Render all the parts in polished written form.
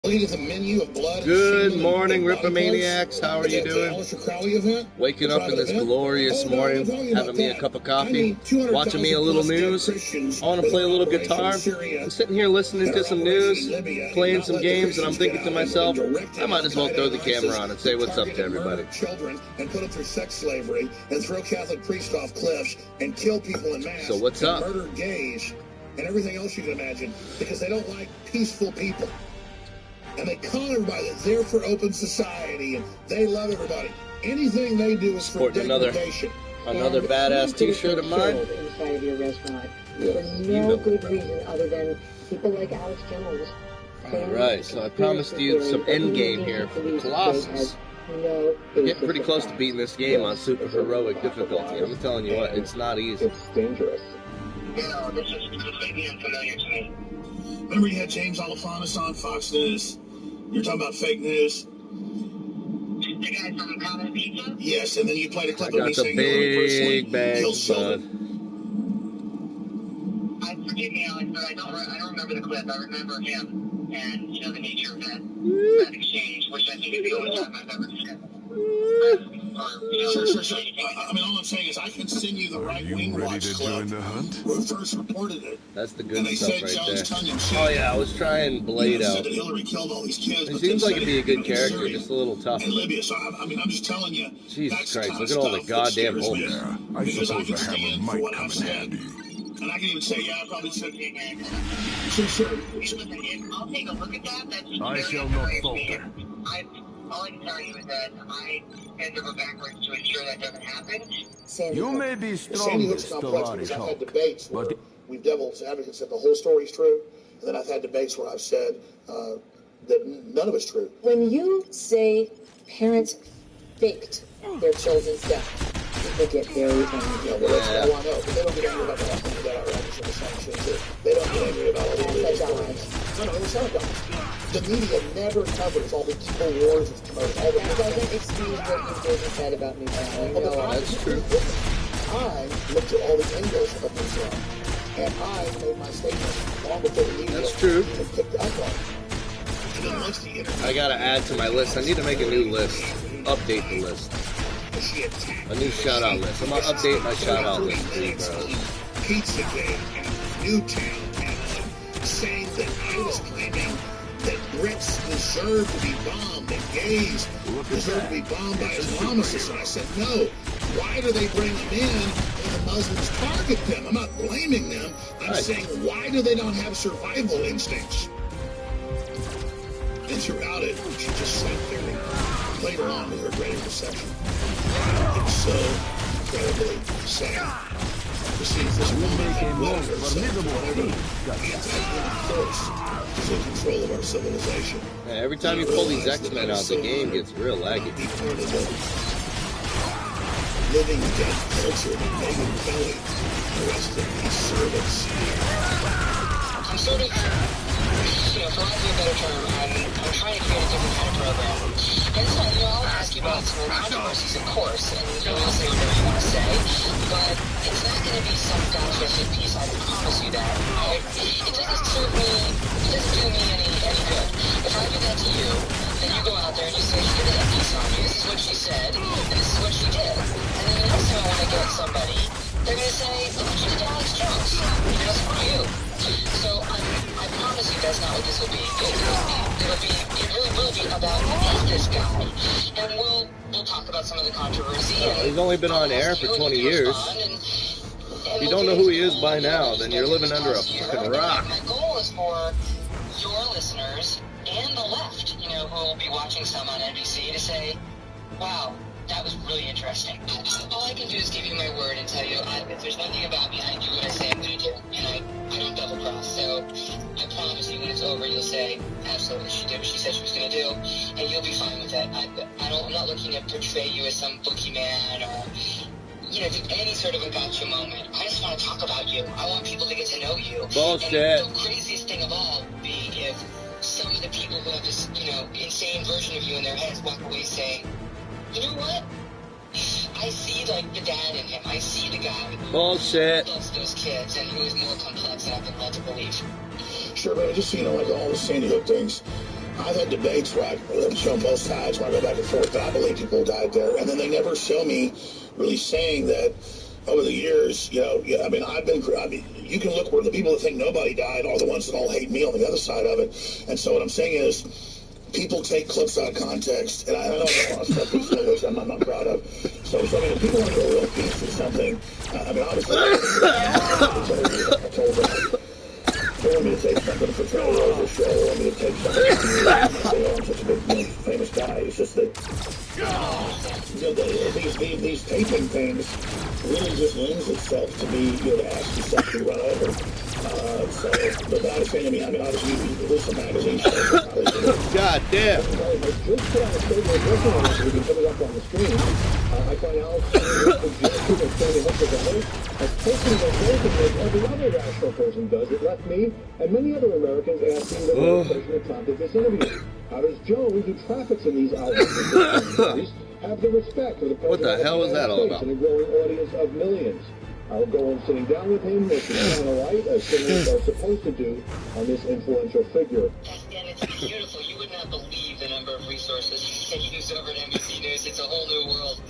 The menu of blood. Good morning, Riffamaniacs. How are you doing? Waking up in this glorious morning, having me a cup of coffee, watching me a little news. I want to play a little guitar. I'm sitting here listening to some news, playing some games, and I'm thinking to myself, I might as well throw the camera on and say what's up to everybody. Children and put them through sex slavery and throw Catholic priests off cliffs and kill people in mass. So what's up? Murder gays and everything else you can imagine because they don't like peaceful people. And they call everybody that they're for open society and they love everybody. Anything they do is for degradation. Another badass t-shirt of mine. Inside of your restaurant for no good reason other than people like Alex Jones. Alright, so I promised you some end game here for the Colossus. We're getting pretty close to beating this game on super heroic difficulty. I'm telling you what, it's not easy. It's dangerous. No, this is completely unfamiliar to me. Remember you had James Alefanis on Fox News? You're talking about fake news? The guy from Common Pizza? Yes, and then you played a clip of me saying big bag kill bud. Forgive me, Alex, but I don't remember the clip. I remember him and, the nature of that exchange, which I think is the only time I've ever discussed. Sure. I mean, all I'm saying is I can send you the right-wing watch clip who first reported it. That's the good stuff right there. Oh yeah, I was trying Blade out. Hillary killed all these kids, it seems like it'd be a good character, just a little tough. And Libya, so I'm just telling you. Jesus Christ, look at all the goddamn holes. Yeah, I suppose a hammer might come in handy. And I can even say, yeah, I probably said, Sure. Listen, I'll take a look at that. That's I shall not falter. All I can tell you is that I bend over backwards to ensure that doesn't happen. You may be strong, I've had debates where we've devil's advocates said the whole story's true, and then I've had debates where I've said that none of it's true. When you say parents faked their children's death, people get very angry. Well, that's all I know, but they don't get angry about the happening to that outrageous and the sanctions. They don't get angry about all the No, it's not about the media never covers all the evil wars it's promoted. It doesn't excuse what you did and said about New Town. That's true. I looked at all the angles of New Town, and I made my statement long before the media That's true. even picked up on it. And then once the internet... I gotta add to my list. I need to make a new list. Update the list. A new shout-out list. I'm gonna update my shout-out list. Pizza Gate and Newtown and saying that I was claiming that Brits deserve to be bombed, that gays deserve to be bombed by Islamicists. And I said, no. Why do they bring them in when the Muslims target them? I'm not blaming them. I'm saying, why do they not have survival instincts? And throughout it, she just sat there and played along with her great reception. It's so incredibly sad to see this woman force is in control of our civilization. Yeah, every time you pull these X-Men out, the game gets real laggy. Living dead culture with Megan Kelly, the rest of these servants. I'm sort of, for lack of a better term, I'm trying to create a different kind of program. And so, I'll ask you about some controversies, of course, and you'll say whatever you want to say, but it's not going to be some gotcha hit piece, I can promise you that. It doesn't do me any good. If I do that to you, then you go out there and you say, here is that piece on you, this is what she said, and this is what she did. And then the next time I want to get somebody, they're going to say, look what you did to Alex Jones. Screw you. So I promise you that's not what this will be. It really will be about who is this guy. And we'll talk about some of the controversy. He's only been on air for 20 years. If you don't know who he is by now, then you're living under a fucking rock. My goal is for your listeners and the left, who will be watching some on NBC to say, wow, that was really interesting. All I can do is give you my word and tell you, if there's nothing about me, I do what I say I'm going to do, and I don't double cross. So I promise you, when it's over, you'll say, absolutely, she did what she said she was going to do, and you'll be fine with that. I'm not looking to portray you as some boogeyman or do any sort of a gotcha moment. I just want to talk about you. I want people to get to know you. Bullshit. And the craziest thing of all would be if some of the people who have this, insane version of you in their heads walk away saying, you know what? I see, the dad in him. I see the guy who loves those kids and who is more complex than I've been led to believe. Sure, but I just, all the Sandy Hook things, I've had debates where I've shown both sides, where I go back and forth, but I believe people died there. And then they never show me really saying that over the years, you know, I mean, you can look where the people that think nobody died are the ones that all hate me on the other side of it. And so what I'm saying is, people take clips out of context, and I know there's a lot of stuff that's which I'm not proud of. So I mean, if people want to go real piece or something, I mean, obviously, I told them, they want me to take something for Charlie Rose's show, they want me to take something for me, and say, oh, I'm such a big, famous guy. It's just that, you know, these taping things really just lends itself to be, you know, to ask yourself to run over. So, but I understand, I mean, obviously, Riffamaniac magazine shows. God damn. Just put on a statement coming up on the screen. I find Alex and Sandy Hook together as taking the voting as every other rational person does. It left me and many other Americans asking the administration that prompted this interview. How does Jones, who traffics in these outlets, have the respect for the president? What the hell was that all about? And a growing audience of millions. I'll go on sitting down with him, looking on the right, as senators are supposed to do on this influential figure. And it's beautiful. You would not believe the number of resources they use over at NBC News. It's a whole new world.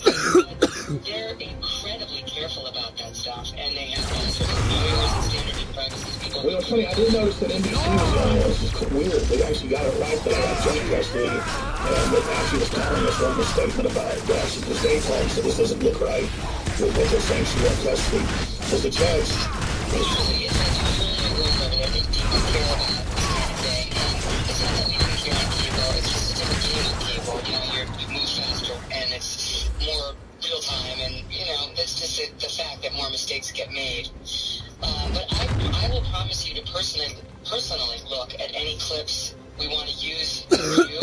They're incredibly careful about that stuff, and they have all sorts of lawyers and standard and practices people. Well, it's funny, I did notice that NBC was weird. They actually got it right that I got joint custody, and they actually was telling us one statement about it. Because they told us that this doesn't look right. What they're saying she won't custody. Because the judge... It's a whole new world over there. They deeply care about this kind of thing. And it's not that we didn't care on cable. It's just a different game on cable. You know, you move faster, and it's more real time. And, you know, that's just the fact that more mistakes get made. But I will promise you to personally look at any clips we want to use for you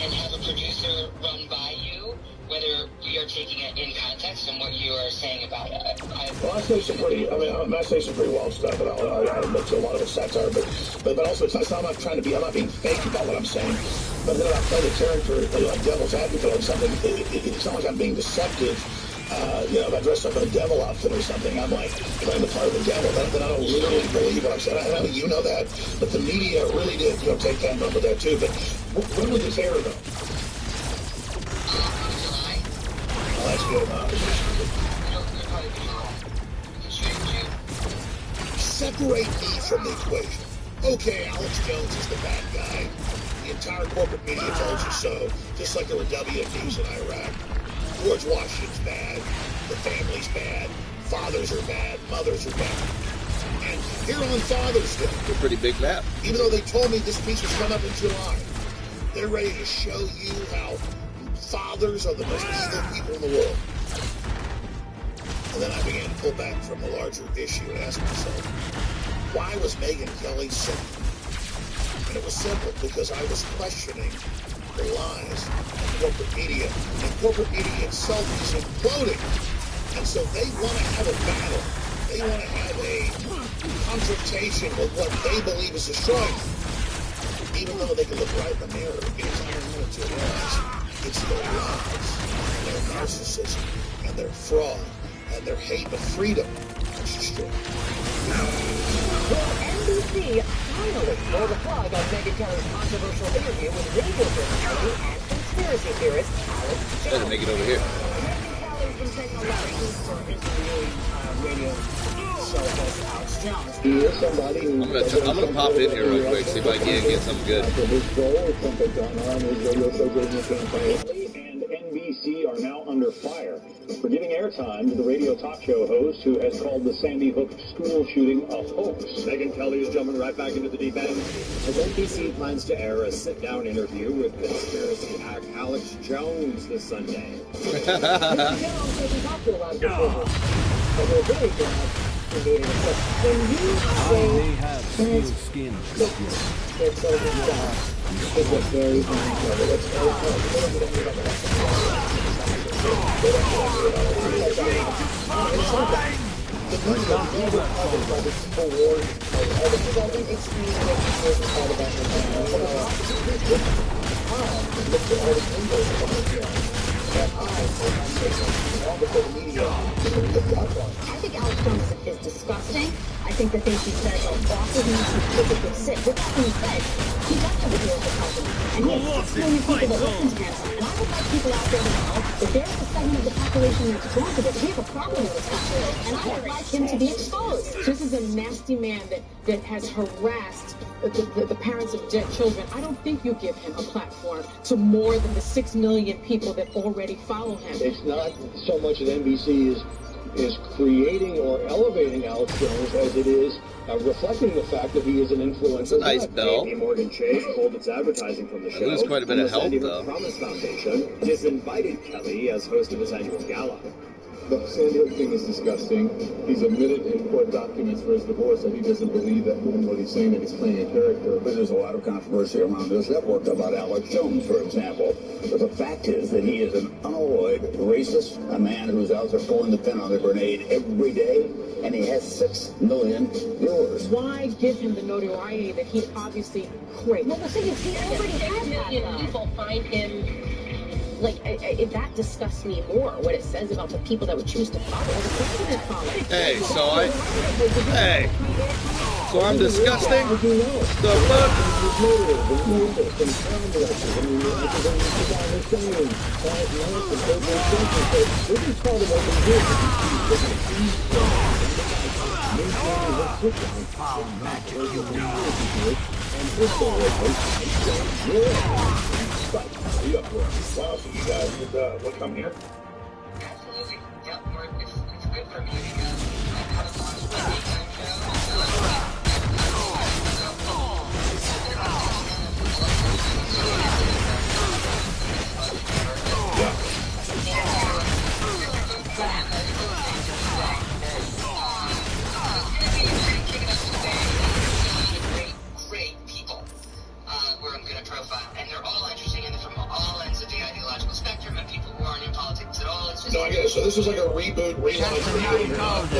and have a producer run by you, whether we are taking it in context and what you are saying about it. Well, I say some pretty wild stuff, and I'll admit to a lot of it's satire, but also I'm not being fake about what I'm saying. But then I play the character, like devil's advocate or something, it's not like I'm being deceptive. You know, if I dress up in a devil outfit or something, I'm like playing the part of the devil. Then I don't literally believe what I'm saying. I know you know that, but the media really did, you know, take that number there too. But when was this air though? Oh, that's good. Separate me from the equation. Okay, Alex Jones is the bad guy. The entire corporate media told you so, just like there were WMDs in Iraq. George Washington's bad, the family's bad, fathers are bad, mothers are bad. And here on Father's Day, It's a pretty big map. even though they told me this piece was coming up in July, they're ready to show you how fathers are the most evil people in the world. And then I began to pull back from the larger issue and ask myself, why was Megyn Kelly sick? And it was simple, because I was questioning the lies of corporate media, and corporate media itself is imploding. And so they want to have a battle. They want to have a confrontation with what they believe is destroying. Even though they can look right in the mirror anytime they want to realize it's their lies, and their narcissism, and their fraud, and their hate of freedom that's destroyed. Well, NBC finally pulled the plug on Megyn Kelly's controversial interview with radio personality and conspiracy theorist Alex Jones. Better make it over here. Megyn Kelly's been taking a lot of heat for his new radio show host Alex Jones. He is somebody who... I'm gonna pop in here real quick, see if I can get something good. After his role, Trump had gone on his radio show during the campaign. And NBC are now under fire for giving airtime to the radio talk show host who has called the Sandy Hook school shooting a hoax. Megyn Kelly is jumping right back into the deep end as NBC plans to air a sit-down interview with conspiracy hack Alex Jones this Sunday. Jones doesn't talk to a lot of people, but we're very glad he made it. So when you say parents skin. their children die, is a very uncomfortable. It's I think Alex Jones is disgusting. I think the things he says are awful. He makes me physically sick. With that being said, he does have a deal with the company. And he has 6 million people that listen to him. And I would like people out there to know that there is a segment of the population that's drawn to this. We have a problem in this country. And I would like him to be exposed. This is a nasty man that has harassed the parents of dead children. I don't think you give him a platform to more than the 6 million people that already follow him. It's not so much that NBC is creating or elevating Alex Jones as it is reflecting the fact that he is an influencer. It's a nice bell. Morgan Chase pulled its advertising from the show. It loses quite a bit of help, though. Promise Foundation disinvited Kelly as host of his annual gala. The Sandy Hook thing is disgusting. He's admitted in court documents for his divorce that he doesn't believe that what he's saying, that he's playing a character. But there's a lot of controversy around this network about Alex Jones, for example. But the fact is that he is an unalloyed racist, a man who's out there pulling the pin on the grenade every day, and he has 6 million viewers. Why give him the notoriety that he obviously craves? Well, the thing is, he already has that. People find him. Like, that disgusts me more, what it says about the people that would choose to follow the president follow. Hey, so I'm disgusting? The fuck? Wow, so you guys would come here? Absolutely. Yep, it's good for me because I haven't watched the daytime great people where I'm going to profile, and they're all interesting, and they're from all ends of the ideological spectrum, and people who aren't in politics at all. It's just No, I get it. So this is like a reboot, relaunch, reboot. You're not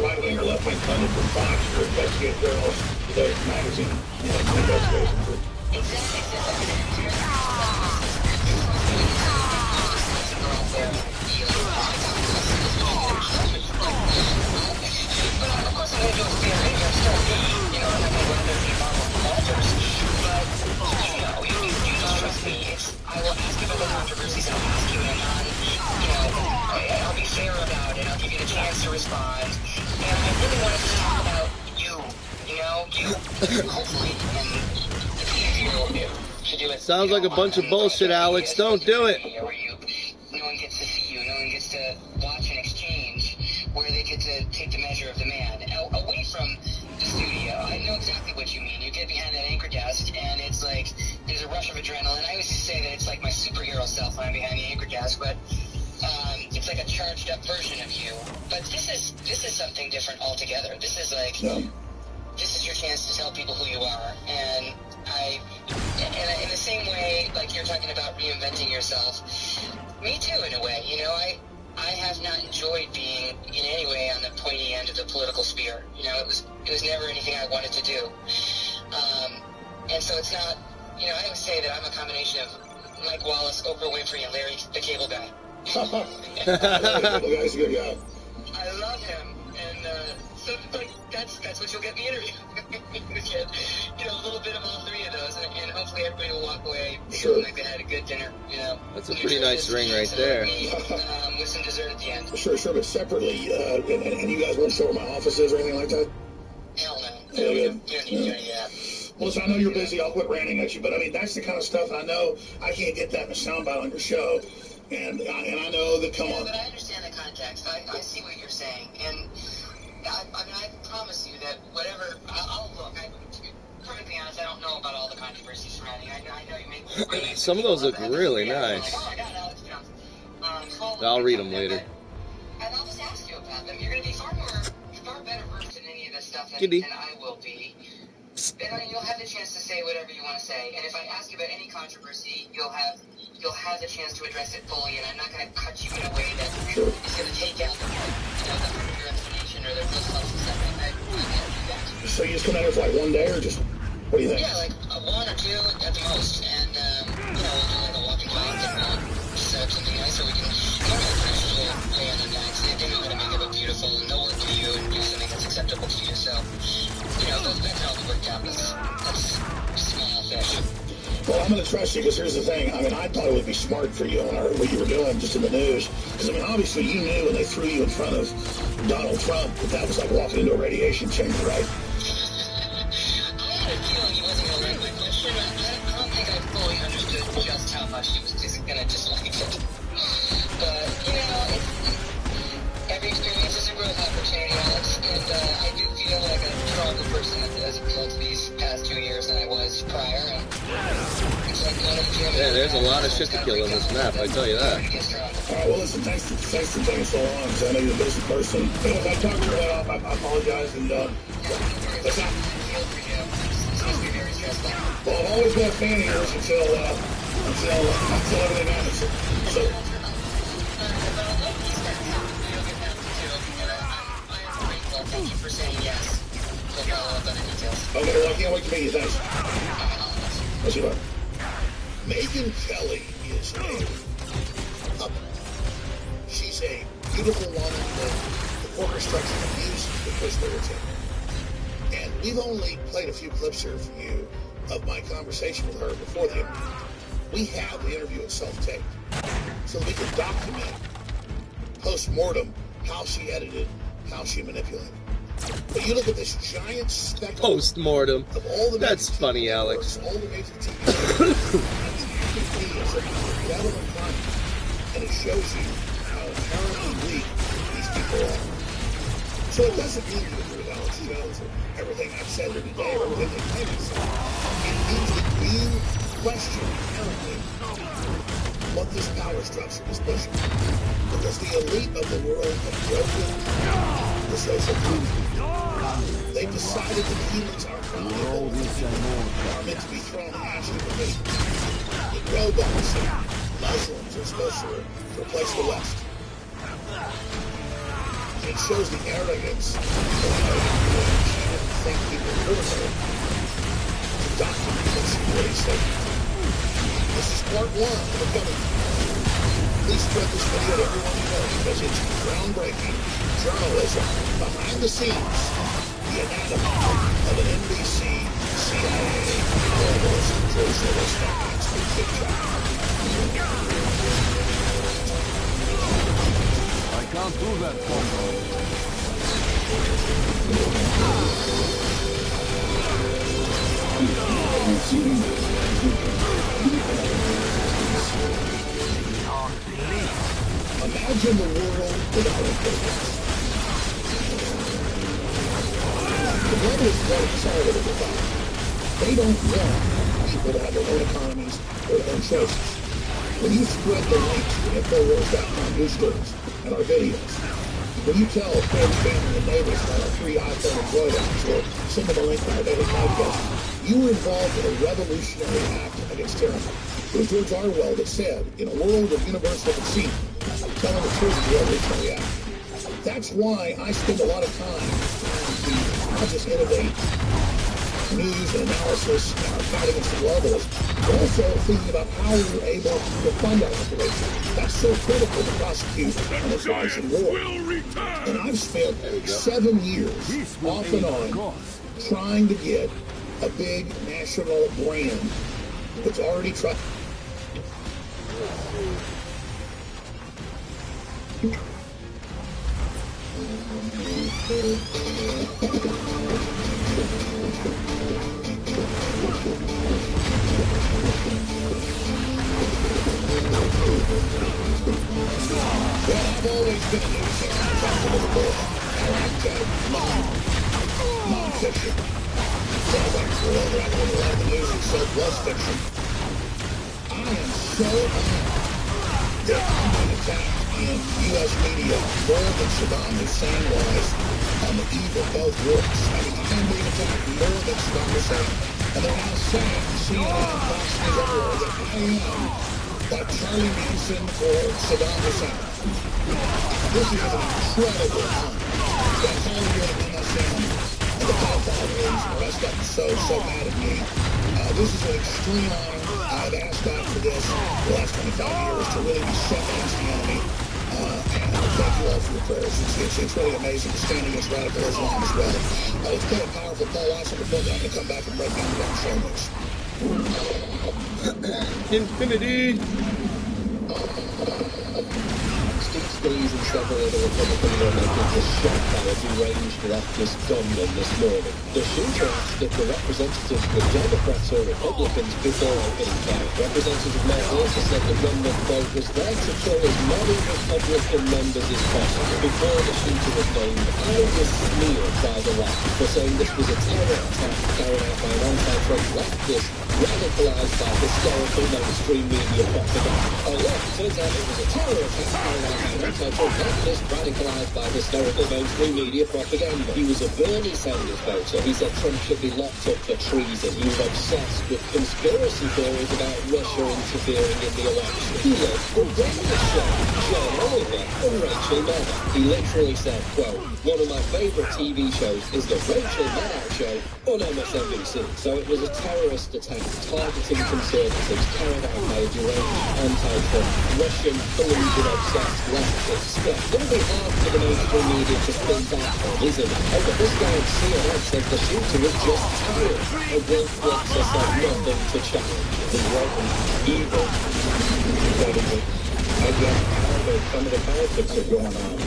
right wing or left wing pundit from Fox or investigative journalist, today's magazine, investigation. exactly. But of course, I'm going to do a fair radio still. I'm not going to go into the Marvel alters. But you just trust me. I will ask you about the controversies. I'll ask you, and I'll be fair about it. I'll give you the chance to respond. And I really want to just talk about you. Hopefully, and it's easier to do it. Sounds like a bunch of bullshit, Alex. Don't do it. No one gets to see you. No one gets to watch an exchange where they get to take the measure of the man away from the studio. I know exactly what you mean. You get behind that anchor desk, and it's like there's a rush of adrenaline. I always say that it's like my superhero self when I'm behind the anchor desk, but it's like a charged up version of you. But this is something different altogether. This is like this is your chance to tell people who you are, and in the same way, like you're talking about reinventing yourself. Me too, in a way. I have not enjoyed being in any way on the pointy end of the political spear. It was never anything I wanted to do. And so it's not, I always say that I'm a combination of Mike Wallace, Oprah Winfrey, and Larry the Cable Guy. The guy's a good guy. I love him, and so that's what you'll get in the interview. A little bit of all three of those, and hopefully everybody will walk away feeling like they had a good dinner. That's a pretty nice ring right there. With some dessert at the end. Sure, but separately, and you guys won't show where my office is or anything like that? Hell no. Yeah, You don't need to do any of that. Well, listen, I know you're busy. I'll quit ranting at you, but I mean, that's the kind of stuff I know I can't get that in a soundbite on your show. And I know that, come on. But I understand the context. I see what you're saying. And I promise you that whatever, I'll look. To be perfectly honest, I don't know about all the controversies surrounding. I know you make great. Some of those look really nice. Oh my God, Alex Jones. I'll read them later. And I'll just ask you about them. You're going to be far better versed in any of this stuff than I will be. And you'll have the chance to say whatever you want to say. And if I ask you about any controversy, you'll have the chance to address it fully. And I'm not going to cut you in a way that is going to take out your explanation or the real substance of it. I can't do that. So you just come out here for like one day, or just, what do you think? Yeah, like one or two at the most. And, we'll do like a walking talk and set up something nice I'm going to trust you because here's the thing. I mean, I thought it would be smart for you when I heard what you were doing just in the news. Because, I mean, obviously you knew when they threw you in front of Donald Trump that was like walking into a radiation chamber, right? I had a feeling he wasn't going to like my question. I don't think I fully understood just how much he was just going to dislike it. But, you know, every experience is a growth opportunity, Alex. And I do feel like a stronger person as a result of these past 2 years than I was prior. And it's like going to the gym. Yeah, there's a lot of shit to kill on this map, I tell you that. All right, well, listen, thanks for taking so long, because I know you're a busy person. And if I talked your head off, I apologize, and, what's that? Well, I've always been a fan of yours until everything happens. So, thank you for saying yes. We'll follow up on the details. okay, well, I can't wait to meet you. Thanks. Let's see what. Megyn Kelly is a puppet. She's a beautiful woman that orchestrates abuse because they're a And we've only played a few clips here for you of my conversation with her before the interview. We have the interview itself taped so we can document post-mortem how she edited, how she manipulated. But you look at this giant spectrum Post-mortem. of all the That's funny, Alex. all the major TV and it shows you how inherently weak these people are. So it doesn't mean you agree with Alex Jones or everything I've said here today or everything they claim to say. It means that you question inherently what this power structure is pushing. Because the elite of the world have broken the social contract. They've decided that humans are valuable, are meant to be thrown in ash to debate. That robots and Muslims are supposed to replace the West. And it shows the arrogance of she didn't think people heard her to document what she really said. This is part one of the coming. Please spread this video to everyone you know because it's groundbreaking journalism behind the scenes, the anatomy of an NBC, CIA, globalist, socialist, financial picture. I can't do that, Pongo. Imagine the world without a purpose. The globalists want to solve it as a problem. They don't want people to have their own economies or their own choices. When you spread the links to Infowars.com news stories and our videos, when you tell friends, family, and neighbors about our free iPhone and Droid apps or send them a link to our daily podcast, you were involved in a revolutionary act against tyranny. It was George Orwell that said, in a world of universal conceit, telling the truth is the revolutionary act. That's why I spend a lot of time to not just innovate news and analysis in our fight against the globalists, but also thinking about how we were able to fund our operation. That's so critical to prosecute an advising war. And I've spent 7 years off and on trying to get a big national brand that's already tried. Well, I've always been a news fan. I like non-fiction. So I like to go over and I like the news and so plus fiction. I am so honored that I'm being attacked in U.S. media more than Saddam Hussein was on the eve of both wars. I mean, I'm being attacked more than Saddam Hussein. And they're now saying, CNN, Fox News, everywhere, that I am like Charlie Manson or Saddam Hussein. This is an incredible honor. That Hollywood and MSN and the pedophile rings and the rest of them so mad at me. This is an extreme honor. I've asked God for this the last 25 years to really be set against the enemy. And thank you all for your prayers. It's really amazing to stand against radical Islam as well. Let's play a powerful Paul Watson report. I'm going to come back and break down the show notes. Infinity! Steve Scalise and several other Republican lawmakers were shot by a deranged leftist gunman this morning. The shooter asked if the representatives were Democrats or Republicans before opening fire. Representative Matt Walker said the gunman, quote, was there to kill as many Republican members as possible. Before the shooter was named, I was smeared by the left for saying this was a terror attack carried out by an anti-Trump leftist radicalized by hysterical mainstream media propaganda. Oh look, turns out it was a terror attack carried out by an anti-Trump leftist radicalized by hysterical mainstream media propaganda. He was a Bernie Sanders voter. He said Trump should be locked up for treason. He was obsessed with conspiracy theories about Russia interfering in the election. He loved the Breakfast Show, John Oliver, and Rachel Maddow. He literally said, quote, one of my favorite TV shows is the Rachel Maddow Show on MSNBC. So it was a terrorist attack targeting conservatives carried out by a deranged anti-Trump Russian collusion-obsessed leftists. Yeah, it's going to be hard for the mainstream media to spin that on, isn't it? Oh, but this guy at CNN says the shooter was just tired. And Wolf Blitzer said nothing to challenge it. He wasn't evil. I guess some of the politics are going on.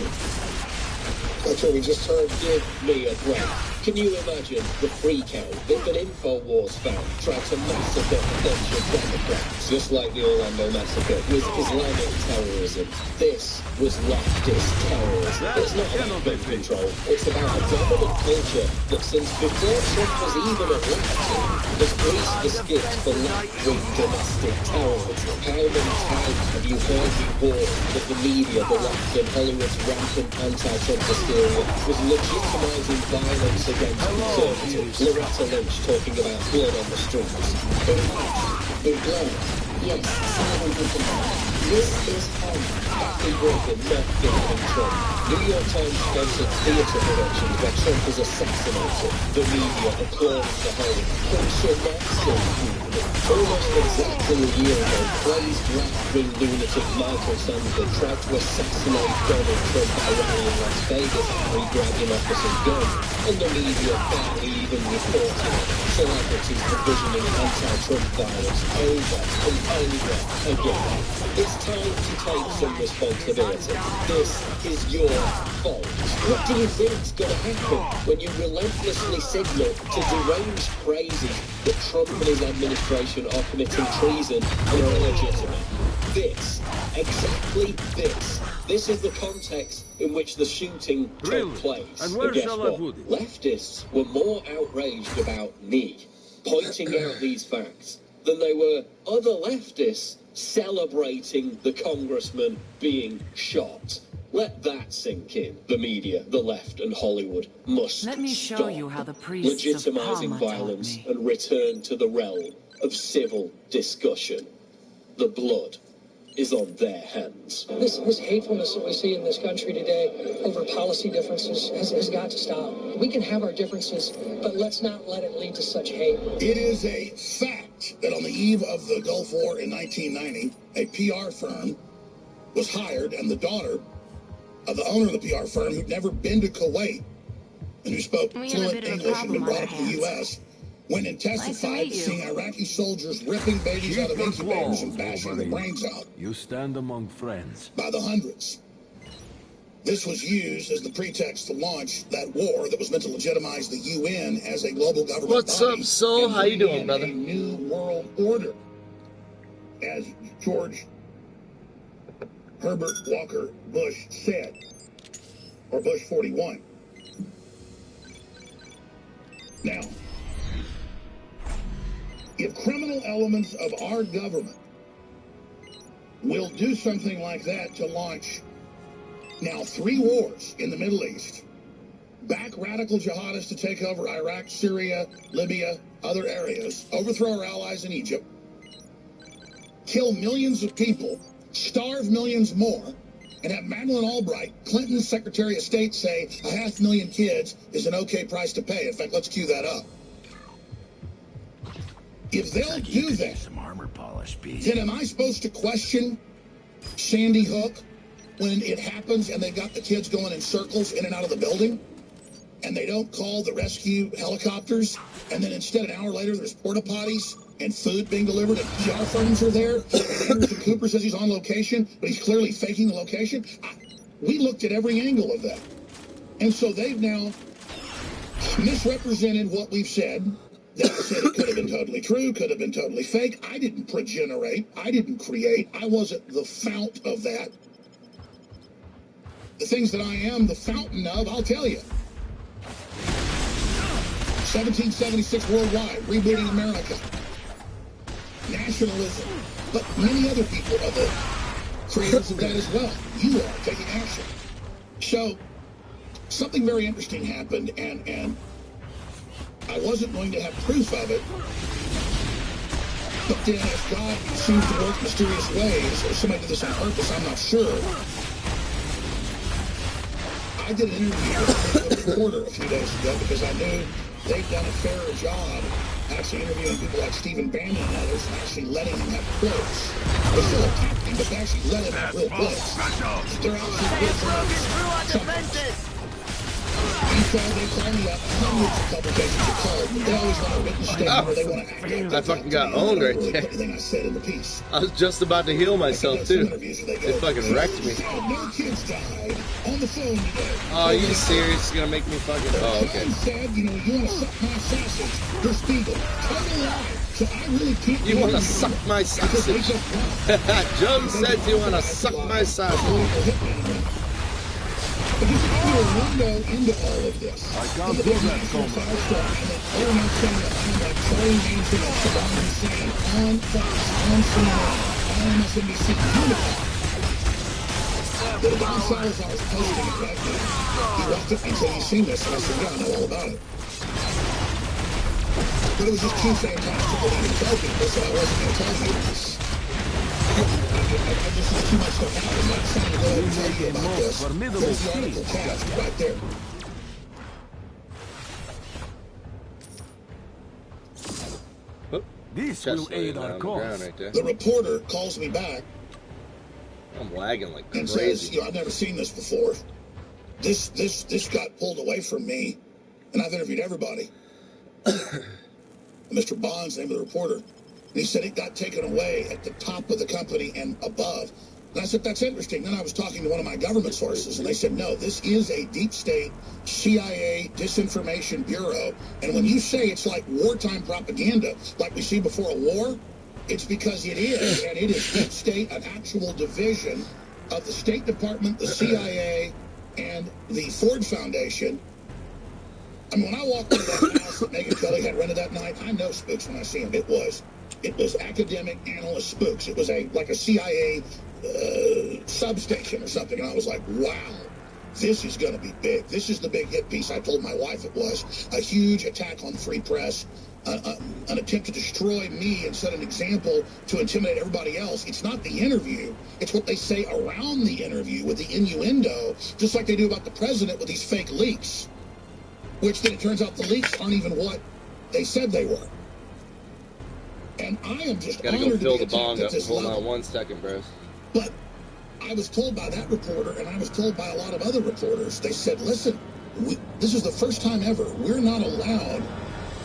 That's what we just heard. Give me a break. Can you imagine the freak out if an InfoWars fan tried to massacre a bunch of Democrats, just like the Orlando massacre, with Islamic terrorism? This was leftist terrorism. It's not about gun control. It's about a dominant culture that since before Trump was even elected has greased the skids for left-wing domestic terrorism. How many times have you heard before that the media, the left, and Hollywood's rampant anti-Trump hysteria was legitimizing violence against conservatives? Loretta Lynch talking about blood on the streets. In blood. Yes, some of them have been bad. This is home. Kathy Griffin not giving Trump. New York Times sponsored theatre productions where Trump was assassinated. The media applauded the whole Christian almost exactly a year ago, crazed left-wing lunatic Michael Sanders tried to assassinate Donald Trump by rallying in Las Vegas after he grabbed an officer's gun, and the media barely even reported it. Celebrities provisioning anti-Trump violence over and over again. It's time to take some responsibility. This is your fault. What do you think's going to happen when you relentlessly signal to deranged crazies that Trump and his administration are committing treason and are illegitimate? This, exactly this. This is the context in which the shooting took place. And where guess shall what? I put it? Leftists were more outraged about me pointing out these facts than they were other leftists celebrating the congressman being shot. Let that sink in. The media, the left, and Hollywood must Let me show stop you how the priests of legitimizing Palma violence taught me. and return to the realm of civil discussion. The blood is on their hands. This hatefulness that we see in this country today over policy differences has got to stop. We can have our differences, but let's not let it lead to such hate. It is a fact that on the eve of the Gulf War in 1990, a PR firm was hired, and the daughter of the owner of the PR firm, who'd never been to Kuwait and who spoke fluent English and been brought up to the U.S., went and testified to seeing Iraqi soldiers ripping babies out of incubators and bashing their brains out. You stand among friends. By the hundreds. This was used as the pretext to launch that war that was meant to legitimize the UN as a global government. What's up, Soul? How you doing, brother? A new world order. As George Herbert Walker Bush said, or Bush 41. Now, if criminal elements of our government will do something like that to launch now 3 wars in the Middle East, back radical jihadists to take over Iraq, Syria, Libya, other areas, overthrow our allies in Egypt, kill millions of people, starve millions more, and have Madeleine Albright, Clinton's Secretary of State, say 500,000 kids is an okay price to pay. In fact, let's cue that up. If they'll do that, some armor polish, Pete. then am I supposed to question Sandy Hook when it happens and they've got the kids going in circles in and out of the building? And they don't call the rescue helicopters? And then instead, an hour later, there's porta potties and food being delivered, and PR firms are there. Anderson Cooper says he's on location, but he's clearly faking the location. We looked at every angle of that. And so they've now misrepresented what we've said. They said it could have been totally true, could have been totally fake. I didn't progenerate. I didn't create. I wasn't the fount of that. The things that I am the fountain of, I'll tell you. 1776 worldwide, rebooting America. Nationalism. But many other people are the creators of that as well. You are taking action. So, something very interesting happened, and I wasn't going to have proof of it. But then, if God seems to work mysterious ways, or somebody did this on purpose, I'm not sure. I did an interview with a reporter a few days ago because I knew they've done a fairer job actually interviewing people like Stephen Bannon and others and actually letting them have quotes. They're still attacking, but they actually let them have real quotes. They're actually good for And so they call me up, hundreds of publications are called, but they always want a written statement or they want to act like I fucking got owned right there. Everything I said in the piece. I was just about to heal myself, too. They fucking wrecked me. No kids died on the phone today. Oh, are you serious? It's gonna make me fucking... Oh, okay. John said, you know, you want to suck my sausage. You're Spiegel. Total lie. So I really can't... You want to suck my sausage? John said you want to suck my sausage. But just give you a window into all of this. I can't do that, Coleman. They're not saying that I'm like Charlie Manson and Saddam Hussein on Fox, on CNN, on MSNBC. The Don Salazar was posting it right now. He walked up and said, "You've seen this?" And I said, "Yeah, I know all about it." But it was just too fantastic that he tell people, so I wasn't going to tell you this. I just there's too much to happen. I'm not trying to go and tell you about this. There's the article cast right there. This will aid our cause. Right there. The reporter calls me back. I'm lagging like and crazy. Says, you know, I've never seen this before. This got pulled away from me, and I've interviewed everybody. Mr. Bond's the name of the reporter. And he said it got taken away at the top of the company and above. And I said, that's interesting. Then I was talking to one of my government sources, and they said, no, this is a deep state CIA disinformation bureau. And when you say it's like wartime propaganda, like we see before a war, it's because it is, and it is deep state, an actual division of the State Department, the CIA, and the Ford Foundation. I mean, when I walked into that house that Megyn Kelly had rented that night, I know spooks when I see them. It was academic analyst spooks. It was like a CIA substation or something, and I was like, wow, this is going to be big. This is the big hit piece. I told my wife it was a huge attack on the free press, an attempt to destroy me and set an example to intimidate everybody else. It's not the interview. It's what they say around the interview with the innuendo, just like they do about the president with these fake leaks, which then it turns out the leaks aren't even what they said they were. And I am just gotta honored go fill to the be bong attacked up. at this Hold level. on 1 second, bros. But I was told by that reporter, and I was told by a lot of other reporters, they said, listen, this is the first time ever we're not allowed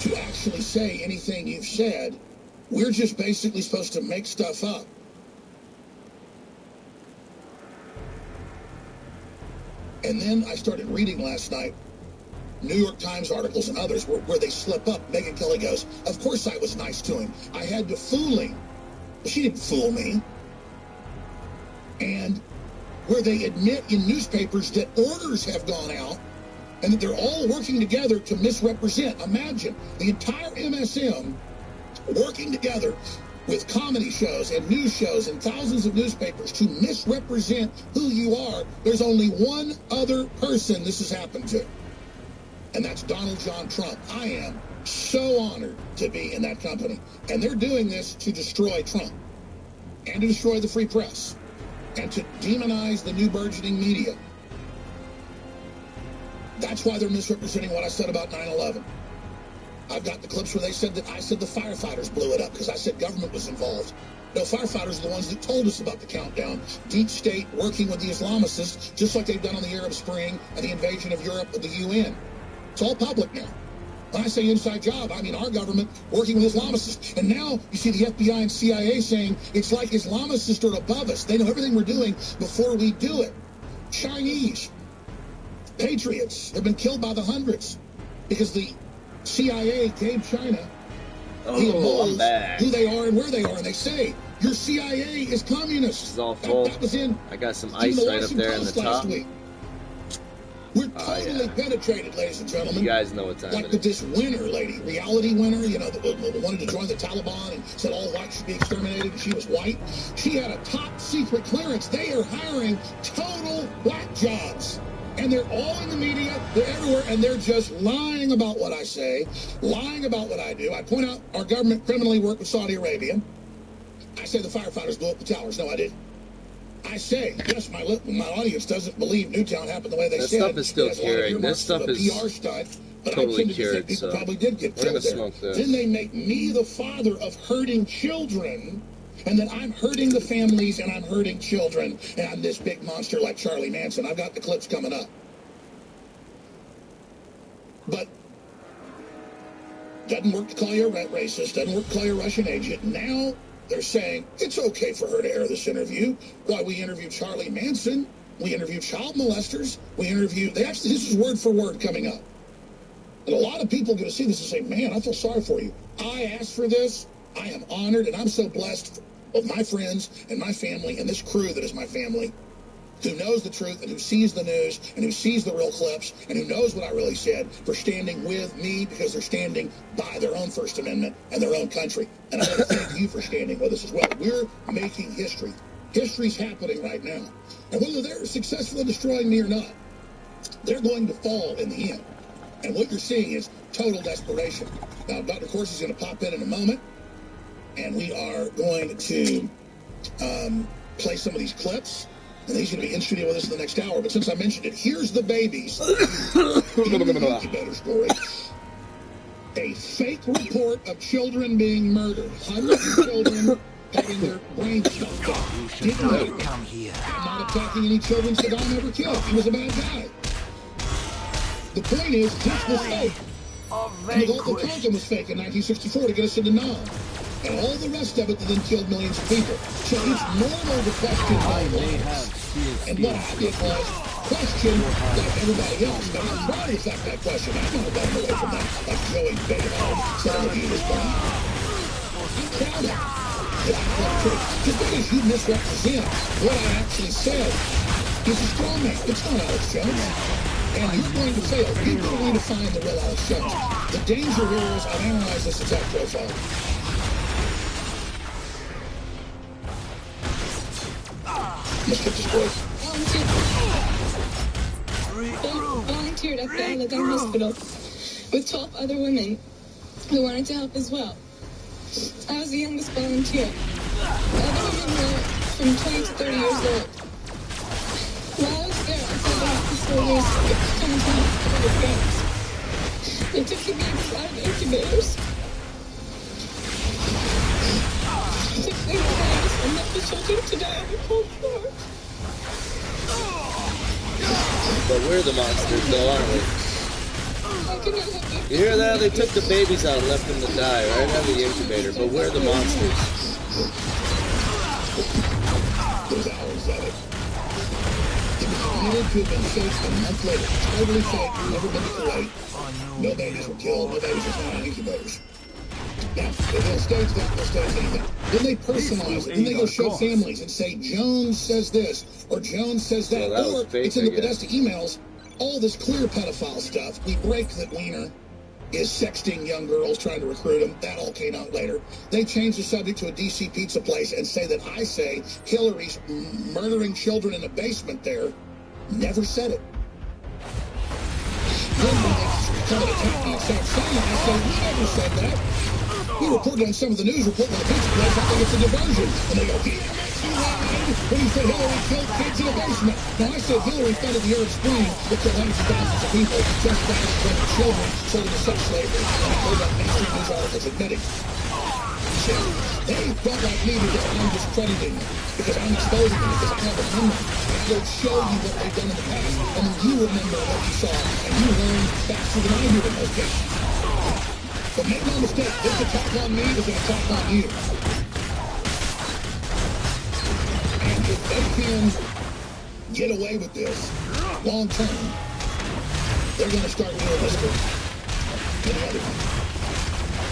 to actually say anything you've said. We're just basically supposed to make stuff up. And then I started reading last night New York Times articles and others where they slip up. Megyn Kelly goes, of course I was nice to him. I had to fool him. Well, she didn't fool me. And where they admit in newspapers that orders have gone out and that they're all working together to misrepresent. Imagine the entire MSM working together with comedy shows and news shows and thousands of newspapers to misrepresent who you are. There's only one other person this has happened to, and that's Donald John Trump. I am so honored to be in that company. And they're doing this to destroy Trump and to destroy the free press and to demonize the new burgeoning media. That's why they're misrepresenting what I said about 9/11. I've got the clips where they said that I said the firefighters blew it up because I said government was involved. No, firefighters are the ones that told us about the countdown. Deep state working with the Islamicists, just like they've done on the Arab Spring and the invasion of Europe with the UN. It's all public now. When I say inside job, I mean our government working with Islamicists. And now you see the FBI and CIA saying it's like Islamicists are above us. They know everything we're doing before we do it. Chinese patriots have been killed by the hundreds because the CIA gave China the mold who they are and where they are. And they say, your CIA is communist. This is all full. That was in I got some ice right up there in the top. We're totally penetrated, ladies and gentlemen. You guys know what time like it with is. this winner lady, reality winner, you know, the wanted to join the Taliban and said all whites should be exterminated, and she was white. She had a top secret clearance. They are hiring total black jobs. And they're all in the media, they're everywhere, and they're just lying about what I say, lying about what I do. I point out our government criminally worked with Saudi Arabia. I say the firefighters blew up the towers. No, I didn't. I say, yes, my audience doesn't believe Newtown happened the way they said. That stuff is still curing. This stuff is PR stunt, but totally I tend to cured, think people so probably did get we're gonna killed there. smoke this. Then they make me the father of hurting children, and that I'm hurting the families and I'm hurting children, and I'm this big monster like Charlie Manson. I've got the clips coming up. But doesn't work to call you a racist, doesn't work to call you a Russian agent. Now they're saying it's okay for her to air this interview. Why, we interviewed Charlie Manson, we interviewed child molesters, we interviewed, this is word for word coming up. And a lot of people are going to see this and say, man, I feel sorry for you. I asked for this, I am honored, and I'm so blessed of my friends and my family and this crew that is my family, who knows the truth and who sees the news and who sees the real clips and who knows what I really said, for standing with me because they're standing by their own First Amendment and their own country. And I want to thank you for standing with us as well. We're making history. History's happening right now. And whether they're successful in destroying me or not, they're going to fall in the end. And what you're seeing is total desperation. Now, Dr. Corsi is going to pop in a moment, and we are going to play some of these clips. And he's going to be in studio with us in the next hour. But since I mentioned it, here's the babies. Better story. A fake report of children being murdered. Hundreds of children having their brains chopped off. Didn't come here. I'm not attacking any children Saddam ever killed. He was a bad guy. The point is, this was fake. And the Gulf of Tonkin was fake in 1964 to get us into Nam. And all the rest of it that then killed millions of people. So it's normal to question my lies. And what I did was question like everybody else. But I'm proud of the fact that I questioned. I'm not running away from that like Joey Beto said he was born. I'm proud of it. Just because you misrepresent what I actually said is a straw man. It's not Alex Jones. And you're going to fail. You're going to find the real Alex Jones. The danger here is I've analyzed this attack profile. Let's get this break. Volunteered at the Aladdin Hospital with 12 other women who wanted to help as well. I was the youngest volunteer. The other women were from 20 to 30 years old. While I was there, I saw the facilities coming to help with babies. They took the babies out of the incubators. Took the babies and left the children to die on the cold floor. But we're the monsters, though, aren't we? You hear that? They took the babies out and left them to die right out of the incubator, but we're the monsters. There's hours of it. It was admitted to have been fake a month later. Totally fake. Never been to Kuwait. No babies were killed. No babies were found in incubators. Now, they'll stage that, they'll stage anything. Then they personalize it. Then they go show families and say, Jones says this, or Jones says that. So or it's in the Podesta emails, all this clear pedophile stuff. We break that Wiener is sexting young girls, trying to recruit them. That all came out later. They changed the subject to a D.C. pizza place and say that I say Hillary's murdering children in a basement there. Never said it. Then when they come and attack me and start saying it, I say, we never said that. We reported on some of the news reporting on the pizza place. I think it's a diversion. And they go, he makes you lied when he said Hillary killed kids in a basement. Now, I said Hillary funded the Arab Spring that killed hundreds of thousands of people, just by women and children sold into sex slavery. And I heard that mainstream news articles admitting. So they don't like me because I'm discrediting them, because I'm exposing them, because I have a memory. I will show you what they've done in the past, and then you remember what you saw, and you learn faster than I do in most cases. But make no mistake, this attack on me is an attack on you. And if they can get away with this long term, they're going to start doing this to any other one.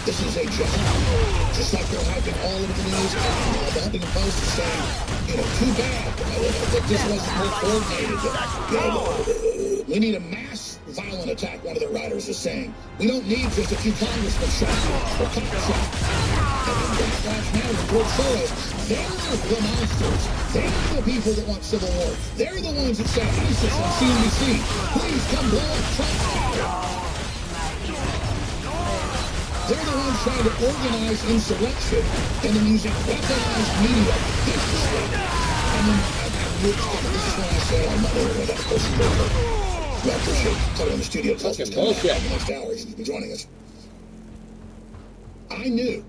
This is a job. Just like they're hyping all over the news. The Huffington Post is saying, too bad that this wasn't more coordinated. We need a mass violent attack, one of their writers is saying. We don't need just a few congressmen shot or cops shot. And then Black Lives Matter and George Soros, they're the monsters. They're the people that want civil war. They're the ones that say ISIS on CNBC. Please come blow up Trump's Capitol. They're the ones trying to organize insurrection and then using weaponized media viciously. And then this is what I said on Monday when I got the person over. I appreciate coming in the studio. Tell us coming out in the next hour. He's been joining us. I knew.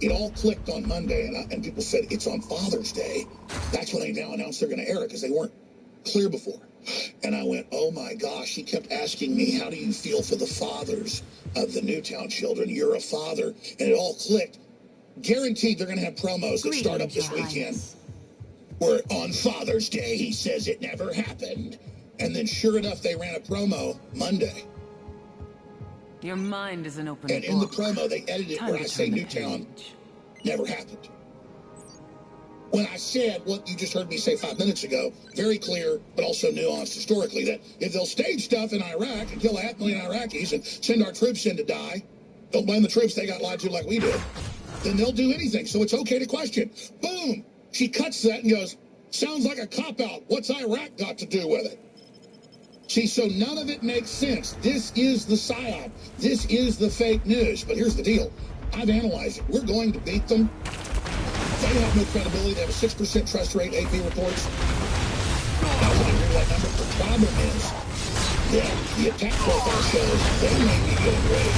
It all clicked on Monday, and people said it's on Father's Day. That's when they now announced they're going to air it because they weren't clear before. And I went, oh my gosh, he kept asking me, how do you feel for the fathers of the Newtown children? You're a father. And it all clicked. Guaranteed they're going to have promos that start up this weekend. Where on Father's Day, he says it never happened. And then sure enough, they ran a promo Monday. Your mind is an open and in the promo, they edited where I say Newtown never happened. When I said what you just heard me say 5 minutes ago, very clear, but also nuanced historically, that if they'll stage stuff in Iraq and kill 500,000 Iraqis and send our troops in to die, don't blame the troops, they got lied to like we did, then they'll do anything. So it's okay to question. Boom! She cuts that and goes, sounds like a cop-out. What's Iraq got to do with it? See, so none of it makes sense. This is the psyop. This is the fake news. But here's the deal. I've analyzed it. We're going to beat them. They have no credibility. They have a 6% trust rate, AP reports. I would agree with that number. The problem is that the attack profile shows they may be getting ready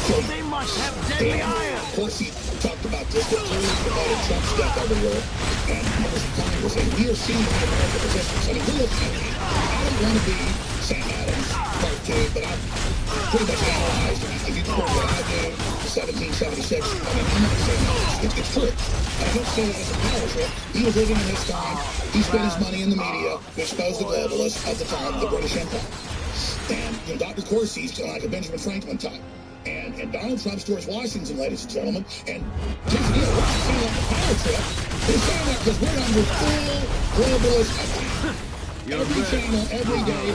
to they must have deadly iron. Of course, he talked about this, but clearly promoted Trump stuff everywhere. And members of Congress saying, we are seeing the American resistance. I mean, we're looking at it. I don't want to be Sam Adams, part 2, but I've pretty much analyzed, if you compare what I do, 1776, I mean, I'm not saying it's true. I don't say it as a power trip. He was living in his time. He spent his money in the media to expose the globalists of the time, the British Empire. And, Dr. Corsi's like a Benjamin Franklin type. And Donald Trump stores Washington, ladies and gentlemen. And just, we're not saying like a power trip. We're saying that because we're under full globalist attack. Every channel, every day,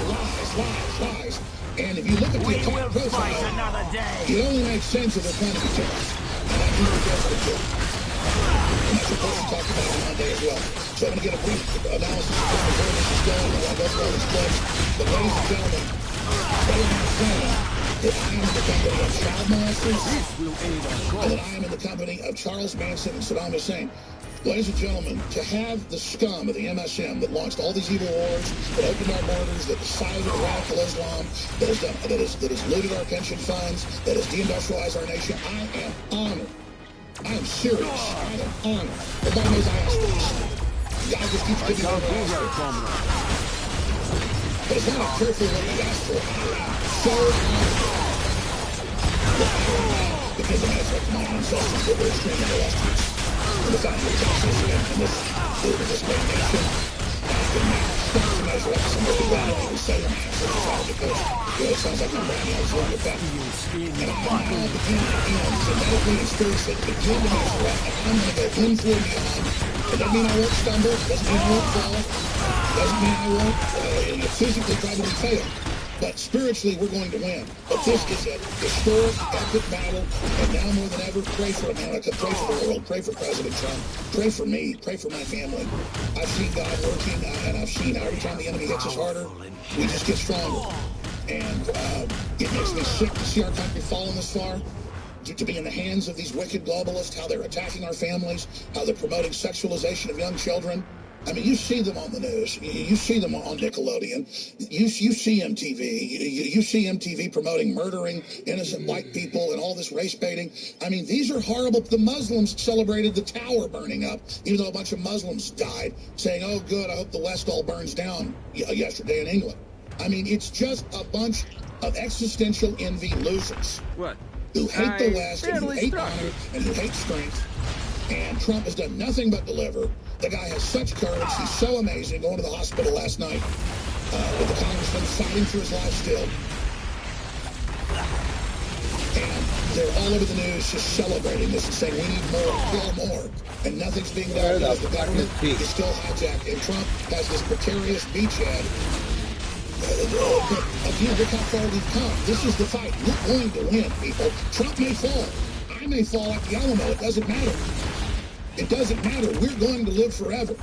lies. And if you look at the attack profile, it only makes sense if they're planning to kill us. And that's what we're desperate to. And that's what we talked about on Monday as well. So I'm going to get a brief analysis of where this is going and why I go through all these clips. But ladies and gentlemen, they are not saying that I am in the company of child molesters and that I am in the company of Charles Manson and Saddam Hussein. Ladies and gentlemen, to have the scum of the MSM that launched all these evil wars, that opened our borders, that decided radical Islam, that has looted our pension funds, that has deindustrialized our nation, I am honored. I am serious. I am honored. Everybody knows I asked for this. God just keeps giving me what I asked for. But it's not a careful what you ask for. So honored. Because of my ancestors that were extremely illustrious. The fact that Texas and this great nation has been stuck to measure up to some of the ground and say your ancestors because it sounds like I'm brand new, I was wrong with that. And I'm now beginning to genetically and spiritually begin to measure up, and I'm going to go in for beyond. It doesn't mean I won't stumble, it doesn't mean I won't fall, it doesn't mean I won't physically probably fail. But spiritually, we're going to win. But this is a historic, epic battle, and now more than ever, pray for America, pray for the world, pray for President Trump, pray for me, pray for my family. I've seen God working, and I've seen every time the enemy hits us harder, we just get stronger. And it makes me sick to see our country falling this far, to be in the hands of these wicked globalists, how they're attacking our families, how they're promoting sexualization of young children. I mean, you see them on the news. You see them on Nickelodeon. You see MTV. You see MTV promoting murdering innocent white people and all this race baiting. I mean, these are horrible. The Muslims celebrated the tower burning up, even though a bunch of Muslims died, saying, oh, good, I hope the West all burns down yesterday in England. I mean, it's just a bunch of existential envy losers. What? Who hate the West, and who hate honor, and who hate strength. And Trump has done nothing but deliver. The guy has such courage. He's so amazing. Going to the hospital last night with the congressman fighting for his life still. And they're all over the news just celebrating this and saying we need more, kill more. And nothing's being done because the government is still hijacked. And Trump has this precarious beachhead. Again, look how far we've come. This is the fight. We're going to win, people. Trump may fall. I may fall like the Alamo. It doesn't matter. It doesn't matter. We're going to live forever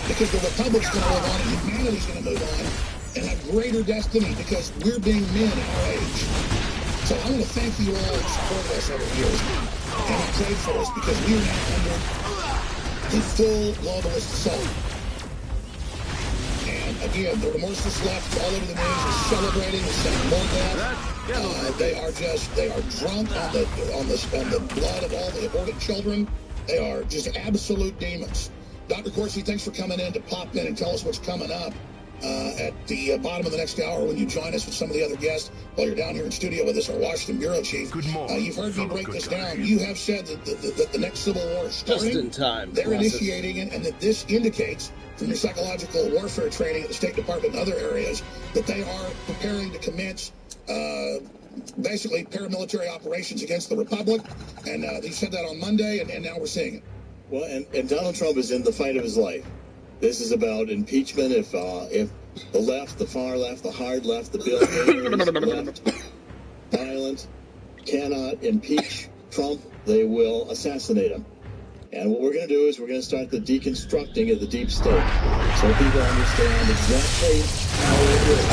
because the Republic's going to live on and humanity's going to move on and have greater destiny because we're being men our age. So I want to thank you all who supported us over the years and who prayed for us because we are now under the full globalist assault. And again, the remorseless left all over the news is celebrating and saying more death. They are drunk on the blood of all the aborted children. They are just absolute demons. Dr. Corsi, thanks for coming in to pop in and tell us what's coming up at the bottom of the next hour when you join us with some of the other guests while you're down here in studio with us, our Washington Bureau Chief. Good morning. You've heard me break this down. You have said that the next civil war is starting. Just in time. They're initiating it, and that this indicates from your psychological warfare training at the State Department and other areas that they are preparing to commence basically paramilitary operations against the Republic. And they said that on Monday, and now we're seeing it. Well, and Donald Trump is in the fight of his life. This is about impeachment. If the left, the far left, the hard left, the Bill Gates left, violent, cannot impeach Trump, they will assassinate him. And what we're going to do is we're going to start the deconstructing of the deep state so people understand exactly how it is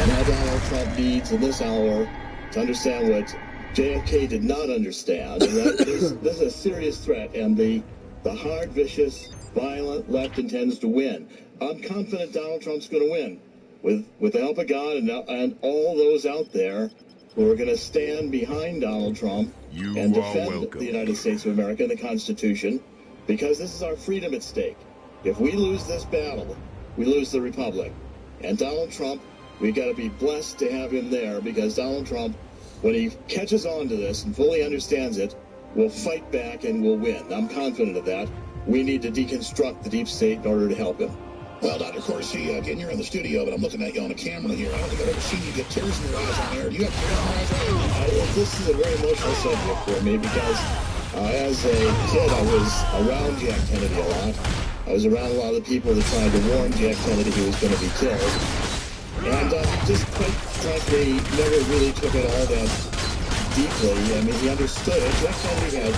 and how Donald Trump needs in this hour to understand what JFK did not understand. And that this is a serious threat, and the hard, vicious, violent left intends to win. I'm confident Donald Trump's going to win with the help of God and all those out there who are going to stand behind Donald Trump and defend the United States of America and the Constitution, because this is our freedom at stake. If we lose this battle, we lose the Republic. And Donald Trump, we've got to be blessed to have him there, because Donald Trump, when he catches on to this and fully understands it, will fight back and will win. I'm confident of that. We need to deconstruct the deep state in order to help him. Well, Dr. Corsi, again, you're in the studio, but I'm looking at you on a camera here. I don't think I've ever seen you get tears in your eyes on air. Do you have tears in your eyes on air? This is a very emotional subject for me because as a kid, I was around Jack Kennedy a lot. I was around a lot of the people that tried to warn Jack Kennedy he was going to be killed. And just quite frankly, never really took it all that deeply. I mean, he understood it. Jack Kennedy had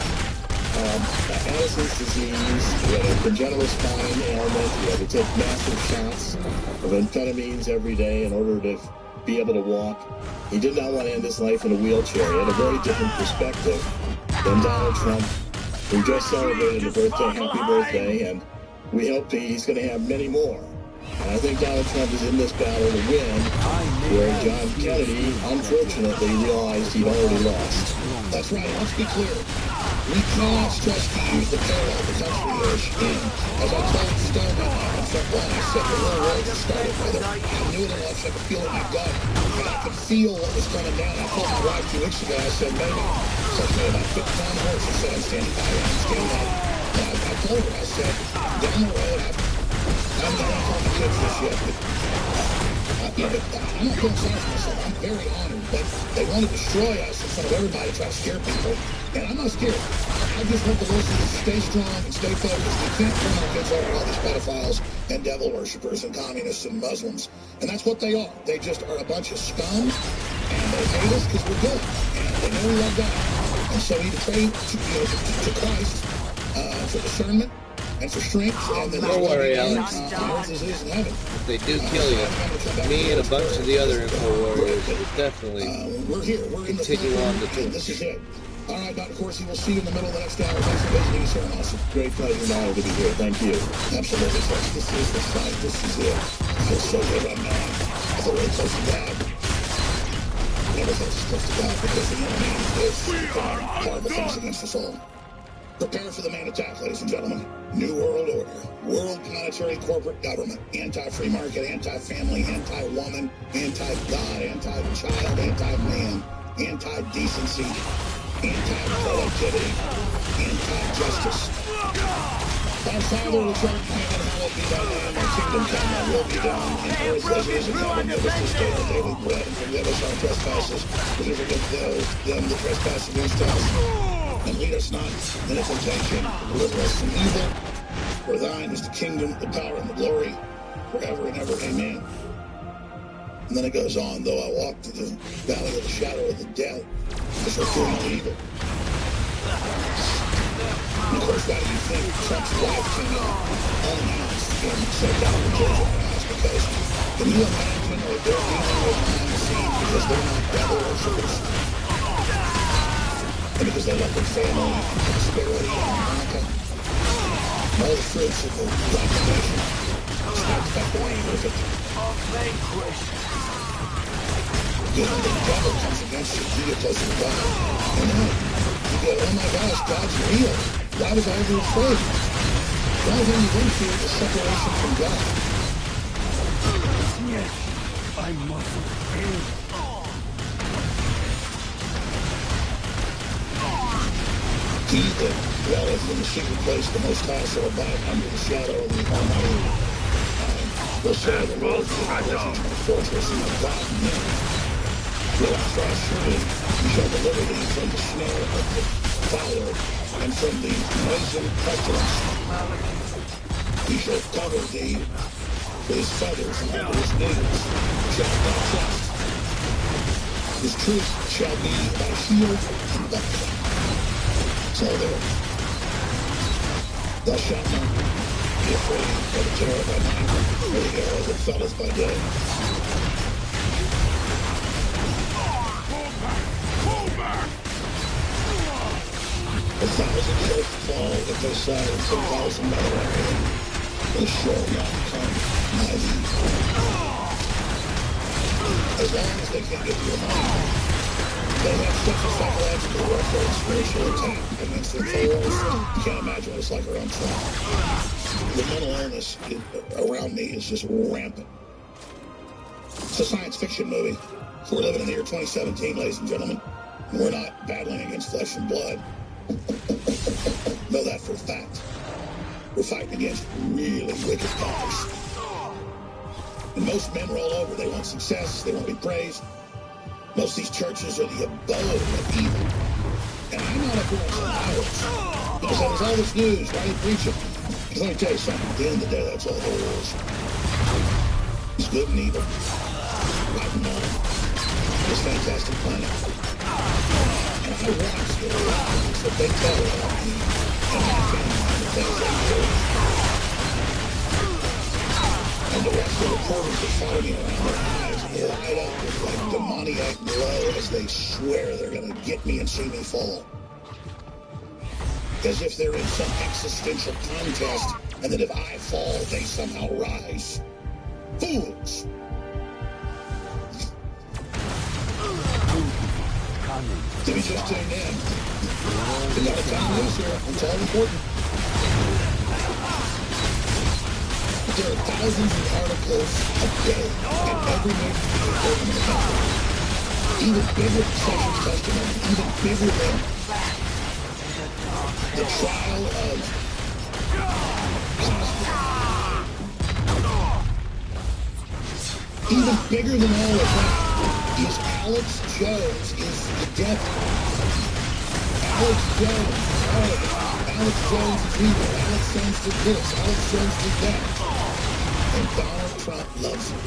Addison's disease, he had a congenital spine ailment, he had to take massive shots of amphetamines every day in order to be able to walk. He did not want to end his life in a wheelchair. He had a very different perspective than Donald Trump, who just celebrated a birthday, happy birthday, and we hope he's going to have many more. And I think Donald Trump is in this battle to win, where John Kennedy, unfortunately, realized he'd already lost. That's right. Let's be clear. We cannot stress to use the parallel the country is in. As I told Stone that night on front line, I said the real war just started, brother. I knew it enough, so I could feel it in my gut. And I could feel what was coming down. I told my wife 2 weeks ago, I said, baby, touch me about 50 pounds horse. I said, I'm standing by you. I'm standing by you. And I told her, I said, down the road, I'm not calling the kids this yet, but I'm not feeling sorry for myself. I'm very honored, but they want to destroy us in front of everybody, try to scare people. And I'm not scared. I just want the listeners to stay strong and stay focused. We can't turn our kids over to all these pedophiles and devil worshippers and communists and Muslims. And that's what they are. They just are a bunch of scum, and they hate us because we're good. And they know we love God. And so we need to pray to Christ for discernment and for strength. And then don't worry, Alex. If they do kill you, me and a bunch of the other info warriors will definitely continue on the tour. This is it. All right, Dr. Corsi, we'll see you in the middle of the next hour. Thanks for visiting us here in Austin. Great pleasure and honor to be here. Thank you. Absolutely, folks. This is the fight. This is it. I feel so good right now. I feel really close to God. Never felt as close to God because the enemy is horrible things against us all. Prepare for the main attack, ladies and gentlemen. New World Order. World monetary corporate government, anti-free market, anti-family, anti-woman, anti-God, anti-child, anti-man, anti-decency, anti-productivity, anti-justice. Our Father which art in heaven, hallowed be thy name. Thy kingdom come, thy will be done, in earth as it is in heaven. Give us this day our daily bread, and forgive us our trespasses, as we forgive them that trespass against us. And lead us not into temptation, but deliver us from evil. For thine is the kingdom, the power, and the glory, forever and ever. Amen. And then it goes on, though I walk through the valley of the shadow of the death, I shall fear no evil. And of course, why do you think Trump's wife came out unannounced and said that the children are announced? Because can you imagine what they're dealing with behind the scenes because they're not devil worshippers? And because they love their family and prosperity and America? And all the fruits of the black nation. It's not perfect. Because when the devil comes against you, you get closer to God. And then you go, oh my gosh, God's real. Why was I ever afraid? The only thing you didn't fear is separation from God. Yes, I must fear. He that dwelleth in the secret place, the Most High shall abide under the shadow of the Almighty. Will say the Lord, my fortress and my God in him will I trust. Surely he shall deliver thee from the snare of the fowler and from the noisome pestilence. He shall cover thee with his feathers, and under his wings shalt thou trust. His truth shall be thy shield and buckler. So there. Thou shalt not be afraid of the terror by night, or the arrow that felleth by day. A thousand shall fall at thy side, and 10,000 by thy right hand, but it shall not come nigh thee. As long as they can't get to your mind, they have such a psychological warfare and spiritual attack against their followers. You can't imagine what it's like around Trump. The mental illness around me is just rampant. It's a science fiction movie. We're living in the year 2017, ladies and gentlemen. And we're not battling against flesh and blood. Know that for a fact. We're fighting against really wicked powers. And most men are all over. They want success. They want to be praised. Most of these churches are the abode of evil. And I'm not up here on some hours. Because there's all this news. Why are you preaching? Because let me tell you something. At the end of the day, that's all there is. It's good and evil. Right and wrong. This fantastic planet. And I watch the lies that they tell about me and my family and the things they do. And the rest of the reporters that follow me around their eyes light up with like demoniac glow as they swear they're going to get me and see me fall. As if they're in some existential contest, and that if I fall, they somehow rise. Fools! If you just tuned in, we got a ton of news here. It's all important. There are thousands of articles a day in every major report in the country. Even bigger than Sessions' testimony, even bigger than the trial of Cosby. Even bigger than all of that is Alex Jones is the devil. Alex Jones, all of it. Alex Jones is evil. Alex Jones did this. Alex Jones did that. And Donald Trump loves him.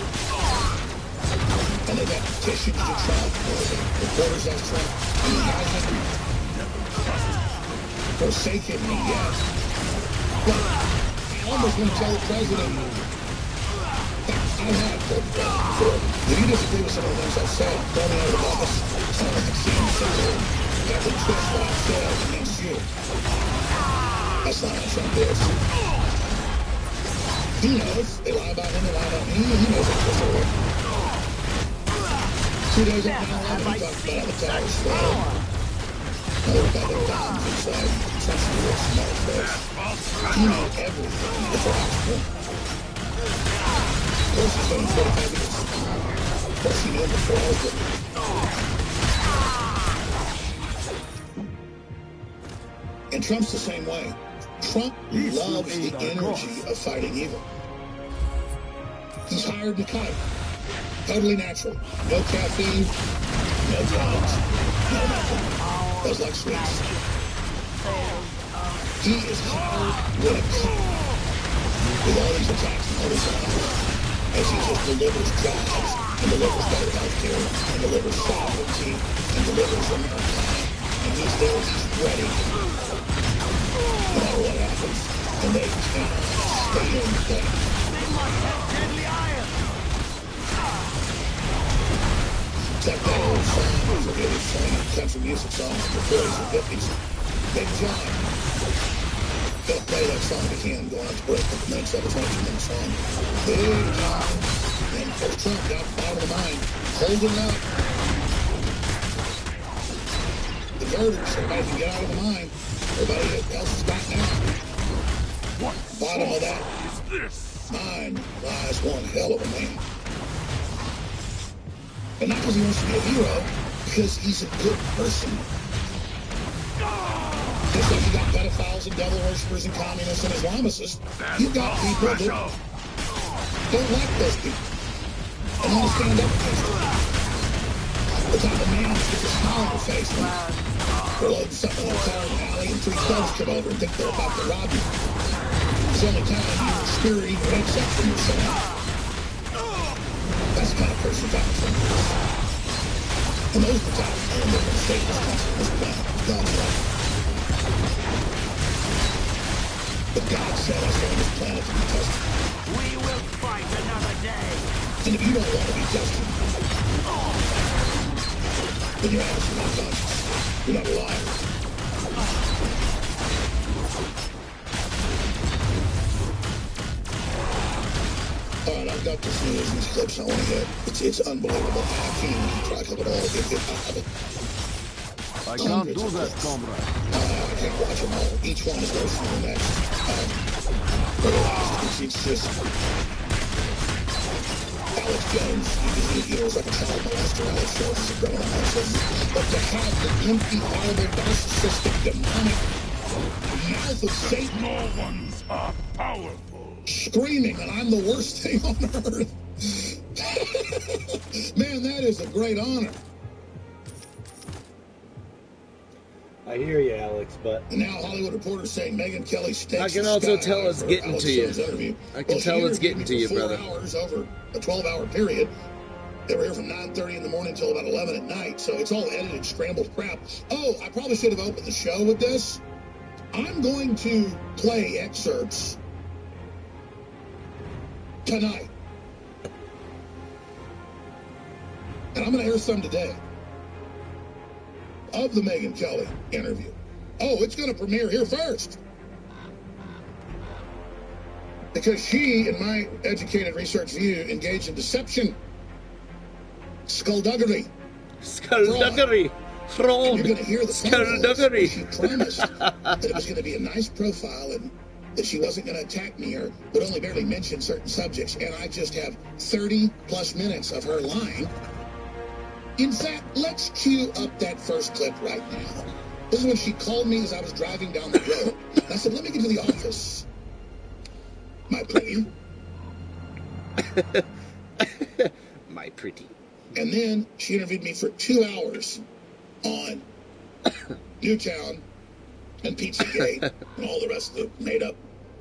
And they got petitions to Trump, or the reporters ask Trump, and he hasn't forsaken me yet. But I almost want to tell the president, I have told the president before, if you disagree with some of the things I've said, throw me out of the office. It's not like CNC or have to twist what I've said against you. That's not how Trump is. He knows. They lie about him, they lie about me. He knows it's before. 2 days after 9/11, he talked about how the towers fell. Now they're about their bombs inside. Trump's the real smart face. He knew everything before I was born. course he's been in 45 years. Of course he knew him before I was born. And Trump's the same way. Trump loves the energy of fighting evil. He's hired to kite. Totally natural. No caffeine, no drugs, no nothing. Does like sweets. He is hired with a kite. With all these attacks and all these attacks. As he just delivers jobs, and delivers better health care, and delivers sovereignty, and delivers America. And he's there, he's ready. No matter what happens. And they cannot stand that. They must have deadly iron. It's like that old song, I forget his song, country music song from the 40s and 50s. Big John. Gonna play that song again, going out to break with the next 22-minute song. Big John. And there's Trump down at the bottom of the mine, holding it up. The girders, everybody can get out of the mine. Everybody else is back now. Bottom of that mine lies one hell of a man. And not because he wants to be a hero, because he's a good person. Just like you got pedophiles and devil worshippers and communists and Islamicists, you've got people that don't like those people and want to stand up against them. The type of man that gets a smile on your face and load something in a car in the alley and 3 thugs come over and think they're about to rob you. It's the only time you're scary and makes up for yourself. That's the kind of person God is. And those are the type of men that are going to save this country and this planet. God's right. But God set us on this planet to be tested. We will fight another day. And if you don't want to be tested, then you're out of my conscience. You're not alive. All right, I've got this news and these clips I want to hit. It's unbelievable. I can't even keep track of it all. I can't do that, comrade. I can't watch them all. Each one is worse than the next. It's just Alex Jones. He was like a child molester. Alex Jones is a criminal narcissist. But to have the empty, horrible, narcissistic, demonic mouth of Satan, no ones are powerful, screaming that I'm the worst thing on earth. Man, that is a great honor. I hear you, Alex, but... And now Hollywood Reporter saying Megyn Kelly stakes I can also tell it's getting to you. I can tell it's getting to you, brother. 4 hours over a 12-hour period. They were here from 9:30 in the morning until about 11 at night, so it's all edited, scrambled crap. Oh, I probably should have opened the show with this. I'm going to play excerpts tonight. And I'm going to air some today of the Megyn Kelly interview. Oh, it's going to premiere here first. Because she, in my educated research view, engaged in deception, skullduggery. Skullduggery. Fraud. You're going to hear the skullduggery. She promised that it was going to be a nice profile and that she wasn't going to attack me or would only barely mention certain subjects. And I just have 30 plus minutes of her lying. In fact, let's cue up that first clip right now. This is when she called me as I was driving down the road. And I said, let me get to the office, my pretty. My pretty. And then she interviewed me for 2 hours on Newtown and Pizzagate and all the rest of the made-up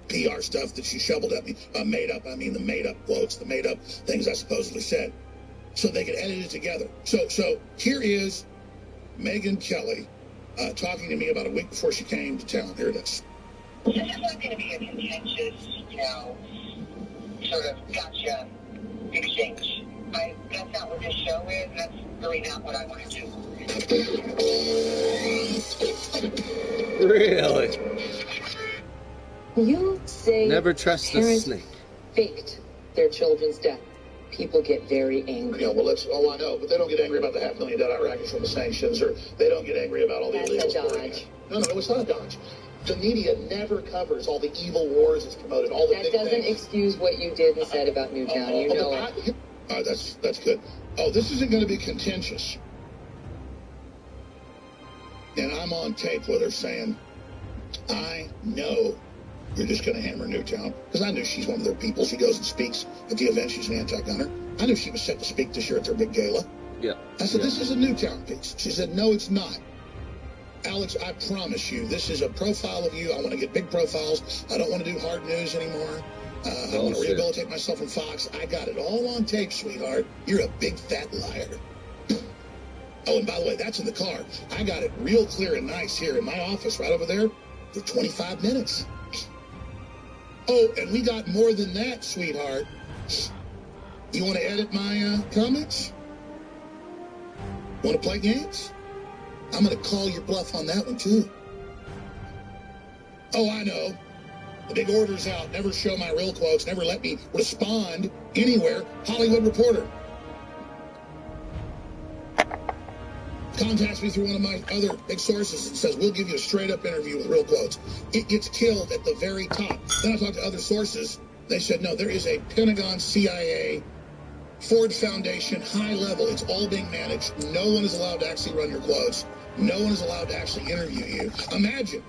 PR stuff that she shoveled at me. Made up, I mean the made-up quotes, the made-up things I supposedly said. So they could edit it together. So here is Megyn Kelly talking to me about a week before she came to town. Here it is. This is not going to be a contentious, sort of gotcha exchange. That's not what this show is. That's really not what I want to do. Really? You say never trust the snake. Faked their children's death. People get very angry. Yeah, well, I know, but they don't get angry about the $500,000 Iraqis from the sanctions, or they don't get angry about all the illegal. That's a dodge. No, it's not a dodge. The media never covers all the evil wars it's promoted, all the That big doesn't things. excuse what you did and said about Newtown. You know it. That's good. Oh, this isn't going to be contentious. And I'm on tape with her saying, I know you're just going to hammer Newtown. Because I knew she's one of their people. She goes and speaks at the event. She's an anti-gunner. I knew she was set to speak this year at their big gala. Yeah. I said, this is a Newtown piece. She said, no, it's not. Alex, I promise you, this is a profile of you. I want to get big profiles. I don't want to do hard news anymore. I want to rehabilitate myself from Fox. I got it all on tape, sweetheart. You're a big fat liar. Oh, and by the way, that's in the car. I got it real clear and nice here in my office right over there for 25 minutes. Oh, and we got more than that, sweetheart. You want to edit my comments? Want to play games? I'm going to call your bluff on that one, too. Oh, I know. The big order's out. Never show my real quotes. Never let me respond anywhere. Hollywood Reporter. Contacts me through one of my other big sources and says, we'll give you a straight-up interview with real quotes. It gets killed at the very top. Then I talked to other sources. They said, no, there is a Pentagon, CIA, Ford Foundation, high level. It's all being managed. No one is allowed to actually run your quotes. No one is allowed to actually interview you. Imagine.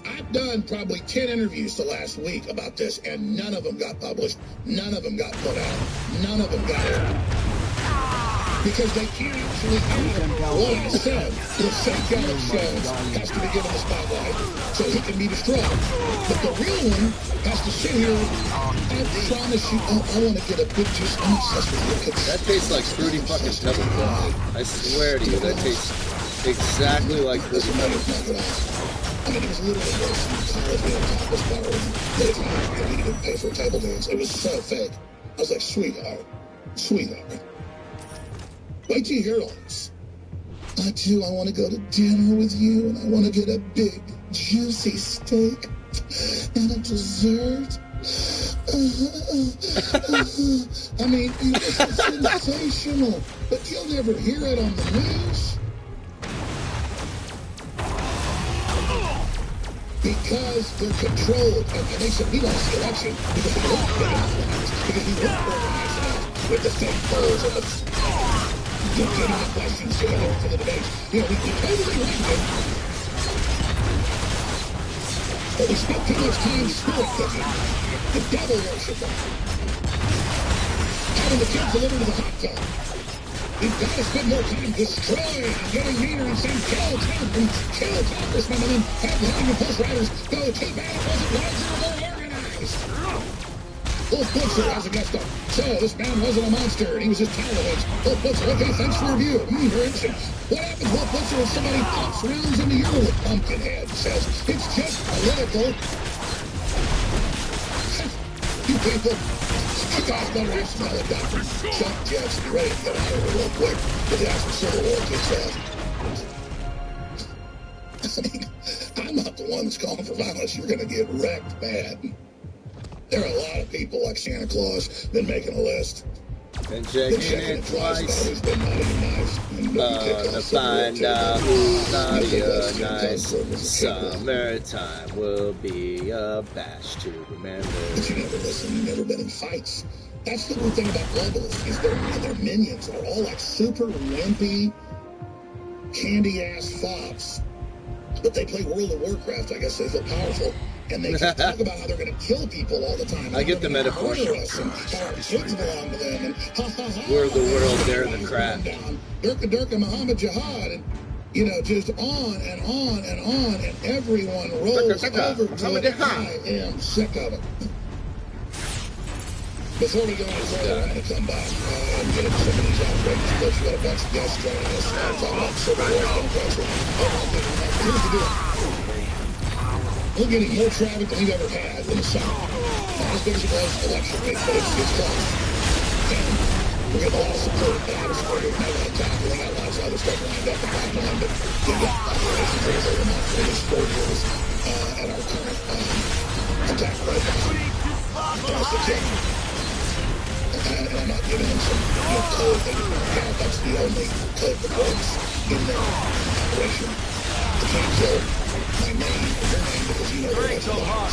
I've done probably 10 interviews the last week about this, and none of them got published. None of them got put out. None of them got aired. Because they can't actually air what I said. The fake Alex Jones has to be given the spotlight so he can be destroyed. But the real one has to sit here. I promise you, I want to get a big juice. I'm obsessed with your kids. That tastes like fruity fucking pebble corn. I swear to you, that tastes exactly like fruity pebble corn. I mean, it was literally worse than college being a topless bar and you didn't pay for a table dance. It was so fake. I was like, sweetheart. Wait till you hear all this. I want to go to dinner with you, and I want to get a big, juicy steak and a dessert. I mean, this is sensational, but you'll never hear it on the news. Because they're controlled, and they said we lost the election because we weren't organized, because we weren't organized with the fake polls and the legitimate questions to go for the debate. You know, we totally rigged it. But we spent too much time spirit cooking, the devil worshiper, having the kids delivered to the hot tub. We've got to spend more time destroying and getting meaner and saying kill Trump and kill congressmen and then having the post writers go too bad it wasn't larger or more organized. Wolf Blitzer has a guest star. So, this man wasn't a monster, and he was just talented. Wolf Blitzer, okay, thanks for the review. Very interesting. What happens, Wolf Blitzer, if somebody pops rounds into your little pumpkin head and says, it's just political? You people, you guys better have some helicopters. Chuck jets, be ready to get out of here real quick. But the actual Civil War kicks off. I mean, I'm not the one that's calling for violence. You're going to get wrecked bad. There are a lot of people like Santa Claus been making a list. And checking it twice to find out who's naughty or nice. Summertime will be a bash to remember. But you never listen, you've never been in fights. That's the good thing about globalists, is their minions are all like super wimpy, candy-ass fops. But they play World of Warcraft, I guess they feel powerful. And they can talk about how they're going to kill people all the time. I get the metaphor. And how our kids belong to them. And we're the world, they're the crap. Durka Muhammad Jihad. And, you know, just on and on and on. And everyone rolls over to it. I am sick of it. Before we go any further, I'm going to come back and get into some of these outrageous clips. We got a bunch of guests joining us. Talking about Civil War, Democrats. Here's the deal. We're getting more traffic than we've ever had in the summer. Not as big as it was election week, but it's close. And we're getting a lot of support. A lot of support. We've had a lot of tackling. We got lots of other stuff lined up in the pipeline, but we've got operations that are going on for the next 4 years at our current attack right now. That's the thing. And I'm not giving them some code they didn't count. That's the only code that works in their operation. The can't kill my name or your name because you know they're like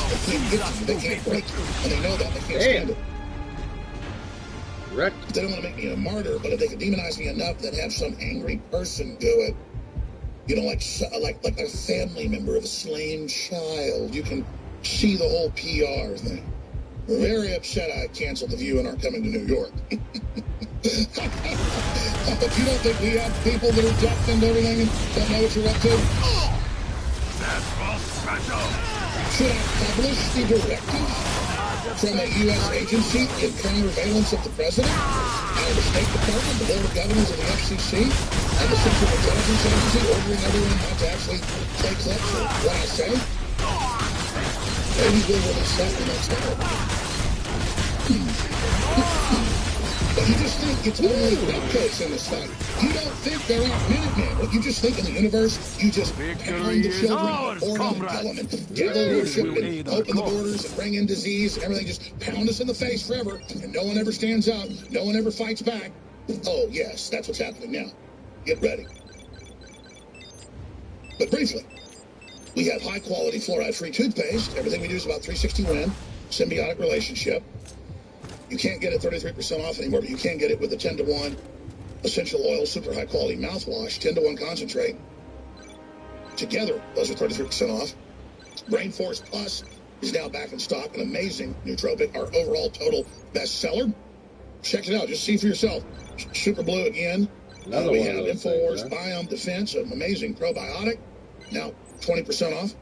they can't get you. They can't break you. And they know that. They can't stand it. Correct. They don't want to make me a martyr, but if they could demonize me enough that have some angry person do it, you know, like a family member of a slain child, you can see the whole PR thing. We're very upset I canceled The View and aren't coming to New York. But you don't think we have people that are deaf and everything and don't know what you're up to? That's for special. Should I publish the directive from a U.S. agency in countervalence of the president, out of the State Department, the Board of Governors of the FCC, and the Central Intelligence Agency ordering everyone not to actually play clips of what I say? Maybe we'll release that the next hour. But you just think it's only Petco's in this fight. You don't think there aren't Minutemen. What you just think in the universe, you just pound the children, pour down the element, devil worship, and open the borders and bring in disease and everything. Just pound us in the face forever, and no one ever stands up. No one ever fights back. Oh, yes, that's what's happening now. Get ready. But briefly, we have high-quality fluoride-free toothpaste. Everything we do is about 360 Win, symbiotic relationship. You can't get it 33% off anymore, but you can get it with a 10-to-1 essential oil, super high-quality mouthwash, 10-to-1 concentrate. Together, those are 33% off. Brain Force Plus is now back in stock, an amazing nootropic, our overall total bestseller. Check it out. Just see for yourself. Super Blue again. We have InfoWars Biome Defense, an amazing probiotic. Now 20% off.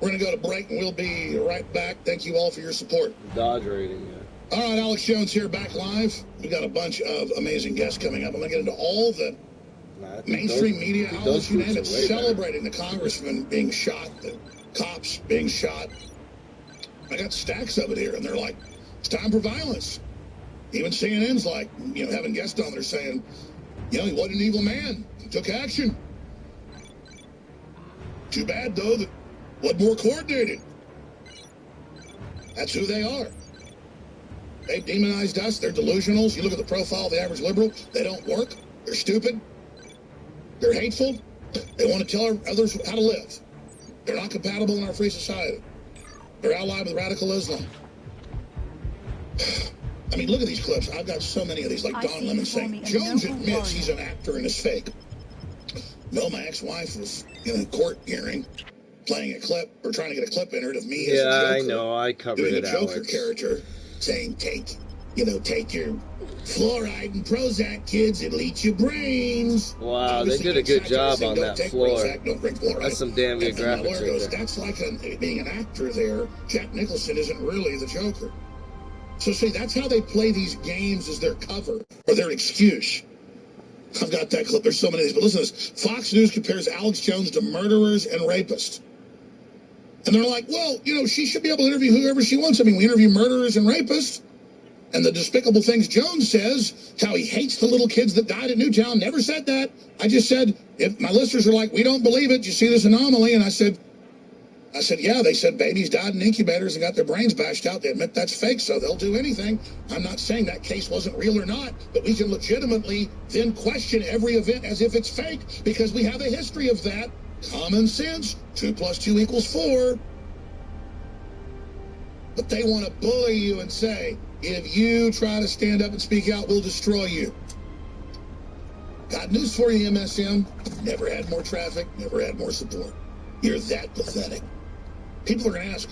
We're going to go to break, and we'll be right back. Thank you all for your support. Dodge rating, yeah. All right, Alex Jones here, back live. We've got a bunch of amazing guests coming up. I'm going to get into all the mainstream media outlets, you name it, celebrating the congressman being shot, the cops being shot. I got stacks of it here, and they're like, it's time for violence. Even CNN's like, you know, having guests on there saying, you know, he wasn't an evil man. He took action. Too bad, though, that wasn't more coordinated. That's who they are. They've demonized us. They're delusionals. You look at the profile of the average liberal, they don't work. They're stupid. They're hateful. They want to tell others how to live. They're not compatible in our free society. They're allied with radical Islam. I mean, look at these clips. I've got so many of these, like Don Lemon saying, Jones admits he's an actor and is fake. No, my ex-wife was in a court hearing playing a clip, or trying to get a clip entered of me as a Joker. Yeah, I know. I covered doing it, a Joker Alex. character saying, take your fluoride and Prozac, kids. It'll eat your brains. Wow, Obviously, they did a good job on that floor. Prozac, don't drink fluoride. That's some damn good graphics right there. That's like being an actor there. Jack Nicholson isn't really the Joker. So see, that's how they play these games, as their cover or their excuse. I've got that clip. There's so many of these. But listen to this. Fox News compares Alex Jones to murderers and rapists. And they're like, well, you know, she should be able to interview whoever she wants. I mean, we interview murderers and rapists. And the despicable things Jones says, how he hates the little kids that died in Newtown, never said that. I just said, if my listeners are like, we don't believe it, you see this anomaly? And I said, yeah, they said babies died in incubators and got their brains bashed out. They admit that's fake, so they'll do anything. I'm not saying that case wasn't real or not, but we can legitimately then question every event as if it's fake, because we have a history of that. Common sense, 2 + 2 = 4. But they want to bully you and say, if you try to stand up and speak out, we'll destroy you. Got news for you, MSM. Never had more traffic, never had more support. You're that pathetic. People are going to ask,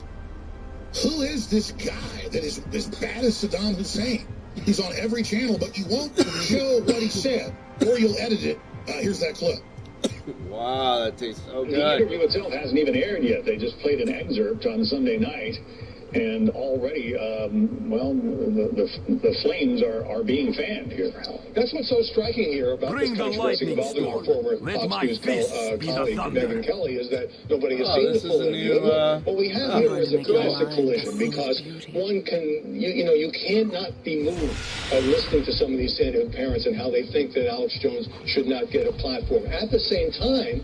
who is this guy that is as bad as Saddam Hussein? He's on every channel, but you won't show what he said, or you'll edit it. Here's that clip. Wow, that tastes so good. The interview itself hasn't even aired yet. They just played an excerpt on Sunday night. And already, the flames are being fanned here. That's what's so striking here about this controversy involving our former Fox News colleague, Megyn Kelly, is that nobody has seen the full interview. What we have here is a classic collision, because one can, you cannot be moved by listening to some of these stand-up parents and how they think that Alex Jones should not get a platform. At the same time,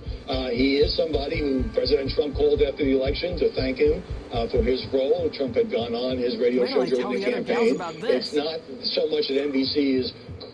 he is somebody who President Trump called after the election to thank him for his role. Trump had gone on his radio show during the campaign. It's not so much that NBC is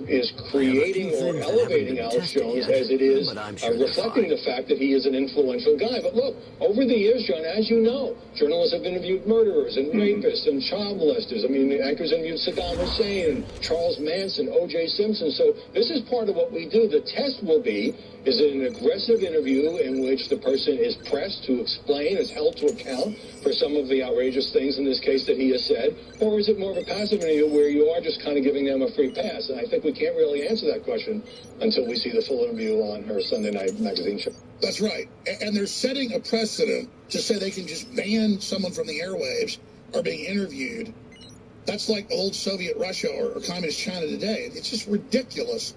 is creating or elevating Alex Jones as it is reflecting the fact that he is an influential guy. But look, over the years, John, as you know, journalists have interviewed murderers and rapists and child molesters. I mean, the anchors interviewed Saddam Hussein and Charles Manson, O.J. Simpson. So this is part of what we do. The test will be, is it an aggressive interview in which the person is pressed to explain, is held to account for some of the outrageous things in this case that he has said, or is it more of a passive interview where you are just kind of giving them a free pass? And I think we can't really answer that question until we see the full interview on her Sunday night magazine show. That's right. And they're setting a precedent to say they can just ban someone from the airwaves or being interviewed. That's like old Soviet Russia or communist China today. It's just ridiculous.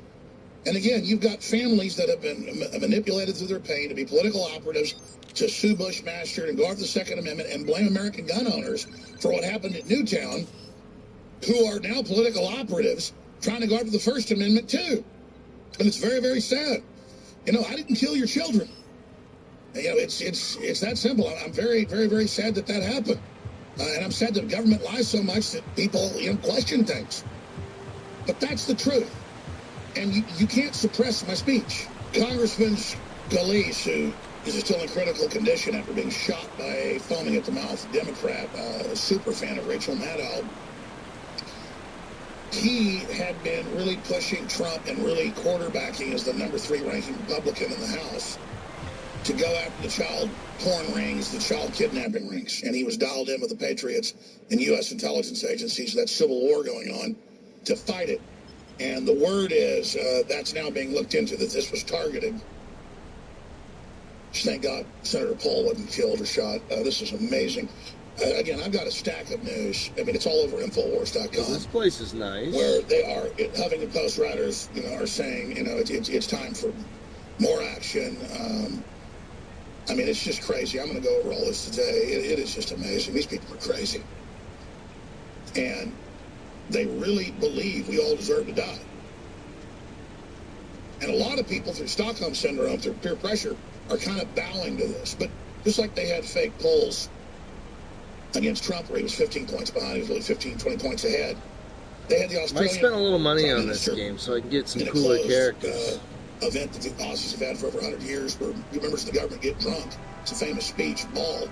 And again, you've got families that have been manipulated through their pain to be political operatives, to sue Bushmaster and go after the Second Amendment and blame American gun owners for what happened at Newtown, who are now political operatives trying to go after the First Amendment too. And it's very, very sad. You know, I didn't kill your children. You know, it's that simple. I'm very, very, very sad that that happened. And I'm sad that the government lies so much that people, you know, question things. But that's the truth. And you can't suppress my speech. Congressman Scalise, who is still in critical condition after being shot by a foaming-at-the-mouth Democrat, a super fan of Rachel Maddow, he had been really pushing Trump and really quarterbacking as the #3 ranking Republican in the House to go after the child porn rings, the child kidnapping rings. And he was dialed in with the Patriots and U.S. intelligence agencies, that civil war going on, to fight it. And the word is that's now being looked into, that this was targeted. Thank God Senator Paul wasn't killed or shot. This is amazing. Again, I've got a stack of news. I mean, it's all over Infowars.com. This place is nice. Where they are, Huffington Post writers, you know, are saying, you know, it's time for more action. I mean, it's just crazy. I'm going to go over all this today. It is just amazing. These people are crazy. And they really believe we all deserve to die. And a lot of people, through Stockholm Syndrome, through peer pressure, are kind of bowing to this. But just like they had fake polls against Trump where he was 15 points behind, he was really 15, 20 points ahead, they had the Australian... Might spend a little money on this game so I can get some cooler characters. Event that the Aussies have had for over 100 years where members of the government get drunk. It's a famous speech, ball.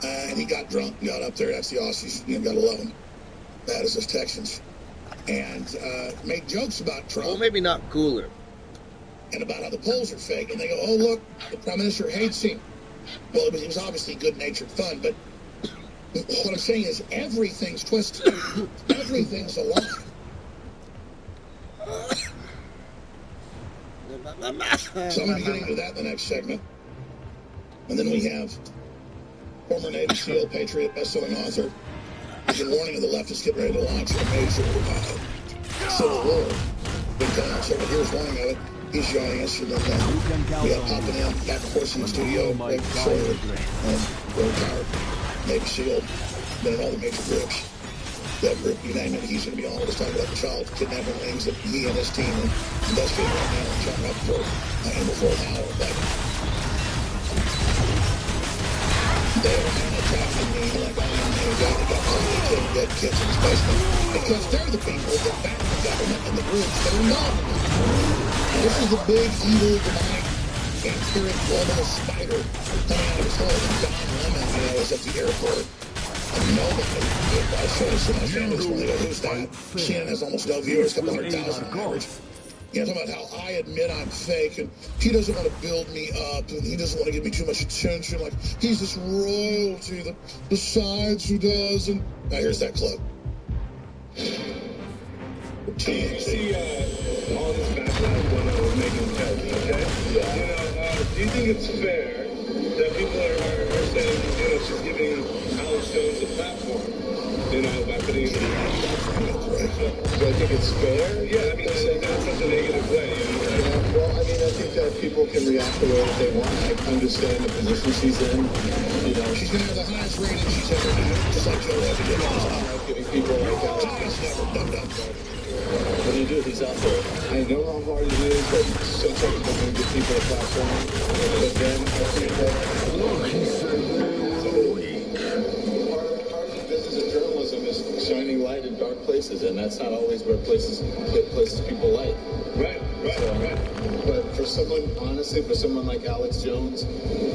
And he got drunk and got up there. That's the Aussies. You gotta love them. Bad as us Texans. And made jokes about Trump. Well, maybe not cooler. And about how the polls are fake. And they go, oh, look, the Prime Minister hates him. Well, it was obviously good-natured fun, but what I'm saying is everything's twisted. Everything's a lie. So I'm going to be getting into that in the next segment. And then we have former Navy SEAL, Patriot, best-selling author. He's been warning of the leftists getting ready to launch a major civil war. Been going on several years warning of it. He's joining us. And then we got popping in, back of course in the studio, Greg Sawyer, retired Navy SEAL, been in all the major groups. That group, you name it, he's going to be on with us talking about the child kidnapping rings that he and his team are investigating right now and coming up for an hour. But they are kind of attacking me like I am the guy that got caught killing dead kids in his basement, because they're the people that back the government and the groups that are involved in this. This is the big, evil, demonic, vampiric, globalist spider coming out of his hole. And Don Lemon, you know, is at the airport. And nobody, I showed this to my family this morning, who's that? CNN has almost no viewers, a couple 100,000 on average. You know, talking about how I admit I'm fake, and he doesn't want to build me up, and he doesn't want to give me too much attention, like, he's this royalty that decides who does, and now here's that clip. You see all this backlash going on with Megyn Kelly, okay? Yeah. You know, do you think it's fair that people are saying, you know, she's giving Alex Jones a platform, you know, by putting it in the do I think it's fair? Yeah, I mean, not such a negative way, you know? Yeah, well, I mean, I think that people can react the way that they want. I understand the position she's in. You know, she's going to have the highest rating she's ever had, just like Joe Rogan did. Giving people like Alex never dumbed up. What do you do? He's out there. I know how hard it is, but sometimes we're going to give people a platform. But then I think that part of the business of journalism is shining light in dark places. places, and that's not always where places people like. Right. But for someone, honestly, for someone like Alex Jones,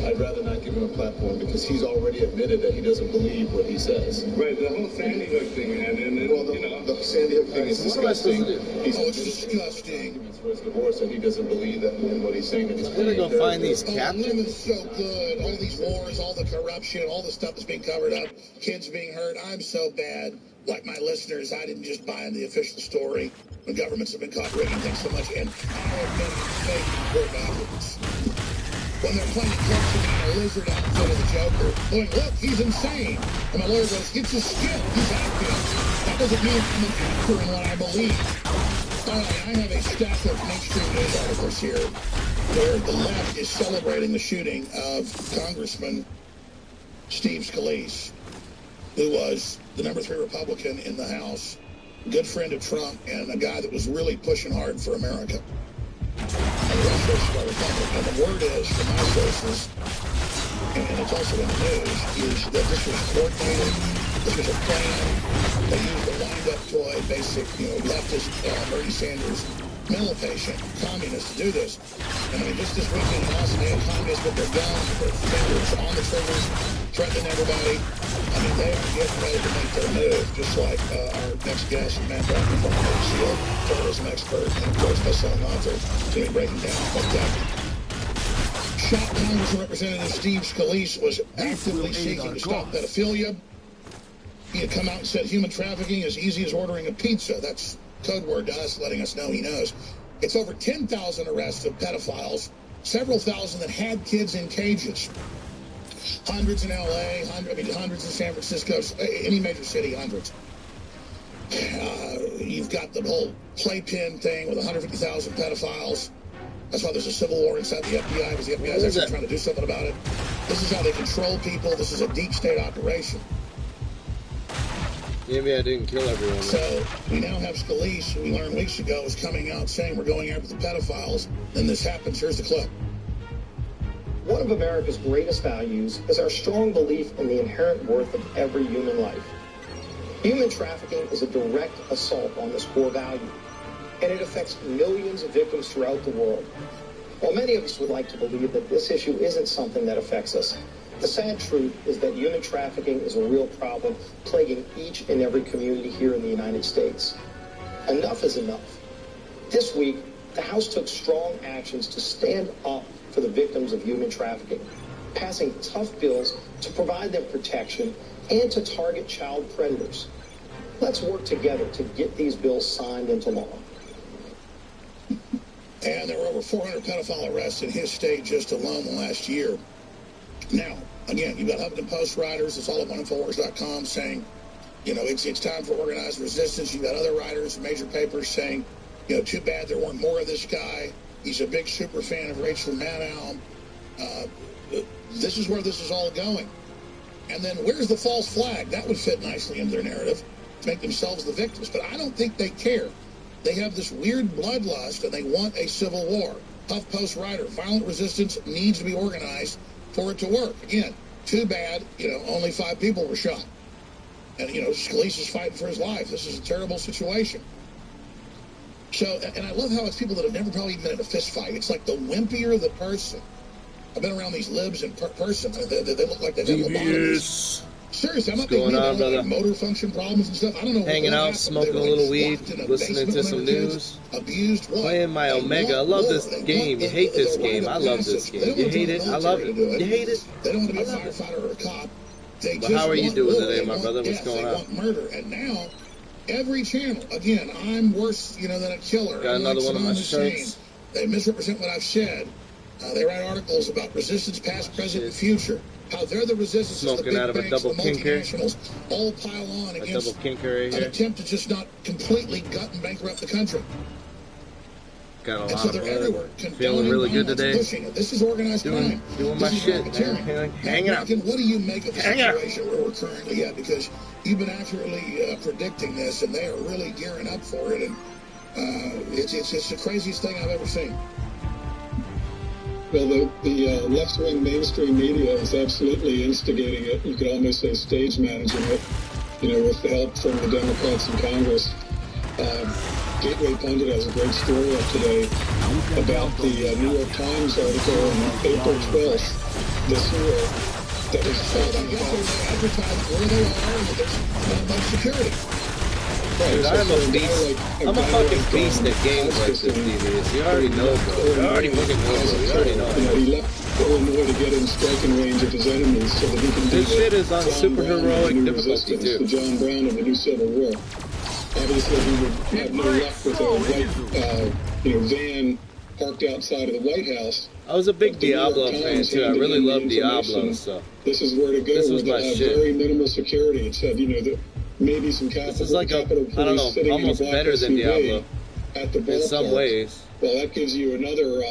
I'd rather not give him a platform because he's already admitted that he doesn't believe what he says. Right, the whole Sandy Hook thing, and well, the Sandy Hook thing is disgusting. It's disgusting. For his divorce, and he doesn't believe that in what he's saying. I'm gonna go find these captains. It's so good. All these wars, all the corruption, all the stuff that's being covered up, kids being hurt. I'm so bad. Like my listeners, I didn't just buy into the official story. The governments have been caught rigging things so much, and I have been fake report backwards. When they're playing corruption in a lizard outfit of the Joker, going, look, he's insane. And my lawyer goes, it's a skill. He's acting. That doesn't mean I'm an actor in what I believe. All right, I have a stack of mainstream news articles here where the left is celebrating the shooting of Congressman Steve Scalise, who was the number 3 Republican in the House, a good friend of Trump, and a guy that was really pushing hard for America. And the word is, from my sources, and it's also in the news, is that this was coordinated, this was a plan. They used a wind-up toy, basic, leftist Bernie Sanders mental patient, communists to do this. And I mean, just this weekend in Austin, they had communists with their guns, with their fingers on the triggers, threatening everybody. I mean, they are getting ready to make their move, just like our next guest, Matt Bradley from the SEAL, terrorism expert, and of course, best-selling author, is going to be breaking down what that. Shot Congressman Representative Steve Scalise was actively seeking to stop pedophilia. He had come out and said human trafficking is easy as ordering a pizza. That's code word to us, letting us know he knows. It's over 10,000 arrests of pedophiles, several thousand that had kids in cages. Hundreds in L.A., hundreds in San Francisco, any major city, hundreds. You've got the whole playpen thing with 150,000 pedophiles. That's why there's a civil war inside the FBI, because the FBI is actually trying to do something about it. This is how they control people. This is a deep state operation. Maybe I didn't kill everyone. So we now have Scalise, who we learned weeks ago, is coming out saying we're going after the pedophiles. Then this happens. Here's the clip. One of America's greatest values is our strong belief in the inherent worth of every human life. Human trafficking is a direct assault on this core value, and it affects millions of victims throughout the world. While many of us would like to believe that this issue isn't something that affects us, the sad truth is that human trafficking is a real problem plaguing each and every community here in the United States. Enough is enough. This week, the House took strong actions to stand up for the victims of human trafficking, passing tough bills to provide them protection and to target child predators. Let's work together to get these bills signed into law. And there were over 400 pedophile arrests in his state just alone the last year. Now, again, you've got Huffington Post writers, it's all up on Infowars.com saying, it's time for organized resistance. You've got other writers, major papers saying, too bad there weren't more of this guy. He's a big super fan of Rachel Maddow. This is where this is all going. And then where's the false flag? That would fit nicely into their narrative to make themselves the victims. But I don't think they care. They have this weird bloodlust, and they want a civil war. HuffPost writer, violent resistance needs to be organized for it to work. Again, too bad, only 5 people were shot. And, Scalise is fighting for his life. This is a terrible situation. So, and I love how it's people that have never probably been in a fist fight. It's like the wimpier the person. I've been around these libs in person. They look like they've had lobotomies. Seriously, I'm not thinking about like motor function problems and stuff. I don't know. Hanging out, smoking a little weed, listening to some news, playing my Omega. I love this game. You hate this game. I love this game. You hate it. I love it. You hate it. They don't want to be a firefighter or a cop. But how are you doing today, my brother? What's going on? They want murder, and now every channel. Again, I'm worse, than a killer. Got another one of my shirts. They misrepresent what I've said. They write articles about resistance, past, present, and future. How they're the resistance to the big out of banks, a double the multinationals, all pile on against an attempt to just not completely gut and bankrupt the country. Got a and lot so of they're blood. everywhere. Feeling really good today. This is organized crime. Doing my shit, man. Hanging out. What do you make of the situation where we're currently at? Because you've been accurately predicting this, and they are really gearing up for it. And it's the craziest thing I've ever seen. Well, the left-wing mainstream media is absolutely instigating it. You could almost say stage managing it. with the help from the Democrats in Congress. Gateway Pundit has a great story up today about the New York Times article on April 12th this year that was talking about advertising where they are and there's not much security. Dude, I'm a beast. I'm a fucking beast at games like this, DVs. You already know, bro. You already fucking know, bro. You already know. He left Illinois to get in striking range of his enemies so that he can this shit is on super heroic difficulty, too. The John Brown of the New Civil War. Obviously, we would have no luck with a white van parked outside of the White House. I was a big Diablo fan, too. I really love Diablo, so. This is where to go. This was my shit. Very minimal security. It said, that maybe some this is like Capitol Police sitting almost better than Diablo at the ballpark. In some ways. Well, that gives you another,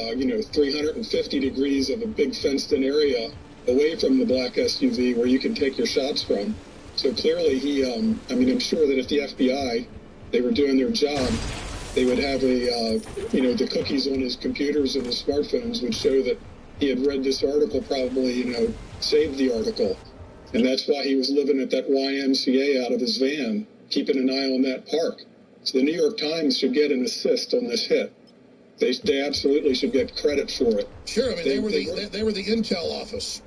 350 degrees of a big fenced-in area away from the black SUV where you can take your shots from. So clearly he, I'm sure that if the FBI, they were doing their job, they would have the cookies on his computers and his smartphones would show that he had read this article, probably, saved the article. And that's why he was living at that YMCA out of his van, keeping an eye on that park. So the New York Times should get an assist on this hit. They absolutely should get credit for it. Sure, they were the intel office.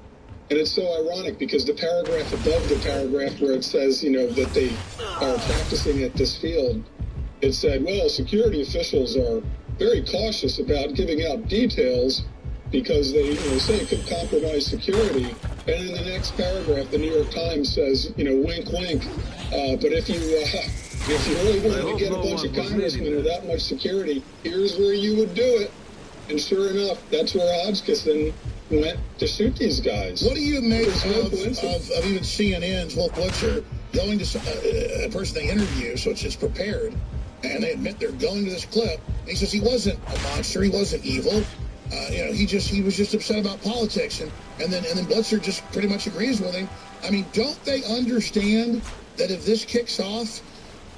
And it's so ironic because the paragraph above the paragraph where it says, that they are practicing at this field, it said, well, security officials are very cautious about giving out details because they say it could compromise security. And in the next paragraph, the New York Times says, wink, wink. But if you really wanted to get a bunch of congressmen with that much security, here's where you would do it. And sure enough, that's where Hodgkinson went to shoot these guys. What do you make of even CNN's Wolf Blitzer going to a person they interview, so it's prepared, and they admit they're going to this clip. And he says he wasn't a monster, he wasn't evil. He was just upset about politics, and then Blitzer just pretty much agrees with him. Don't they understand that if this kicks off,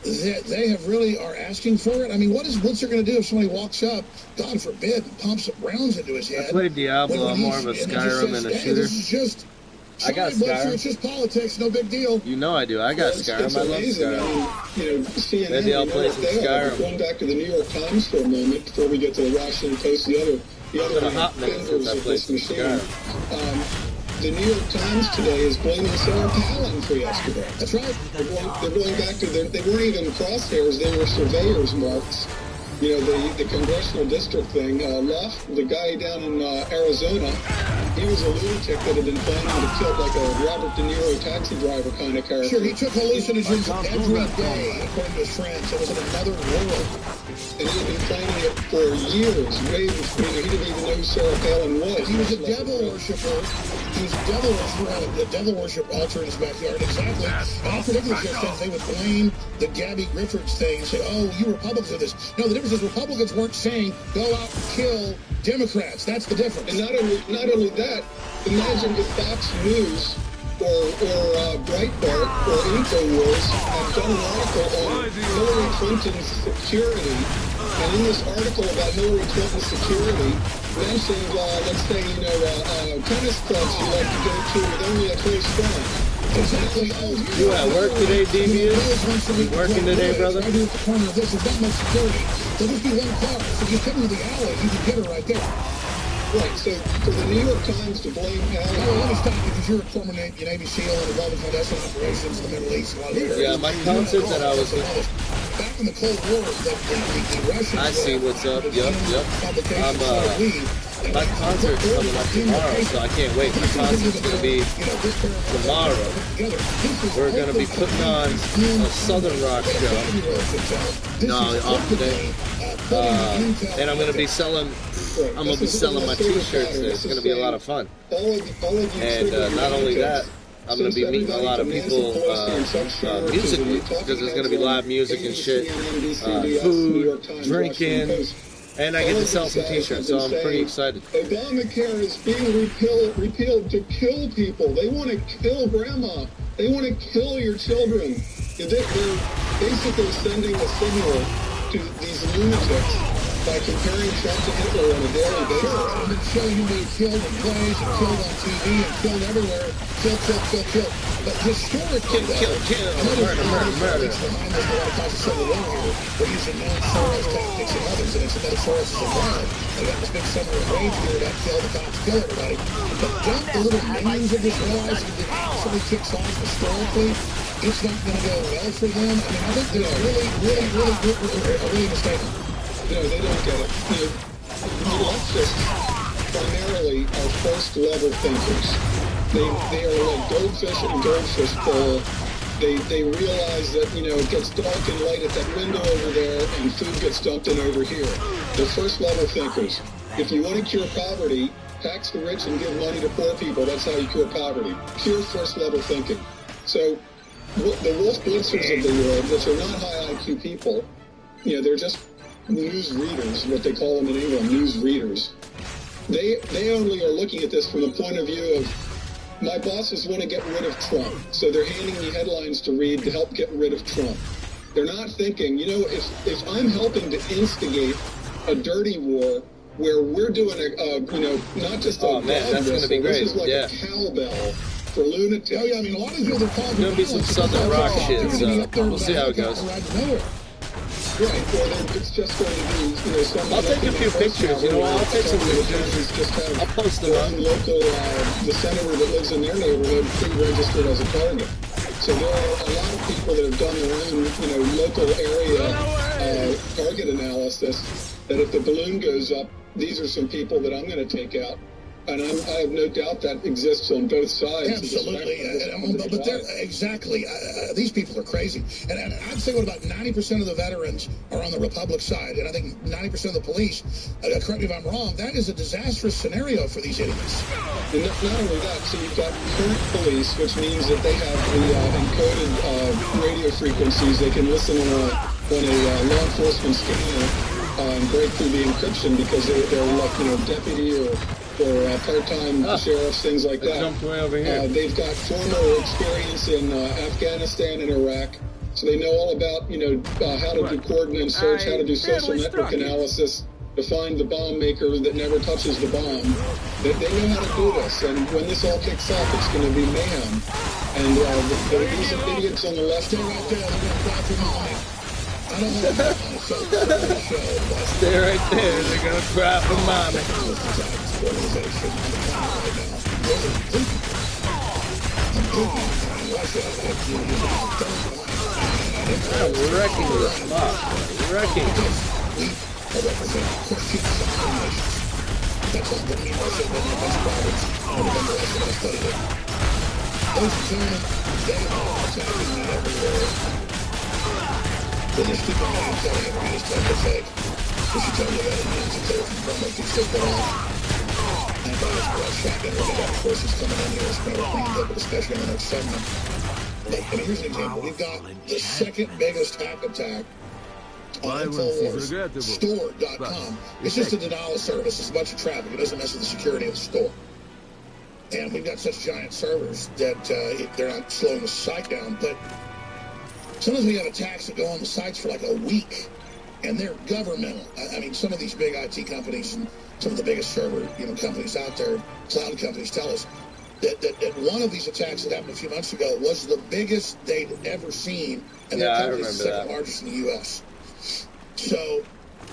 that they have really are asking for it? What is Blitzer going to do if somebody walks up, God forbid, and pumps some rounds into his head? I played Diablo. I'm more of a Skyrim and a shooter. This is just... I got Skyrim. It's just politics, no big deal. You know I do. I got Skyrim. I love Skyrim. CNN, maybe I'll play some Skyrim. Going back to the New York Times for a moment before we get to the Washington Post, the other been a hot minute since I played some Skyrim. The New York Times today is blaming Sarah Palin for yesterday. That's right. They're going back to they weren't even crosshairs. They were surveyors marks. The congressional district thing. The guy down in Arizona, he was a lunatic that had been planning to kill like a Robert De Niro taxi driver kind of character. Sure, he took hallucinogens every day, according to his friends. It was in another world. And he had been planning it for years, way before, he didn't even know who Sarah Palin was. He was a devil worshiper. He was a devil worshiper, had a devil worship altar in his backyard. Exactly. And I predicted this, they would blame the Gabby Giffords thing and say, oh, you Republicans do this. No, the difference is Republicans weren't saying, go out and kill Democrats. That's the difference. And not only that, imagine if Fox News or Breitbart or InfoWars had done an article on Hillary Clinton's security, and in this article about Hillary Clinton's security, mentioned, let's say, tennis clubs you like to go to with only a close friend. Exactly. You at work today, Devious? You working today, brother? Right here at the corner of this, there's not much security. There'll just be one car. So just come to the alley, you can get her right there. Right, so for the New York Times to blame Palin... Well, let me stop you, because you're a former Navy SEAL and involved in clandestine operations in the Middle East. Yeah, my concert that I was... Back in the Cold War, the Russians... I see what's up, yep. My concert's coming up tomorrow, so I can't wait. My concert's going to be tomorrow. We're going to be putting on a Southern Rock show. No, off today. And I'm going to be selling my t-shirts there. It's going to be a lot of fun. And not only that, I'm going to be meeting a lot of people musically, because there's going to be live music and shit, food, drinking, and I get to sell some t-shirts, so I'm pretty excited. Obamacare is being repealed to kill people. They want to kill grandma. They want to kill your children. They're basically sending a signal to these lunatics by comparing Trump to Hitler on a daily basis. Sure, and then showing him being killed in plays and killed on TV and killed everywhere. Kill. But historically, Kill. Murder. Behind this, what causes civil war here. We're using known Soros tactics and others, and it's another Soros is involved. They got this big summer of rage here about kill the cops, kill everybody. But don't the little minions of this realize that it actually kicks off historically? It's not going to go well for them. I mean, I think they're really mistaken. No, they don't get it. The leftists primarily are first-level thinkers. They are like goldfish in a goldfish bowl. They realize that, it gets dark and light at that window over there and food gets dumped in over here. They're first-level thinkers. If you want to cure poverty, tax the rich and give money to poor people. That's how you cure poverty. Pure first-level thinking. So the Wolf Blitzers of the world, which are not high IQ people, they're just news readers, what they call them in England, news readers. They only are looking at this from the point of view of, my bosses want to get rid of Trump, so they're handing me headlines to read to help get rid of Trump. They're not thinking, if I'm helping to instigate a dirty war where we're doing not just a that's going to be great. This is like a cowbell for lunatics. Oh yeah, I mean, a lot of people are There's going to be some Southern rock shit, so we'll see how it goes. Right, or it's just going to be, I'll take a few pictures, I'll take some pictures. I'll post them up. Local, the senator that lives in their neighborhood pre-registered as a target. So there are a lot of people that have done their own, local area target analysis, that if the balloon goes up, these are some people that I'm going to take out. And I have no doubt that exists on both sides. Absolutely. But they're exactly. These people are crazy. And I'd say what about 90% of the veterans are on the Republic side. And I think 90% of the police, correct me if I'm wrong, that is a disastrous scenario for these idiots. And not only that, so you've got current police, which means that they have the encoded radio frequencies. They can listen on a law enforcement scanner and break through the encryption because they're like, deputy or part-time sheriffs, things like that. Jumped way over here. They've got former experience in Afghanistan and Iraq, so they know all about, how to do coordinate search, how to do social network analysis, to find the bomb maker that never touches the bomb. They know how to do this, and when this all kicks off, it's going to be mayhem. And these idiots on the left, they're right there, they're going to cry for mommy. I don't know. Stay right there, they're going to cry for mommy. I'm wrecking the spot. Wrecking. Forces coming in here, it's going to clean up, especially in the next segment. But here's an example. We've got the second biggest hack attack on InfoWars, store.com. It's just a denial service. It's a bunch of traffic. It doesn't mess with the security of the store. And we've got such giant servers that they're not slowing the site down. But sometimes we have attacks that go on the sites for like a week, and they're governmental. I mean, some of these big IT companies and some of the biggest server companies out there, cloud companies, tell us that one of these attacks that happened a few months ago was the biggest they'd ever seen, and their company is the second largest in the U.S. So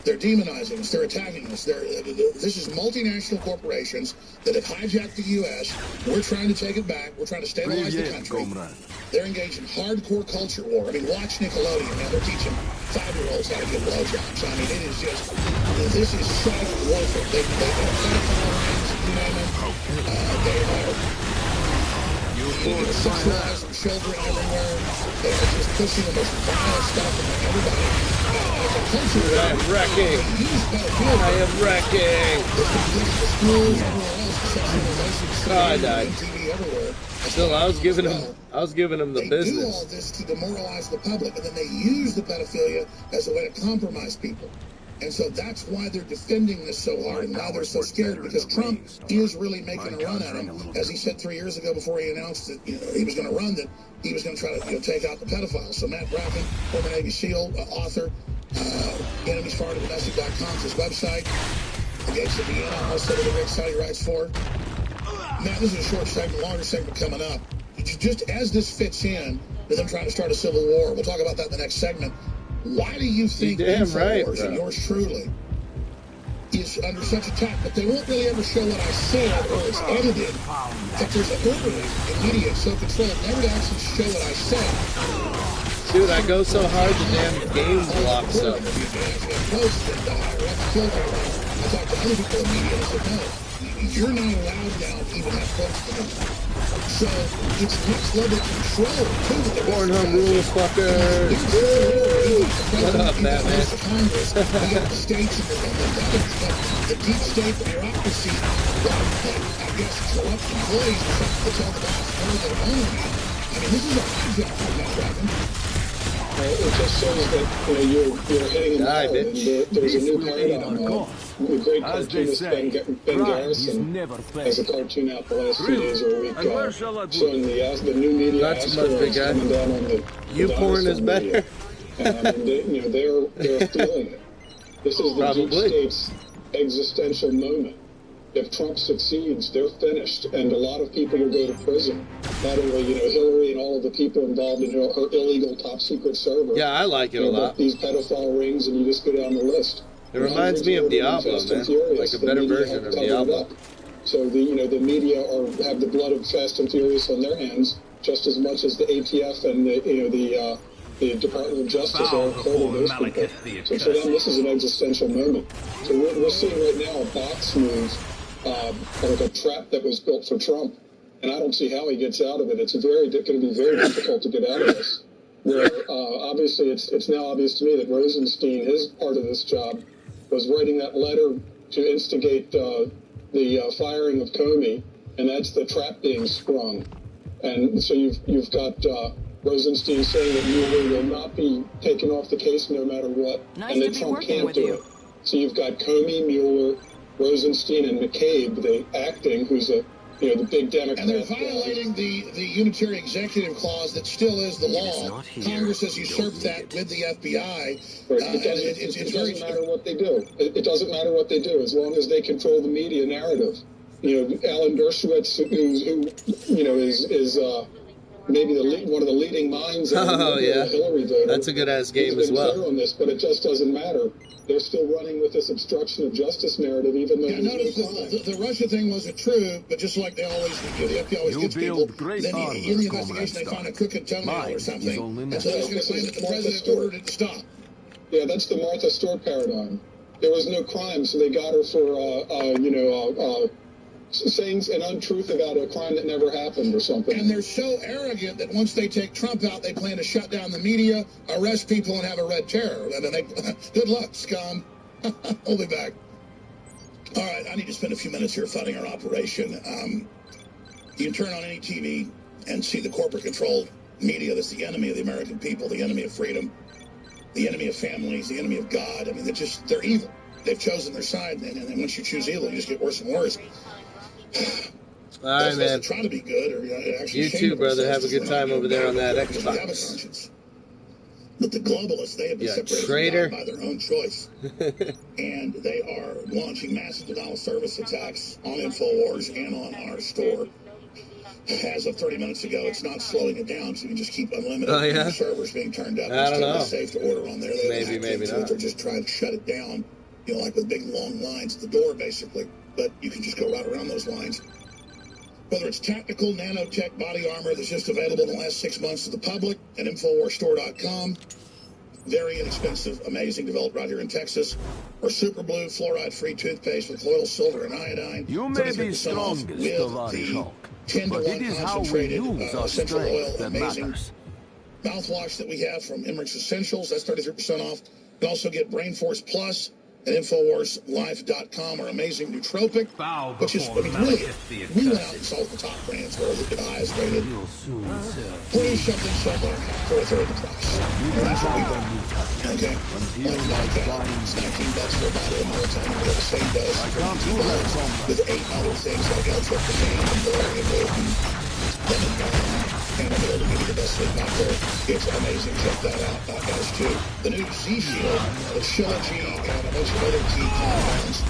they're demonizing us. They're attacking us. This is multinational corporations that have hijacked the U.S. We're trying to take it back. We're trying to stabilize the country. They're engaged in hardcore culture war. I mean, watch Nickelodeon. Now they're teaching 5-year-olds how to get blowjobs. I mean, it is just, this is cyber warfare. They are pedophile rings, you name it. They are sexualizing children everywhere. They are just pushing the most vile stuff on everybody. As a culture, I am wrecking. I am wrecking. Schools, everywhere else, sexualization, I died. TV everywhere. Still, I was giving him the business. They do all this to demoralize the public, and then they use the pedophilia as a way to compromise people. And so that's why they're defending this so hard, and now they're so scared, because Trump is really making a run at him. As he said 3 years ago before he announced that he was going to run, that he was going to try to take out the pedophiles. So Matt Bracken, former Navy SEAL, author, Enemiesfardomestic.com is his website. The Gates of Vienna, also the Rick site he writes for. Now, this is a short segment, longer segment coming up. Just as this fits in with them trying to start a civil war, we'll talk about that in the next segment. Why do you think InfoWars and yours truly is under such attack? But they won't really ever show what I said, or it's edited. In fact, there's an order in media so controlled never to actually show what I said. Dude, I go so hard the damn game blocks up. I talked to other people in media and said, no, you're not allowed now to even have quotes to them. So it's next level control, too. Pornhub rules, fuckers. What up, Batman? Congress, we got the states and the deep state bureaucracy, I guess, corrupt employees or something to tell the boss where they're owning you. I mean, this is a hijack from that weapon. It just shows that you're hitting a nail, and there's a new paradigm. The great cartoonist Ben Garrison has a cartoon out the last 2 days or a week showing the new media asteroids coming down on the YouPorn is better. And they're feeling it. This is the deep state's existential moment. If Trump succeeds, they're finished, and a lot of people will go to prison. Not only, Hillary and all of the people involved in her illegal top-secret server. Yeah, I like it a lot. These pedophile rings, and you just go down the list. It reminds me of Diablo, man. Like a better version of Diablo. So the media have the blood of Fast and Furious on their hands, just as much as the ATF and the Department of Justice are holding those people. So for them, this is an existential moment. So we're seeing right now a box move, like a trap that was built for Trump, and I don't see how he gets out of it. It's going to be very difficult to get out of this. Where obviously it's now obvious to me that Rosenstein, his part of this job, was writing that letter to instigate the firing of Comey, and that's the trap being sprung. And so you've got Rosenstein saying that Mueller will not be taken off the case no matter what, and that Trump can't do it. So you've got Comey, Mueller, Rosenstein, and McCabe, the acting, who's the big Democrat. And they're violating the unitary executive clause that still is the law. Congress has usurped that with the FBI. It doesn't matter what they do. It doesn't matter what they do as long as they control the media narrative. Alan Dershowitz, who is maybe one of the leading minds of the Hillary voter. That's a good-ass game as well. Clear on this, but it just doesn't matter. They're still running with this obstruction of justice narrative, even though notice the Russia thing wasn't true, but just like they always do, the FBI always gets people. Then in the investigation, they find a crooked toenail or something, and so they're going to claim that the president ordered it to stop. Yeah, that's the Martha Stewart paradigm. There was no crime, so they got her for saying an untruth about a crime that never happened or something. And they're so arrogant that once they take Trump out, they plan to shut down the media, arrest people, and have a red terror. And then good luck, scum. We'll be back. All right, I need to spend a few minutes here funding our operation. You can turn on any TV and see the corporate-controlled media that's the enemy of the American people, the enemy of freedom, the enemy of families, the enemy of God. I mean, they're evil. They've chosen their side, and once you choose evil, you just get worse and worse. All right, man. Try to be good, or actually you too, brother. Have a good time over there on that Xbox. But the globalists, they have been separated by their own choice. And they are launching massive denial of service attacks on InfoWars and on our store. As of 30 minutes ago, it's not slowing it down, so you can just keep unlimited servers being turned up. I don't know. It's safe to order on there. Maybe not. They're just trying to shut it down, like with big long lines at the door, basically. But you can just go right around those lines. Whether it's tactical, nanotech body armor that's just available in the last 6 months to the public at InfoWarsStore.com. Very inexpensive, amazing, developed right here in Texas. Or Super Blue fluoride-free toothpaste with colloidal silver and iodine. You may be strongest of our shock, but it is how we use our strength that matters. Mouthwash that we have from Emmerich's Essentials, that's 33% off. You can also get Brain Force Plus at InfoWarsLife.com, or Amazing Nootropic, which is, really, we went out and sold the top brands, where the highest rated. Please something somewhere for a third of the price. And that's what we want. Okay? Like that. It's $19 for a bottle of melatonin, we have the same dose. With 8 other things like L-tryptophan and valerian root and lemon balm. can in order to give you the best sleep out there. It's amazing. Check that out, guys, too. The new Z-Shield, the Trilogy, and a bunch of other key compounds.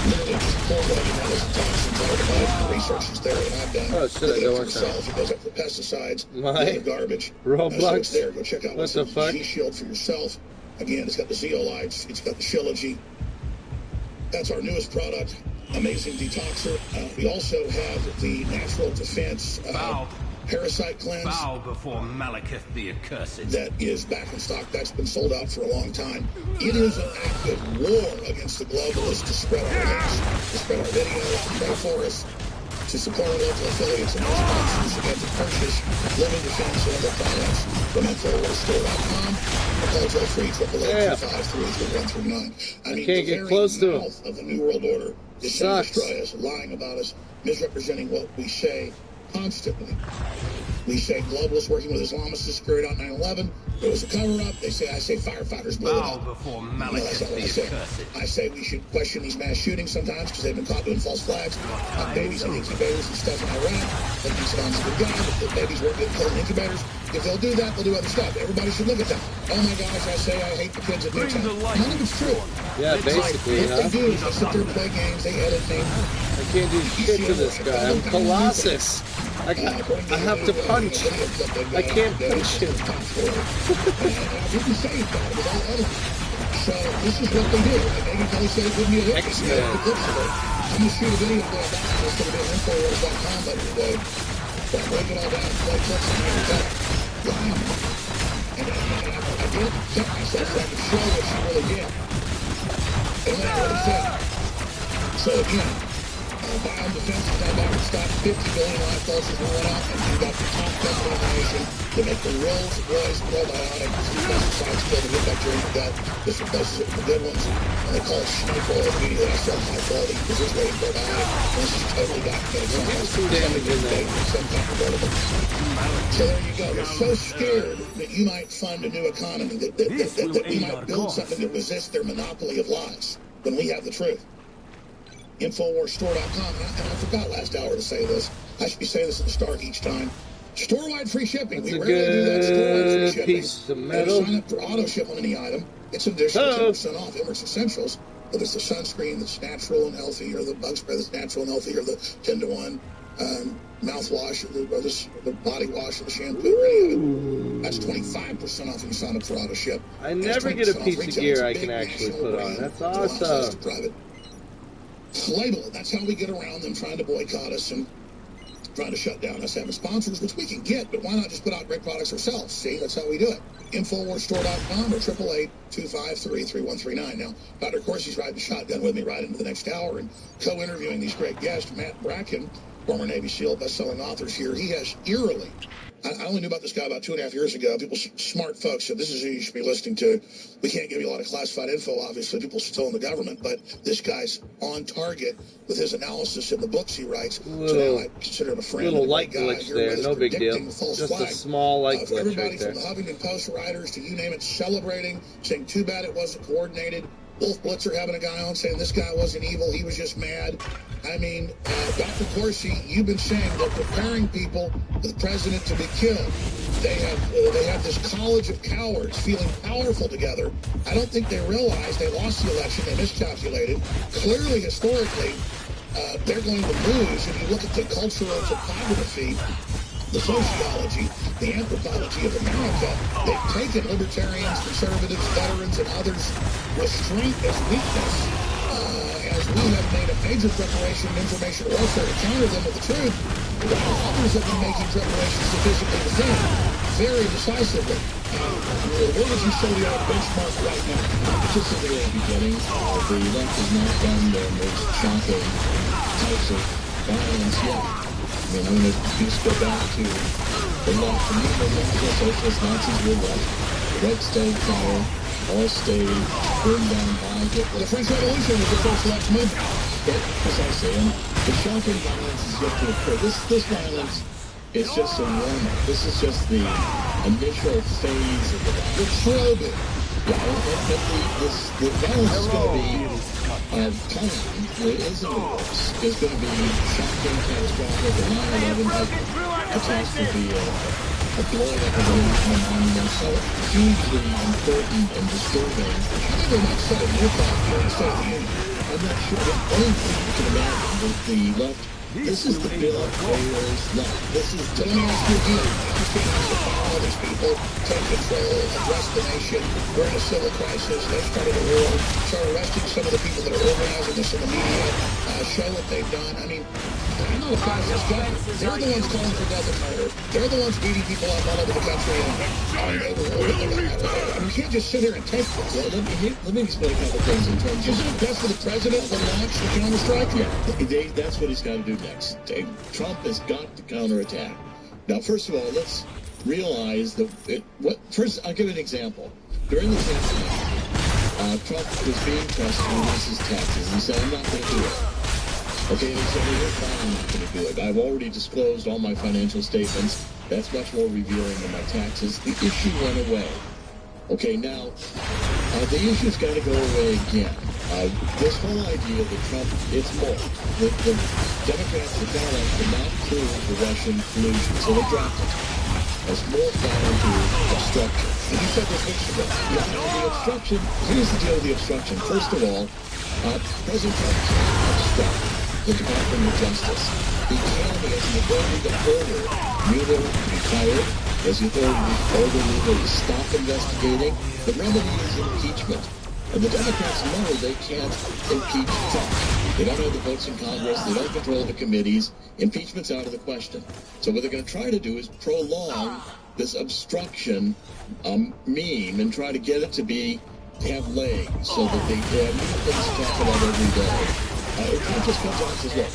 Literally just formulating all those toxins out of the body. The research is there that I've done. Oh, should I go on yourself. It goes up for pesticides, my garbage. Roblox? So it's there. Go check out what the fuck? Z-Shield for yourself. Again, it's got the zeolites. It's got the Trilogy. That's our newest product. Amazing detoxer. We also have the Natural Defense Parasite Cleanse. Bow before Malekith the Accursed. That is back in stock. That's been sold out for a long time. It is an active war against the globalists to spread our links, to spread our videos, to pray for us, to support our local affiliates and those sponsors again to purchase living defense and other products from InfoWarsStore.com. Call toll free 888-253-3139. I mean, can't get close to him. Of the New World Order is trying to destroy us, lying about us, misrepresenting what we say constantly. We say globalists working with Islamists carried out 9/11. There was a cover-up. I say firefighters blew it up. Before No, that's not what I say. I say we should question these mass shootings sometimes because they've been caught doing false flags. Babies in incubators and stuff in Iraq. They think Saddam's a good guy, but the babies weren't getting killed in incubators. If they'll do that, they'll do other stuff. Everybody should look at that. Oh my gosh, I say I hate the kids at Newtown. None of it's true. Yeah, basically, What they do is they sit there and play games, they edit me. I can't do shit to this guy. I'm Colossus. I have to punch. I can't punch him. You can say that without editing. So this is what they do. Maybe they say it would be a hit. X-Men. I'm going to shoot a video for that. It's going to be on InfoWars.com later today. So I break it all down, play clips, and make it up. And I did check myself so I could show what she really did. And then I really said. So again, Bio Defense is now back in stock. 50 billion live pulses rolling out, and you've got the top company in the nation to make the Rolls Royce probiotic pesticides kill the good bacteria in the gut. This replaces it with the good ones, and they call it snake oil. Immediately I sell high quality because it's rated probiotic. And this is totally documented. Some damage in there. So there you go. They're so scared that you might fund a new economy, that we might build something that resists their monopoly of lies when we have the truth. InfoWarsStore.com. And I forgot last hour to say this. I should be saying this at the start each time. Store-wide free shipping. That's we rarely do that. Store-wide free shipping. Piece of metal. If you sign up for auto ship on any item, it's an additional 10% off Emirates Essentials. Whether it's the sunscreen that's natural and healthy, or the bug spray that's natural and healthy, or the 10-to-1 mouthwash, or the body wash, or the shampoo, or any of it. That's 25% off when you sign up for auto ship. I never get a piece of gear I can actually put on. That's awesome. Label it. That's how we get around them trying to boycott us and trying to shut down us having sponsors, which we can get, but why not just put out great products ourselves? See, that's how we do it. InfoWarsStore.com or 888-253-3139. Now, Dr. Corsi's riding shotgun with me right into the next hour and co-interviewing these great guests. Matt Bracken, former Navy SEAL, best-selling authors here. He has eerily, I only knew about this guy about 2.5 years ago. People, smart folks, said this is who you should be listening to. We can't give you a lot of classified info, obviously. People still in the government, but this guy's on target with his analysis in the books he writes. So now I consider him a friend. Little light glitch there, no big deal. Just a small light glitch everybody right there. From the Huffington Post writers to you name it, celebrating, saying too bad it wasn't coordinated. Wolf Blitzer having a guy on saying this guy wasn't evil, he was just mad. I mean, Dr. Corsi, you've been saying they're preparing people for the president to be killed. They have this college of cowards feeling powerful together. I don't think they realize they lost the election. They miscalculated. Clearly, historically, they're going to lose. If you look at the cultural topography, the sociology, the anthropology of America, they've taken libertarians, conservatives, veterans, and others with strength as weakness. As we have made a major preparation in information warfare to counter them with the truth, while others have been making preparations to physically defend very decisively. Where would you say we are benchmark right now? Just at the very beginning, the left has not done the most shocking types of violence yet. I mean, I'm going to just go back to the left. To me, the National Socialist Nazis were left. Red State fire, all state, burned down by Hitler. The French Revolution was the first left movement. But, precisely, and the shocking violence is yet to occur. This violence is just a warm-up. This is just the initial phase of the violence. The probing. Yeah, the violence is going to be coming. It isn't worse. It's going to be shocking, catastrophic, and 9/11 catastrophe of blowing up a monument so hugely important and disturbing. I think they might set a new clock during the State of the Union. I'm not sure that anything you can imagine with the left. This is the bill of Wales left. This is, let me ask you again, African all these people take control, address the nation. We're in a civil crisis. They started a war. Start arresting some of the people that are organizing this in the media. Show what they've done. I mean, I'm not a fascist government. They're the ones calling for death and murder. They're the ones beating people up all over the country. And you can't just sit here and take this. Well, let me explain a couple things in terms of... Isn't it best for the president to launch the counterstrike? Yeah, that's what he's got to do next. Trump has got to counterattack. Now, first of all, let's realize that... First, I'll give you an example. During the campaign, Trump was being pressed to release his taxes. He said, I'm not going to do it. Okay, and he said, well, you're fine, I'm not going to do it. I've already disclosed all my financial statements. That's much more revealing than my taxes. The issue went away. Okay, now, the issue's got to go away again. This whole idea that Trump, it's more. The Democrats, the Democrats did not prove the Russian collusion, so they dropped it. As more down to obstruction. And you said this weeks ago. Yeah, the obstruction, here's the deal with the obstruction. First of all, President Trump can't obstruct the Department of Justice. He has the authority to order Mueller to be fired. He has the authority to order Mueller to stop investigating. The remedy is impeachment. And the Democrats know they can't impeach Trump. They don't have the votes in Congress. They don't control the committees. Impeachment's out of the question. So what they're going to try to do is prolong this obstruction meme and try to get it to have legs so that they have new things to talk about every day. Trump just comes out and says, look,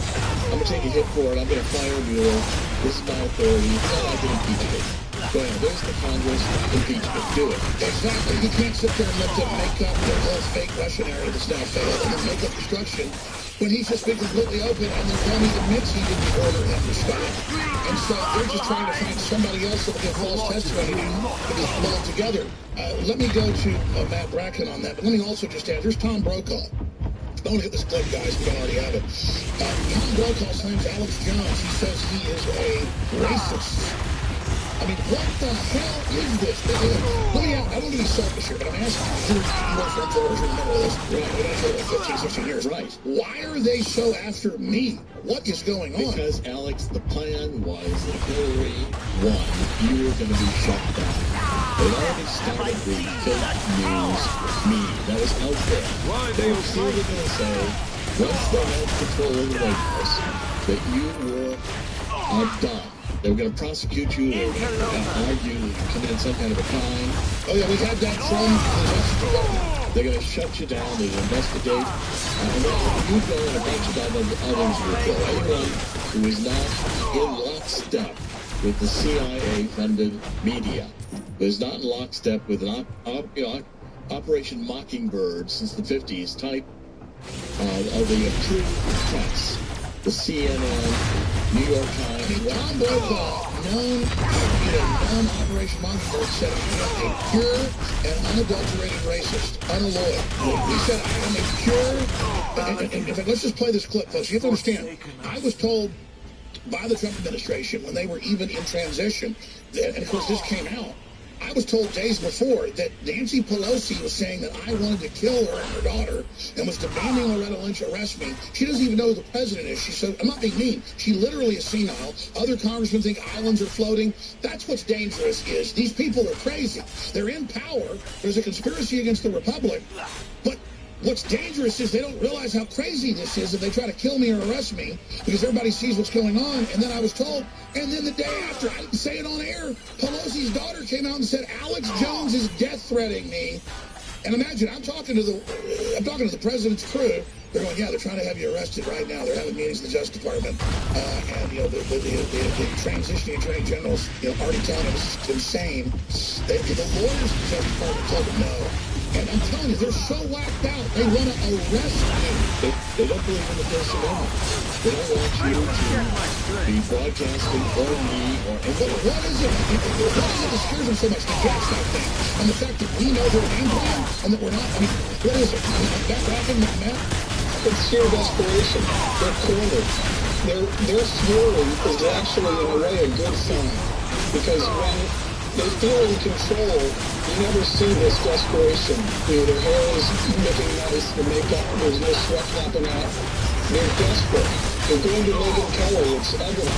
I'm going to take a hit for it. I'm going to fire Mueller. This is my authority. I can impeach it. Go ahead. There's the Congress. Impeachment. Do it. Exactly. You can't sit there and let them make up their whole fake Russian area that's now failed and then make up obstruction when he's just been completely open and then Tony admits he didn't order him to stop. And so they're just trying to find somebody else that will get false testimony to just blow it together. Let me go to Matt Bracken on that, but let me also just add, here's Tom Brokaw. I want to hit this clip, guys. We don't already have it. Tom Brokaw slams Alex Jones. He says he is a racist. I mean, what the hell is this? Let me ask, I don't want to be selfish here, but I'm asking you, more from followers remember this. Right, we've been for like 15, 16 years. Right. Why are they so after me? What is going on? Because, Alex, the plan was that Hillary won. You were going to be shut down. They already started the fake news meme that was out there. They were clearly going to say, once they had control of the White House, that you were done. They were going to prosecute you. They were going to argue that you committed some kind of a crime. Oh, yeah, we had that from the Justice Department. They're going to shut you down. They're going to investigate. And then you go and a bunch of others will go. Anyone who is not in lockstep with the CIA-funded media, who is not in lockstep with an Operation Mockingbird since the 50s type of the approved press, the CNN, New York Times. Tom Brokaw, non-Operation Mockingbird, said I am a pure and unadulterated racist, unalloyed. He said I am a pure, and in fact, let's just play this clip, folks. You have to understand, I was told by the Trump administration when they were even in transition, and of course this came out, I was told days before that Nancy Pelosi was saying that I wanted to kill her and her daughter and was demanding Loretta Lynch arrest me. She doesn't even know who the president is. She said, I'm not being mean. She literally is senile. Other congressmen think islands are floating. That's what's dangerous is these people are crazy. They're in power. There's a conspiracy against the Republic. But what's dangerous is they don't realize how crazy this is if they try to kill me or arrest me because everybody sees what's going on. And then I was told, and then the day after, I didn't say it on air, Pelosi's daughter came out and said, Alex Jones is death-threatening me. And imagine, I'm talking to the president's crew. They're going, yeah, they're trying to have you arrested right now. They're having meetings in the Justice Department. And, you know, the transitioning attorney general's, already telling them this is insane. The lawyers in the Justice Department told them no. And I'm telling you, they're so whacked out. They want to arrest me. They don't believe in the First Amendment. They don't want you to be broadcasting or me or anything. What is it? What is it that scares them so much? The Jackson thing. And the fact that we know their game plan and that we're not. I mean, what is it? That rapping, Matt? It's fear of desperation. They're cornered. their fury is actually, in a way, a good sign. Because when they feel in control, you never see this desperation. You know, their hair is looking nice, the makeup, there's no sweat popping out. They're desperate. They're going to Megyn Kelly, it's evident.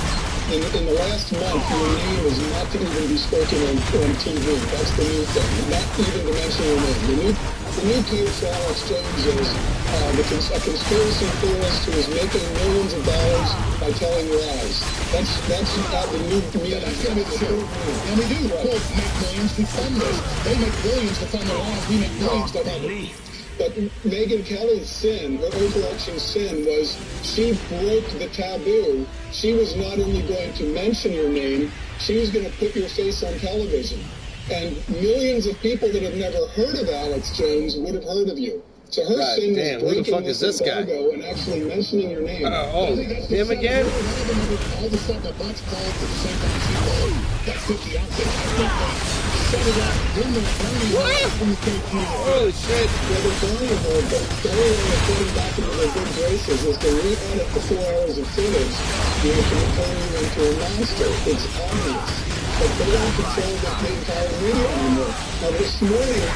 In the last month, your name is not to even be spoken on TV. That's the new thing. Not even to mention your name. The new case for Alex Jones is a conspiracy theorist who is making millions of dollars by telling lies. That's the new media. That's going to be the truth. And we do, quote, make millions to fund this. They make billions to fund the lies. We make millions to fund it. But Megyn Kelly's sin, her overarching sin, was she broke the taboo. She was not only going to mention your name, she was going to put your face on television. And millions of people that have never heard of Alex Jones would have heard of you. So her sin was breaking this embargo and actually mentioning your name. Him again? All of a sudden, a bunch called for the same time she called. That's 50 outfits. Set it up, then the Bernie from the KP. Holy shit. Well, the Bernie hold, but the only way to put him back into their good graces is to re-edit the 4 hours of footage, you know, to turn you into a monster. It's obvious. But they don't control the entire media anymore. Now, this morning,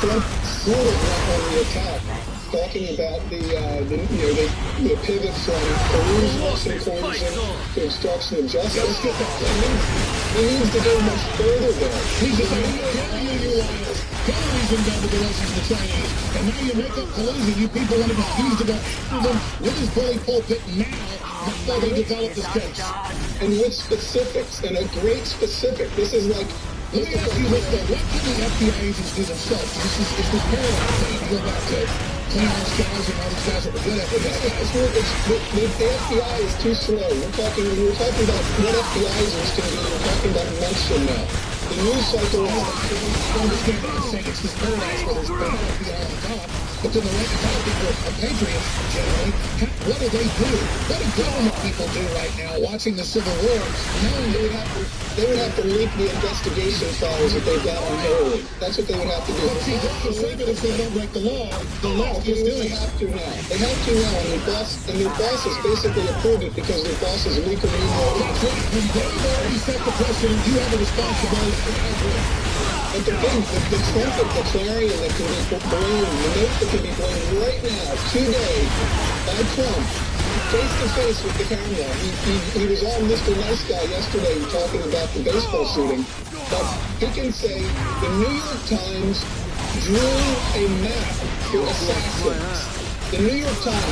Trump sort of went on the attack, talking about the pivot from Peru's Russian collusion to obstruction of justice. He needs to go much further there. He's just like, you liars. Hillary's involved with the Russians and the Chinese. And now you make up collusion. You people want to be accused of them with his bully pulpit now before they develop this case. And with specifics, and a great specific. This is like... Let me ask you this, though. What can the FBI agents do themselves? It's this paradox thing. You go back to Cleanhouse guys and all these guys that were good at it. The FBI is too slow. We're talking about what FBI agents can do. We're talking about mention now. The news cycle is... I understand what I'm saying. It's this paradox where there's bad FBI on top, but then the rest of the people are patriots, generally. What do they do? What do government people do right now, watching the Civil War, knowing they would have to leak the investigation files that they've got on Hillary. That's what they would have to do. But see, they're conservative, if they don't break the law, the left is doing it. They have to now, and their bosses basically approved it because their bosses leak a new law. When they've already set the precedent, you have a responsibility for that. But the trumpet, the clarion that can be blown, the note that can be blown right now, today, by Trump, face to face with the camera. He was all Mr. Nice Guy yesterday talking about the baseball shooting. But he can say the New York Times drew a map for assassins. The New York Times,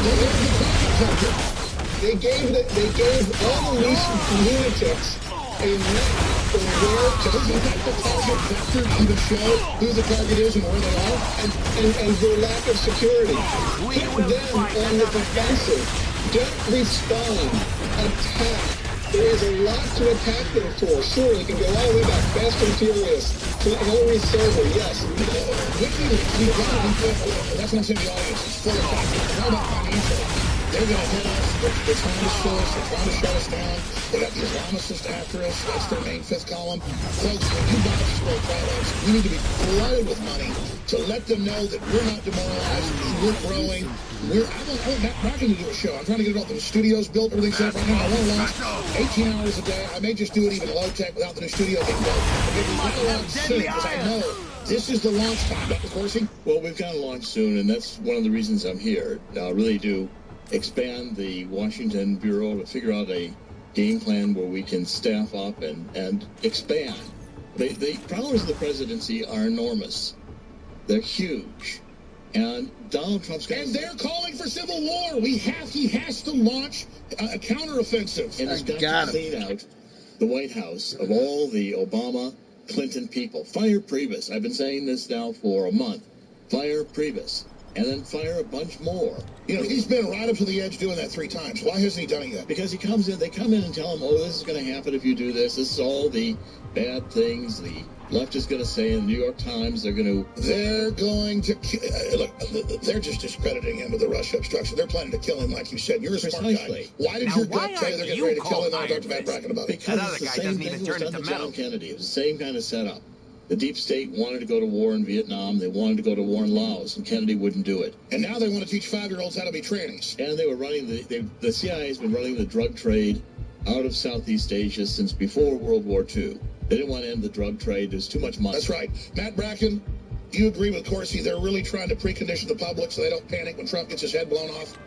they gave all the lunatics a map from where to the target vector to the show who the target is and where they are, and their lack of security. Put them on the defensive. Don't respond. Attack. There is a lot to attack them for. Sure, you can go all the way back, Fast and Furious, to Hillary Silver, yes. That's what I'm saying to the audience. It's full of factors. How about financially? They're going to hit us. They're trying to show us. They're trying to shut us down. They got the Islamicists after us. That's their main fifth column. Folks, when you buy these great products, we need to be flooded with money to let them know that we're not demoralized. We're growing. I'm not going to do a show. I'm trying to get all the studios built, everything's set up right now. I want to launch 18 hours a day. I may just do it even low tech without the new studio being built. But we want to launch soon because I know this is the launch time. Dr. Corsi? Well, we've got to launch soon, and that's one of the reasons I'm here. I really do expand the Washington Bureau to figure out a game plan where we can staff up and expand. The problems of the presidency are enormous. They're huge. And Donald Trump's got... And they're calling for civil war. He has to launch a counteroffensive. And he's got to clean out the White House of all the Obama, Clinton people. Fire Priebus. I've been saying this now for a month. Fire Priebus. And then fire a bunch more. You know, he's been right up to the edge doing that 3 times. Why hasn't he done it yet? Because they come in and tell him, oh, this is going to happen if you do this. This is all the bad things the left is going to say in the New York Times. They're going to... Look, they're just discrediting him with the Russia obstruction. They're planning to kill him, like you said. You're a smart guy. Why did your gut tell you they're getting ready to kill him? I talked to Matt Bracken about it. Because it's the same thing that was done to John Kennedy. It was the same kind of setup. The deep state wanted to go to war in Vietnam. They wanted to go to war in Laos, and Kennedy wouldn't do it. And now they want to teach 5-year-olds how to be trannies. And they were running the CIA has been running the drug trade out of Southeast Asia since before World War II. They didn't want to end the drug trade. There's too much money. That's right. Matt Bracken, you agree with Corsi? They're really trying to precondition the public so they don't panic when Trump gets his head blown off?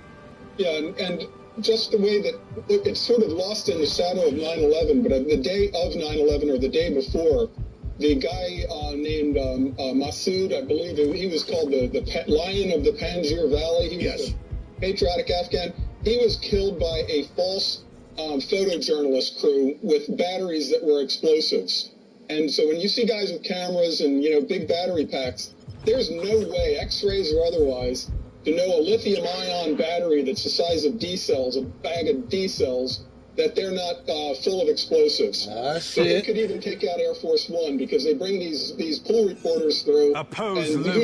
Yeah, and just the way that it's sort of lost in the shadow of 9/11, but the day of 9/11 or the day before, the guy named Massoud, I believe he was called the Lion of the Panjshir Valley. He was a patriotic Afghan. He was killed by a false photojournalist crew with batteries that were explosives. And so when you see guys with cameras and, big battery packs, there's no way, X-rays or otherwise, to know a lithium-ion battery that's the size of D cells, a bag of D cells, that they're not full of explosives. So they could even take out Air Force One because they bring these pool reporters through. Oppose Luke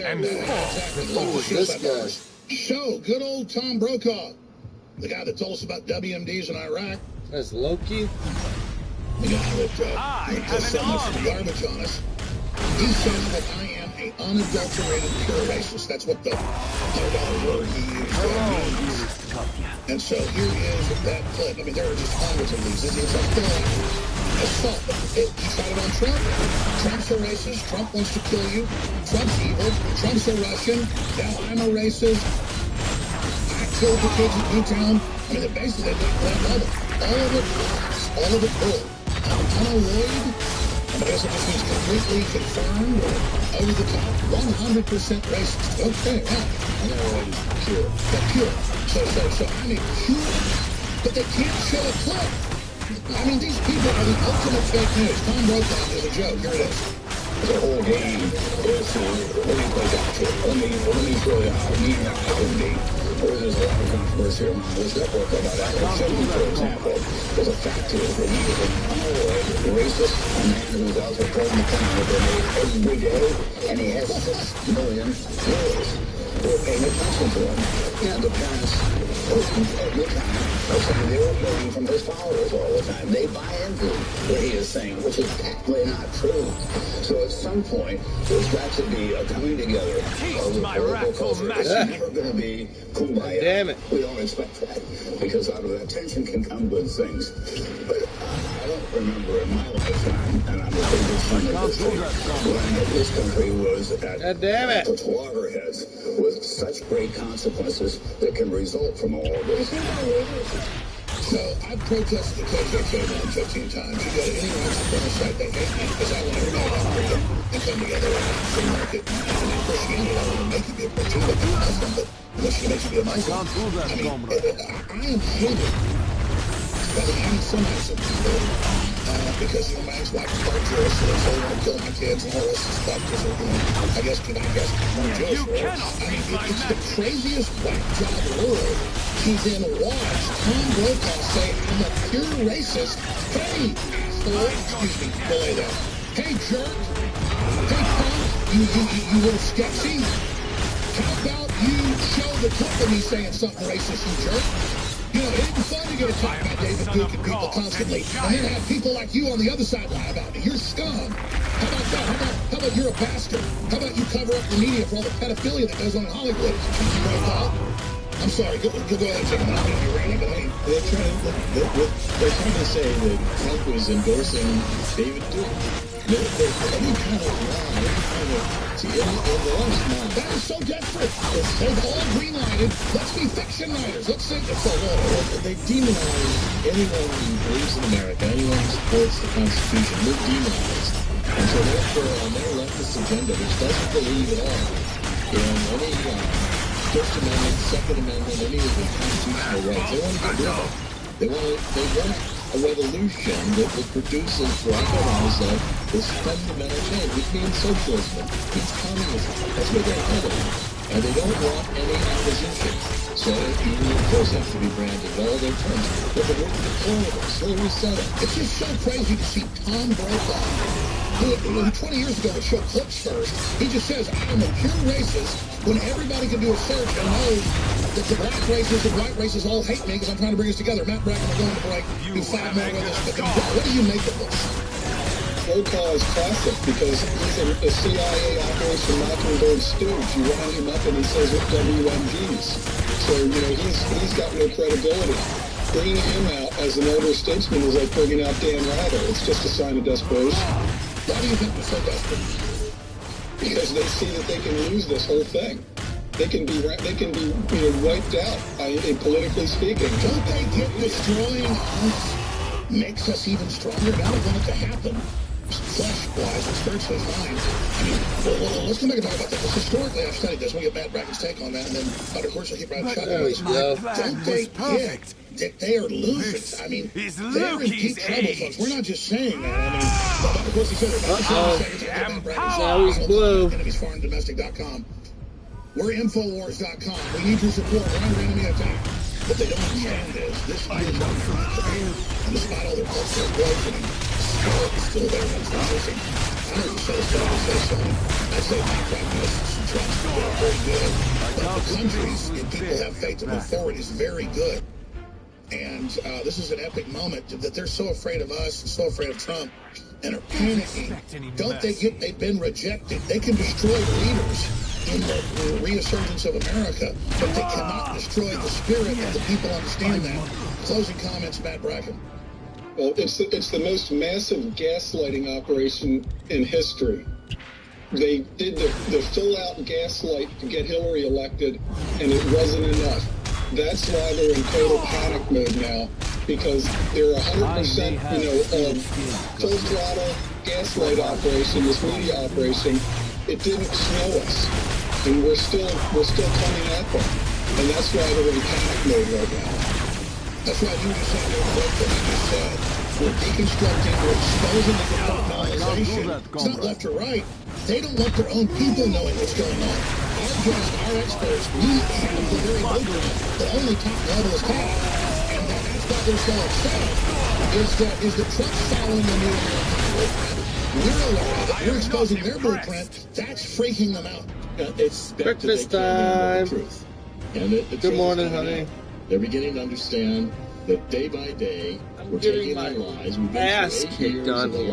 and this guy. So, good old Tom Brokaw, the guy that told us about WMDs in Iraq. That's Loki. The guy that just so much garbage on us. He says that I am an unadulterated pure racist. That's what the $100 word he used. And so here is that clip. I mean, there are just hundreds of these. It's a full assault. He tried it on Trump. Trump's a racist. Trump wants to kill you. Trump's evil. Trump's a Russian. Now I'm a racist. I killed the kids in Newtown. I mean, basically, all of it bull. Unalloyed. I guess it just means completely confirmed or over the top, 100% racist. Okay, right. Unalloyed is pure. But pure. So I mean, pure, but they can't show a clip. I mean, these people are the ultimate fake news. Tom Brokaw is a joke. Here it is. The whole game is let me play back to it. Let me show you how mean I can be. There's a lot of controversy around this network about Alex Jones, for example. But the fact is that he is an unalloyed racist, a man who's out there pulling the gun with grenade every day, and he has 6 million viewers who are paying attention to him. And the parents at your time are saying they were learning from his followers all the time. They buy into what he is saying, which is actually not true. So at some point, there's got to be a coming together of the political culture. It's never going to be kumbaya. Damn it. We don't expect that, because out of that tension can come good things. But I don't remember in my lifetime, and I'm a big fan of this thing, when this country was at the loggerheads with such great consequences that can result from all of this. So I've protested the KKK more than 15 times. You go to any white supremacist site, they hate me because I want everybody to have freedom and come together and free market. And in Christianity, I want to make you be a Christian, but you're a Muslim, but unless you make you be a Muslim. I mean, I am hated by the anti-Semites of people because, my ex-wife is part Jewish, so they want to kill my kids and all this stuff because they're, I guess, more Jewish. I mean, it's the craziest whack job in the world. He then watched Tom Brokaw say, I'm a pure racist. Hey, asshole. Excuse me, belay that. Hey, jerk. Hey, punk. You little sketchy. How about you show the clip of me saying something racist, you jerk? It ain't fun to get to talk about David Duke and people constantly, and then have people like you on the other side lie about it. You're scum. How about that? How about you're a bastard? How about you cover up the media for all the pedophilia that goes on in Hollywood? I'm sorry, go ahead and take it out. You're raining, but I mean, they're trying to say that Trump was endorsing David Duke. Any kind of lie, see, in the last month, that is so desperate. They've all green-lighted. Let's be fiction writers. Let's think it's a law. They demonize anyone who believes in America, anyone who supports the Constitution. They're demonized. And so therefore, on their leftist agenda, which doesn't believe at all in any First Amendment, Second Amendment, any of the constitutional rights, they want to get rid of it. They want a revolution that will produce, as Rocco said, this fundamental change, which means socialism, means communism. That's where they're headed. And they don't want any opposition. So you, of course, have to be branded all their terms. But the word deplorable, Hillary said it. It's just so crazy to see Tom Brokaw, who 20 years ago would show clips first. He just says, I'm a pure racist, when everybody can do a search and know that the black races and white races all hate me because I'm trying to bring us together. Matt Bracken, we're going to break. Do 5 more with us. But what do you make of this? Brokaw is classic because he's a CIA Operation Mockingbird stooge. You round him up and he says with WMGs. So, you know, he's got no credibility. Bringing him out as an elder statesman is like bringing out Dan Rather. It's just a sign of desperation. Why do you think they're so desperate? Because they see that they can lose this whole thing. They can be wiped out, politically speaking. Don't they get destroying us? Makes us even stronger. Now they want it to happen. Flesh-wise and spiritually fine. I mean, well, let's come back and talk about that. Because historically, I've studied this. We'll get Matt Bracken's take on that, and then, of course, I'll keep right shot. Don't they get that they are losers? I mean, they're in deep trouble, folks. We're not just saying that. I mean, of course, he said it. That's always blue. EnemiesForeignDomestic.com. We're Infowars.com. We need your support. We're under enemy attack. What they don't understand is this is and despite all their cultural growth and spirit is still there and it's resisting. I know you said it's going to say something. I say my prognosis and Trump's very good. But the countries and people have faith to move forward is very good. And this is an epic moment that they're so afraid of us and so afraid of Trump and are panicking. Don't they get they've been rejected? They can destroy leaders in the resurgence of America, but they cannot destroy the spirit of the people. Understand that. Closing comments, Matt Bracken. Well, it's the most massive gaslighting operation in history. They did the full-out gaslight to get Hillary elected, and it wasn't enough. That's why they're in total panic mode now, because they're 100%, full throttle gaslight operation, this media operation. It didn't snow us, and we're still coming at them, and that's why they're in panic mode right now. That's why you just said what you said. We're deconstructing, we're exposing the compartmentalization. It's not left or right. They don't want their own people knowing what's going on. Our guests, our experts, we handle the very blueprint that only top level is taught. And that's why they're so upset. Is that Trump's following the new American blueprint. We're aware of it. We're exposing their blueprint. That's freaking them out. It's breakfast time. Good morning, honey. They're beginning to understand that day by day, we're taking their lies. We've been ass kicked on here.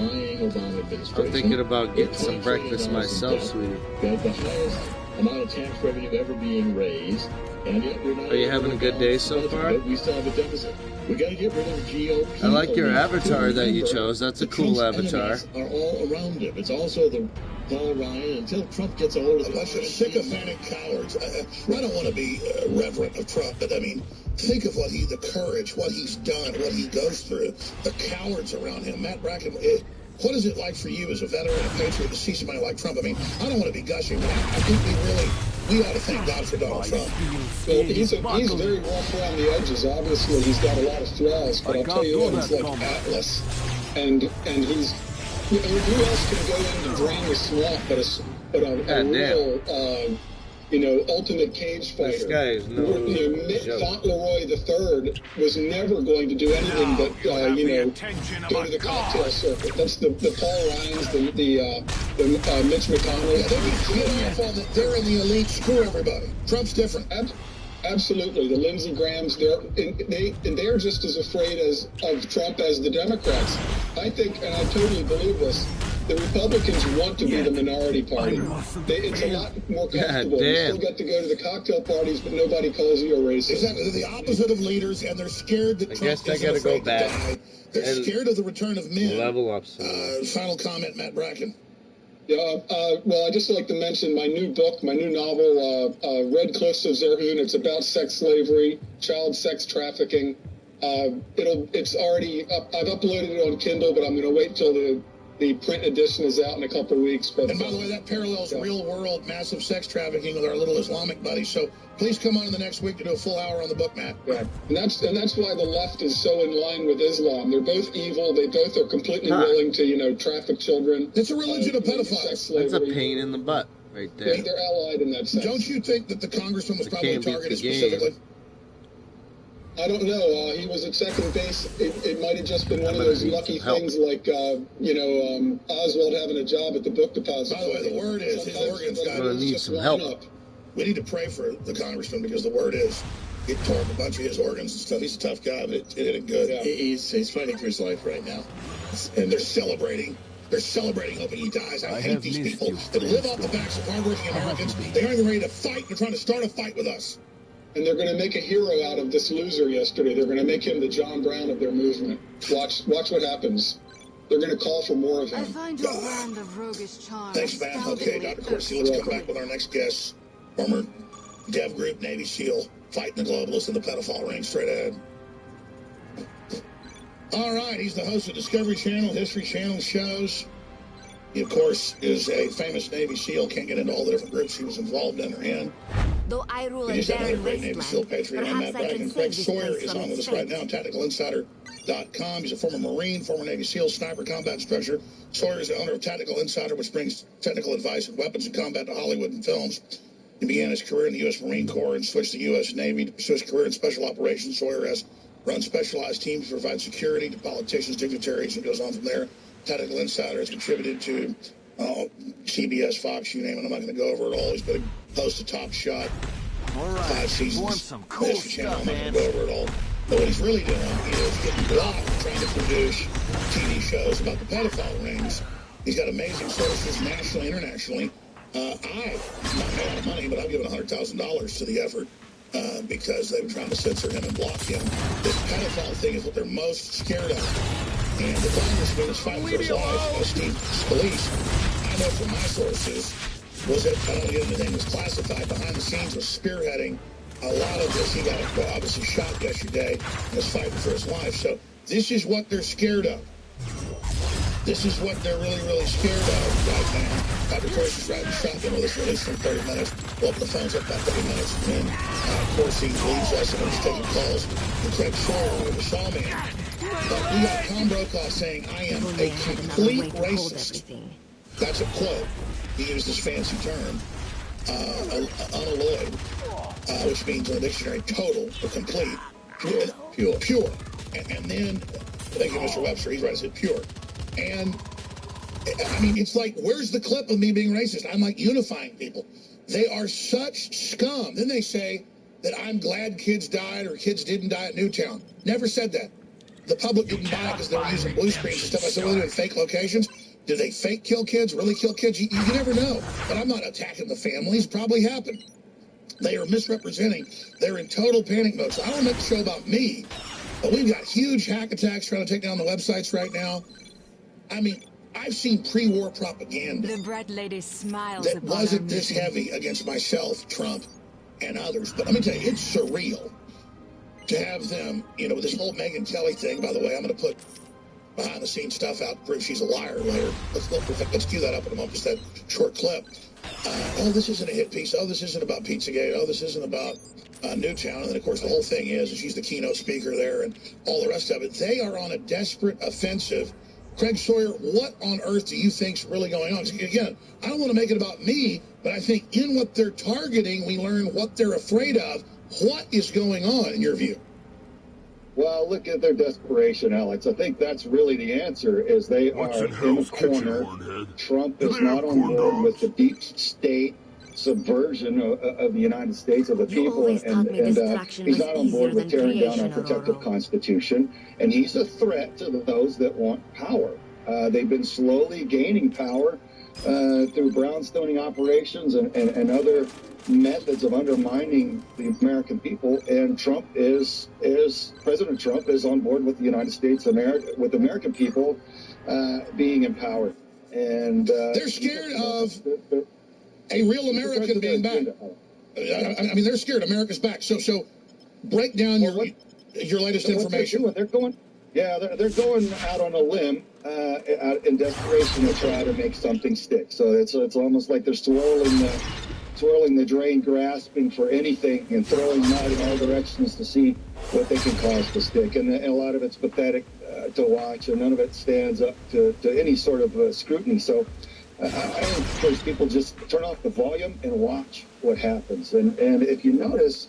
I'm thinking about getting some breakfast myself, sweetie. The highest amount of tax revenue ever being raised, and yet we're not. Are you having a good day so far? We still have a deficit. We got to get rid of the GOP. I like your avatar that you chose. That's a cool avatar. Are all around him. It's also the Paul Ryan until Trump gets a hold of a bunch of sycophantic cowards. I don't want to be reverent of Trump, but I mean, think of the courage, what he's done, what he goes through, the cowards around him. Matt Bracken, what is it like for you as a veteran, a patriot, to see somebody like Trump? I mean, I don't want to be gushing, but I think we ought to thank God for Donald Trump. Well, he's very rough around the edges. Obviously, he's got a lot of flaws, but I'll tell you what, he's like Atlas. And he's, who else can go in to drain the swamp but a real, ultimate cage fighter? This guy is Mitt Fauntleroy III was never going to do anything but, go to the cocktail circuit. That's the Paul Ryans, the Mitch McConnell. They're in the elite. Screw everybody. Trump's different. Absolutely. The Lindsey Grahams, they're just as afraid of Trump as the Democrats. I think, and I totally believe this, the Republicans want to be the minority party. It's a lot more comfortable. You still get to go to the cocktail parties, but nobody calls you a racist. Exactly. They're the opposite of leaders, and they're scared that Trump isn't afraid to die. They're scared of the return of men. Level up. Final comment, Matt Bracken. Yeah, well, I'd just like to mention my new book, my new novel, Red Cliffs of Zerhoon. It's about sex slavery, child sex trafficking. It's already up. I've uploaded it on Kindle, but I'm going to wait till the print edition is out in a couple of weeks. But, and by the way, that parallels real world massive sex trafficking with our little Islamic buddies. So please come on in the next week to do a full hour on the book, Matt. Yeah, and that's why the left is so in line with Islam. They're both evil. They both are completely willing to traffic children. It's a religion of pedophiles. That's a pain in the butt right there. They're allied in that sense. Don't you think that the congressman was probably targeted specifically? I don't know. He was at second base. It might have just been one of those lucky things like, Oswald having a job at the book depository. By the way, the word is his organs got to need some help. We need to pray for the congressman because the word is he tore up a bunch of his organs and stuff. He's a tough guy, but it hit it good. Yeah. He's fighting for his life right now. And they're celebrating. They're celebrating, hoping he dies. I hate these people that live off the backs of hardworking Americans. They aren't even ready to fight. They're trying to start a fight with us. And they're going to make a hero out of this loser yesterday. They're going to make him the John Brown of their movement. Watch what happens. They're going to call for more of him. I find your brand of roguish charm. Thanks, man. Okay, Dr. Corsi, let's come back with our next guest. Former Dev Group Navy SEAL, fighting the globalists in the pedophile ring straight ahead. All right, he's the host of Discovery Channel, History Channel shows. He, of course, is a famous Navy SEAL. Can't get into all the different groups he was involved in or in. Though I rule We just had another great Navy SEAL patriot. I'm Matt Bragg. Craig Sawyer is on with us right now on TacticalInsider.com. He's a former Marine, former Navy SEAL, sniper, combat instructor. Sawyer is the owner of Tactical Insider, which brings technical advice and weapons and combat to Hollywood and films. He began his career in the U.S. Marine Corps and switched to the U.S. Navy to pursue his career in special operations. Sawyer has run specialized teams to provide security to politicians, dignitaries, and goes on from there. Tactical Insider has contributed to CBS, Fox, you name it. I'm not going to go over it all. He's been a host of Top Shot. All right, 5 seasons. want some cool stuff, I'm not going to go over it all. But what he's really doing is getting blocked trying to produce TV shows about the pedophile rings. He's got amazing sources nationally, internationally. I've not made a lot of money, but I've given $100,000 to the effort because they've been trying to censor him and block him. This pedophile thing is what they're most scared of. And the congressman is fighting for his life. Steve Scalise, I know from my sources, was it, I don't know if anything was classified, behind the scenes was spearheading a lot of this. He got obviously shot yesterday and was fighting for his life. So this is what they're scared of. This is what they're really, really scared of right now. Dr. Corsi is riding shotgun with us for at least 30 minutes. We'll open the phones up about 30 minutes. And then, of course, he leaves us and he's taking calls from Craig Sawyer with the Shawman. But we got Tom Brokaw saying, I am a complete racist. That's a quote. He used this fancy term, unalloyed, which means in the dictionary total or complete, pure. And then, thank you, Mr. Webster, he's right, I said pure. And, I mean, it's like, where's the clip of me being racist? I'm like unifying people. They are such scum. Then they say that I'm glad kids died or kids didn't die at Newtown. Never said that. The public didn't buy it because they were using blue screens and stuff. I said, well, they're doing fake locations. Did they fake kill kids, really kill kids? You never know. But I'm not attacking the families. Probably happened. They are misrepresenting. They're in total panic mode. So I don't make a show about me. But we've got huge hack attacks trying to take down the websites right now. I mean, I've seen pre-war propaganda the bright lady smiles that wasn't this heavy against myself, Trump, and others. But let me tell you, it's surreal to have them, you know, with this whole Megyn Kelly thing. By the way, I'm going to put behind-the-scenes stuff out to prove she's a liar later. Let's cue that up in a moment, just that short clip. Oh, this isn't a hit piece. Oh, this isn't about Pizzagate. Oh, this isn't about Newtown. And then, of course, the whole thing is she's the keynote speaker there and all the rest of it. They are on a desperate offensive. Craig Sawyer, what on earth do you think's really going on? Again, I don't want to make it about me, but I think in what they're targeting, we learn what they're afraid of. What is going on, in your view? Well, look at their desperation, Alex. I think that's really the answer, is they are in a corner. Trump is not on board with the deep state subversion of the United States, of the people, and he's not on board with tearing down our protective Constitution, and he's a threat to those that want power. They've been slowly gaining power through brownstoning operations and other methods of undermining the American people, and President Trump is on board with the United States, with the American people being empowered. And they're scared of a real American being back. I mean, they're scared America's back. So break down your latest information. They're going out on a limb in desperation to try to make something stick. So it's almost like they're swirling the drain, grasping for anything and throwing mud in all directions to see what they can cause to stick. And a lot of it's pathetic to watch, and none of it stands up to any sort of scrutiny. So I encourage people just turn off the volume and watch what happens. And if you notice,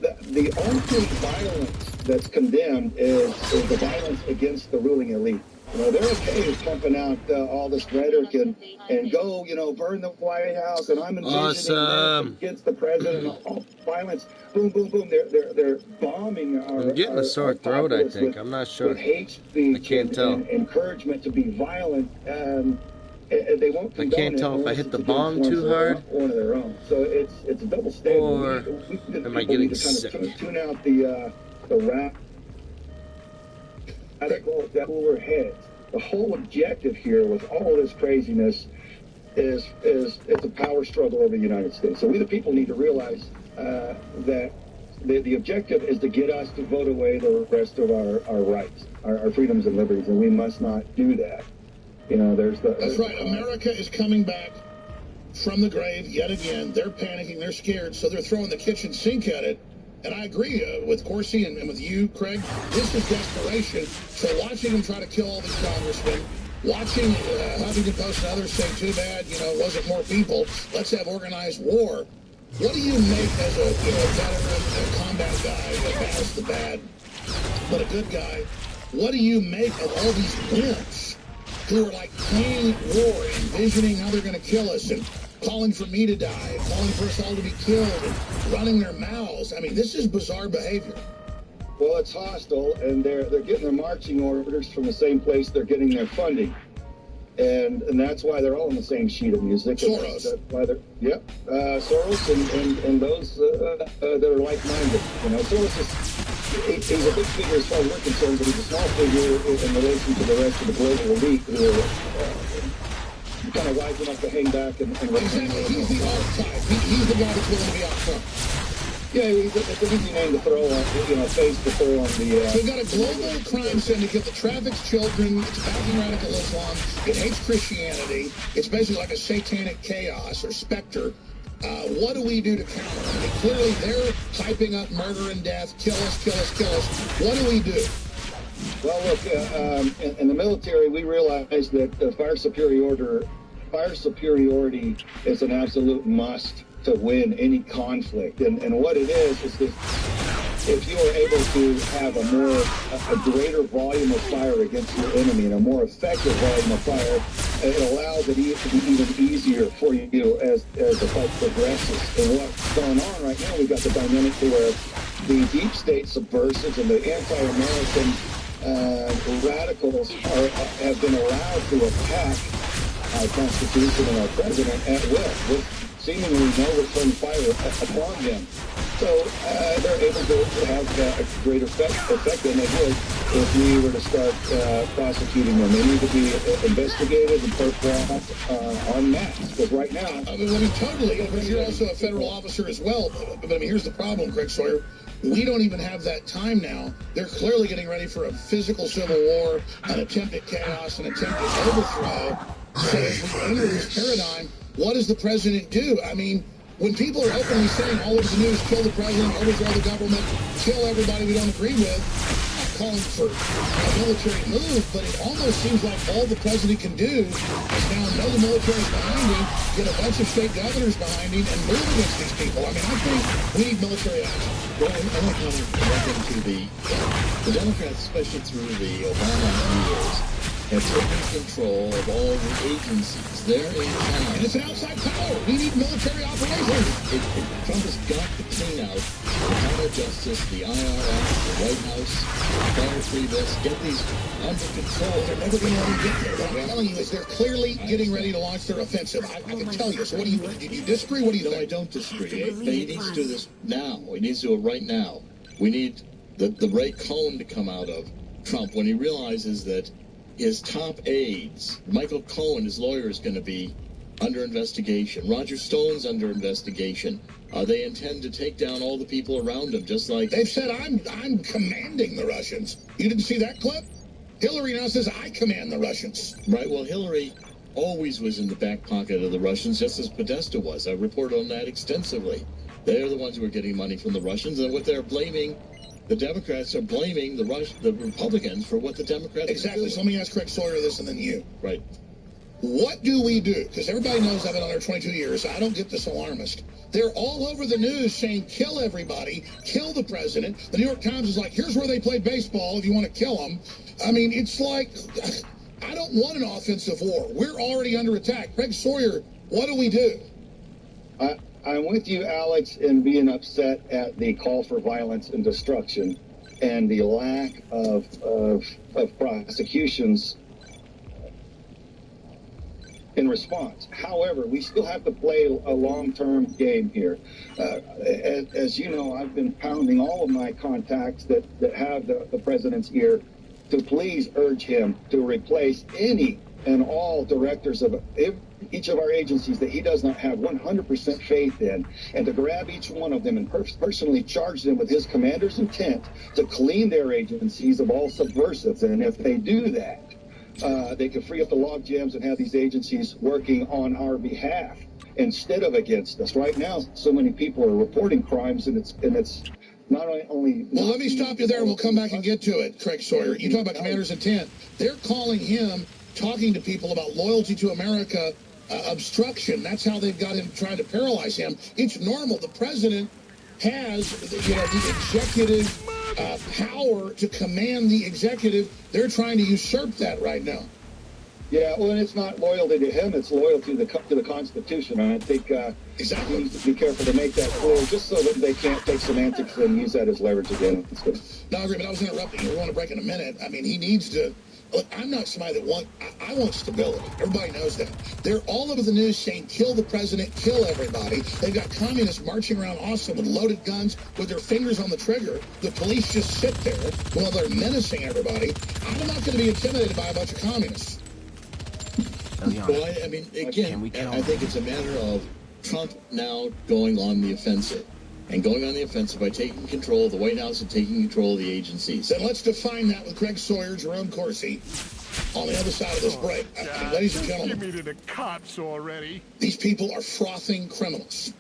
the only violence that's condemned is the violence against the ruling elite. You know, they're okay with pumping out all this rhetoric and go, you know, burn the White House, and I'm envisioning this against the president, all violence, boom, boom, boom. They're bombing our. I'm getting a sore throat, I think. I'm not sure. With hate speech, I can't tell. And encouragement to be violent. They won't. I can't tell if I hit the bomb too hard, one of their own. So it's a double standard. Or am I getting sick? Kind of tune out the radical cooler heads. The whole objective here with all this craziness is it's a power struggle over the United States. So we the people need to realize that the objective is to get us to vote away the rest of our rights, our freedoms and liberties, and we must not do that. You know, That's right. America is coming back from the grave yet again. They're panicking. They're scared. So they're throwing the kitchen sink at it. And I agree with Corsi and with you, Craig. This is desperation. So watching them try to kill all these congressmen, watching Huffington Post and others saying, too bad, you know, it wasn't more people. Let's have organized war. What do you make as a veteran, a combat guy, a bad's the bad, but a good guy? What do you make of all these wimps who are like planning war, envisioning how they're going to kill us and calling for me to die, and calling for us all to be killed, and running their mouths? I mean, this is bizarre behavior. Well, it's hostile, and they're getting their marching orders from the same place they're getting their funding, and that's why they're all on the same sheet of music. Soros. That's why Soros and those that are like-minded. You know, Soros he's a big figure as far as we're concerned, but he's a small figure in relation to the rest of the global elite who are kind of wise enough to hang back and exactly. He's the archetype. He's the guy that's willing to be out front. Yeah, it's an easy name to throw on, face to throw on the... So we've got a global crime syndicate that traffics children. It's backing radical Islam. It hates Christianity. It's basically like a satanic chaos or specter. What do we do to counter them? I mean, clearly they're hyping up murder and death. Kill us, kill us, kill us. What do we do? Well, look, in the military, we realize that fire superiority is an absolute must to win any conflict. And what it is that if you are able to have a greater volume of fire against your enemy and a more effective volume of fire, it allows it to be even easier for you as the fight progresses. And what's going on right now, we've got the dynamic where the deep state subversives and the anti-American radicals have been allowed to attack our Constitution and our president at will, with seemingly no return fire upon them. So they're able to have a greater effect than they would if we were to start prosecuting them. They need to be investigated and brought en masse. Because right now... I mean, totally. But you're also a federal officer as well. But I mean, here's the problem, Craig Sawyer. We don't even have that time now. They're clearly getting ready for a physical civil war, an attempt at chaos, an attempt at overthrow. So as we enter this paradigm, what does the president do? I mean, when people are openly saying all over the news, kill the president, overthrow the government, kill everybody we don't agree with, calling for a military move, but it almost seems like all the president can do is now know the military is behind him, get a bunch of state governors behind him, and move against these people. I mean, I think we need military action. Well, I want to comment directly to the Democrats, especially through the Obama years, have taken control of all the agencies. They're in charge. And it's an outside power. We need military operations. Trump has got to clean out the Department of Justice, the IRS, the White House, fire free this, get these under control. They're never going to let him get there. What I'm telling you is they're clearly getting ready to launch their offensive. I can tell you. So what do you disagree? What do you think? No, I don't disagree. But he needs to do this now. He needs to do it right now. We need the right cone to come out of Trump when he realizes that his top aides, Michael Cohen, his lawyer, is going to be under investigation. Roger Stone's under investigation. They intend to take down all the people around him, just like... They've said, I'm commanding the Russians. You didn't see that clip? Hillary now says, I command the Russians. Right, well, Hillary always was in the back pocket of the Russians, just as Podesta was. I reported on that extensively. They're the ones who are getting money from the Russians, and what they're blaming... The Democrats are blaming the Republicans for what the Democrats exactly. are doing. So let me ask Craig Sawyer this and then you. Right. What do we do? Because everybody knows I've been on there 22 years. I don't get this alarmist. They're all over the news saying, kill everybody, kill the president. The New York Times is like, here's where they play baseball if you want to kill them. I mean, it's like, I don't want an offensive war. We're already under attack. Craig Sawyer, what do we do? I'm with you, Alex, in being upset at the call for violence and destruction and the lack of prosecutions in response. However, we still have to play a long-term game here. As you know, I've been pounding all of my contacts that have the president's ear to please urge him to replace any and all directors of each of our agencies that he does not have 100% faith in, and to grab each one of them and personally charge them with his commander's intent to clean their agencies of all subversives. And if they do that, they can free up the log jams and have these agencies working on our behalf instead of against us. Right now, so many people are reporting crimes, and it's not only... Well, let me stop you there. We'll come back and get to it, Craig Sawyer. You talk about commander's intent. They're calling him, talking to people about loyalty to America, obstruction. That's how they've got him trying to paralyze him. It's normal. The president has, the executive power to command the executive. They're trying to usurp that right now. Yeah, well, and it's not loyalty to him, it's loyalty to the Constitution. And I think exactly. He needs to be careful to make that clear, just so that they can't take semantics and use that as leverage again. No, I agree, but I was interrupting you. We're going to break in a minute. I mean, he needs to... Look, I'm not somebody that I want stability. Everybody knows that. They're all over the news saying, kill the president, kill everybody. They've got communists marching around Austin with loaded guns with their fingers on the trigger. The police just sit there while they're menacing everybody. I'm not going to be intimidated by a bunch of communists. Well, I mean, again, I think it's a matter of Trump now going on the offensive. And going on the offensive by taking control of the White House and taking control of the agencies. Then let's define that with Craig Sawyer, Jerome Corsi, on the other side of this break. I mean, ladies and gentlemen, give me to the cops already. These people are frothing criminals.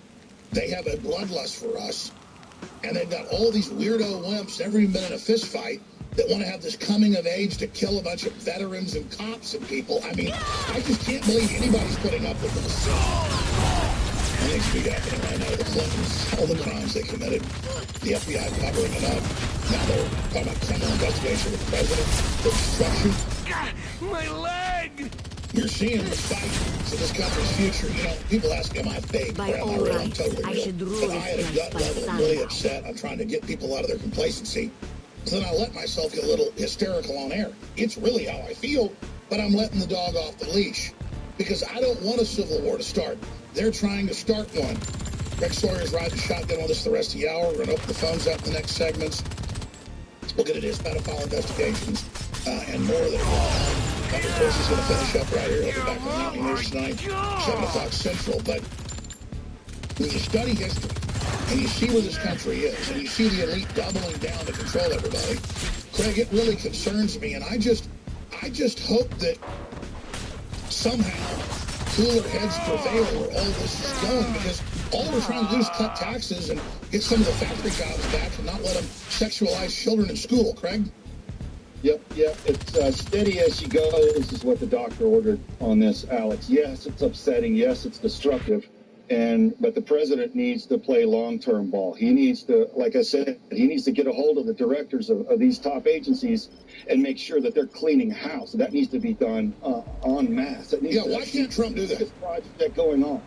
They have a bloodlust for us, and they've got all these weirdo wimps never even been in a fist fight that want to have this coming of age to kill a bunch of veterans and cops and people. I mean, I just can't believe anybody's putting up with this. And they speak happening right now. The Clintons, all the crimes they committed, the FBI covering it up. Now they're talking about criminal investigation with the president, the destruction. My leg! You're seeing the fight for this country's future. You know, people ask, am I fake? Or am I real? I'm totally real. But I, at a gut level, am really upset. I'm trying to get people out of their complacency. So then I let myself get a little hysterical on air. It's really how I feel, but I'm letting the dog off the leash. Because I don't want a civil war to start. They're trying to start one. Craig Sawyer's riding shotgun with us the rest of the hour. We're going to open the phones up in the next segments. We'll get into his pedophile investigations and more that are going on. Of course, he's going to finish up right here. He'll be back on Mountain News tonight, 7 o'clock Central. But when you study history and you see where this country is and you see the elite doubling down to control everybody, Craig, it really concerns me. And I just hope that somehow cooler heads prevail where all this is going, because all we're trying to do is cut taxes and get some of the factory jobs back and not let them sexualize children in school, Craig. Yep. It's steady as she goes is what the doctor ordered on this, Alex. Yes, it's upsetting. Yes, it's destructive. But the president needs to play long-term ball. He needs to, like I said, he needs to get a hold of the directors of these top agencies and make sure that they're cleaning house. That needs to be done en masse. Why can't Trump do that? This project going on.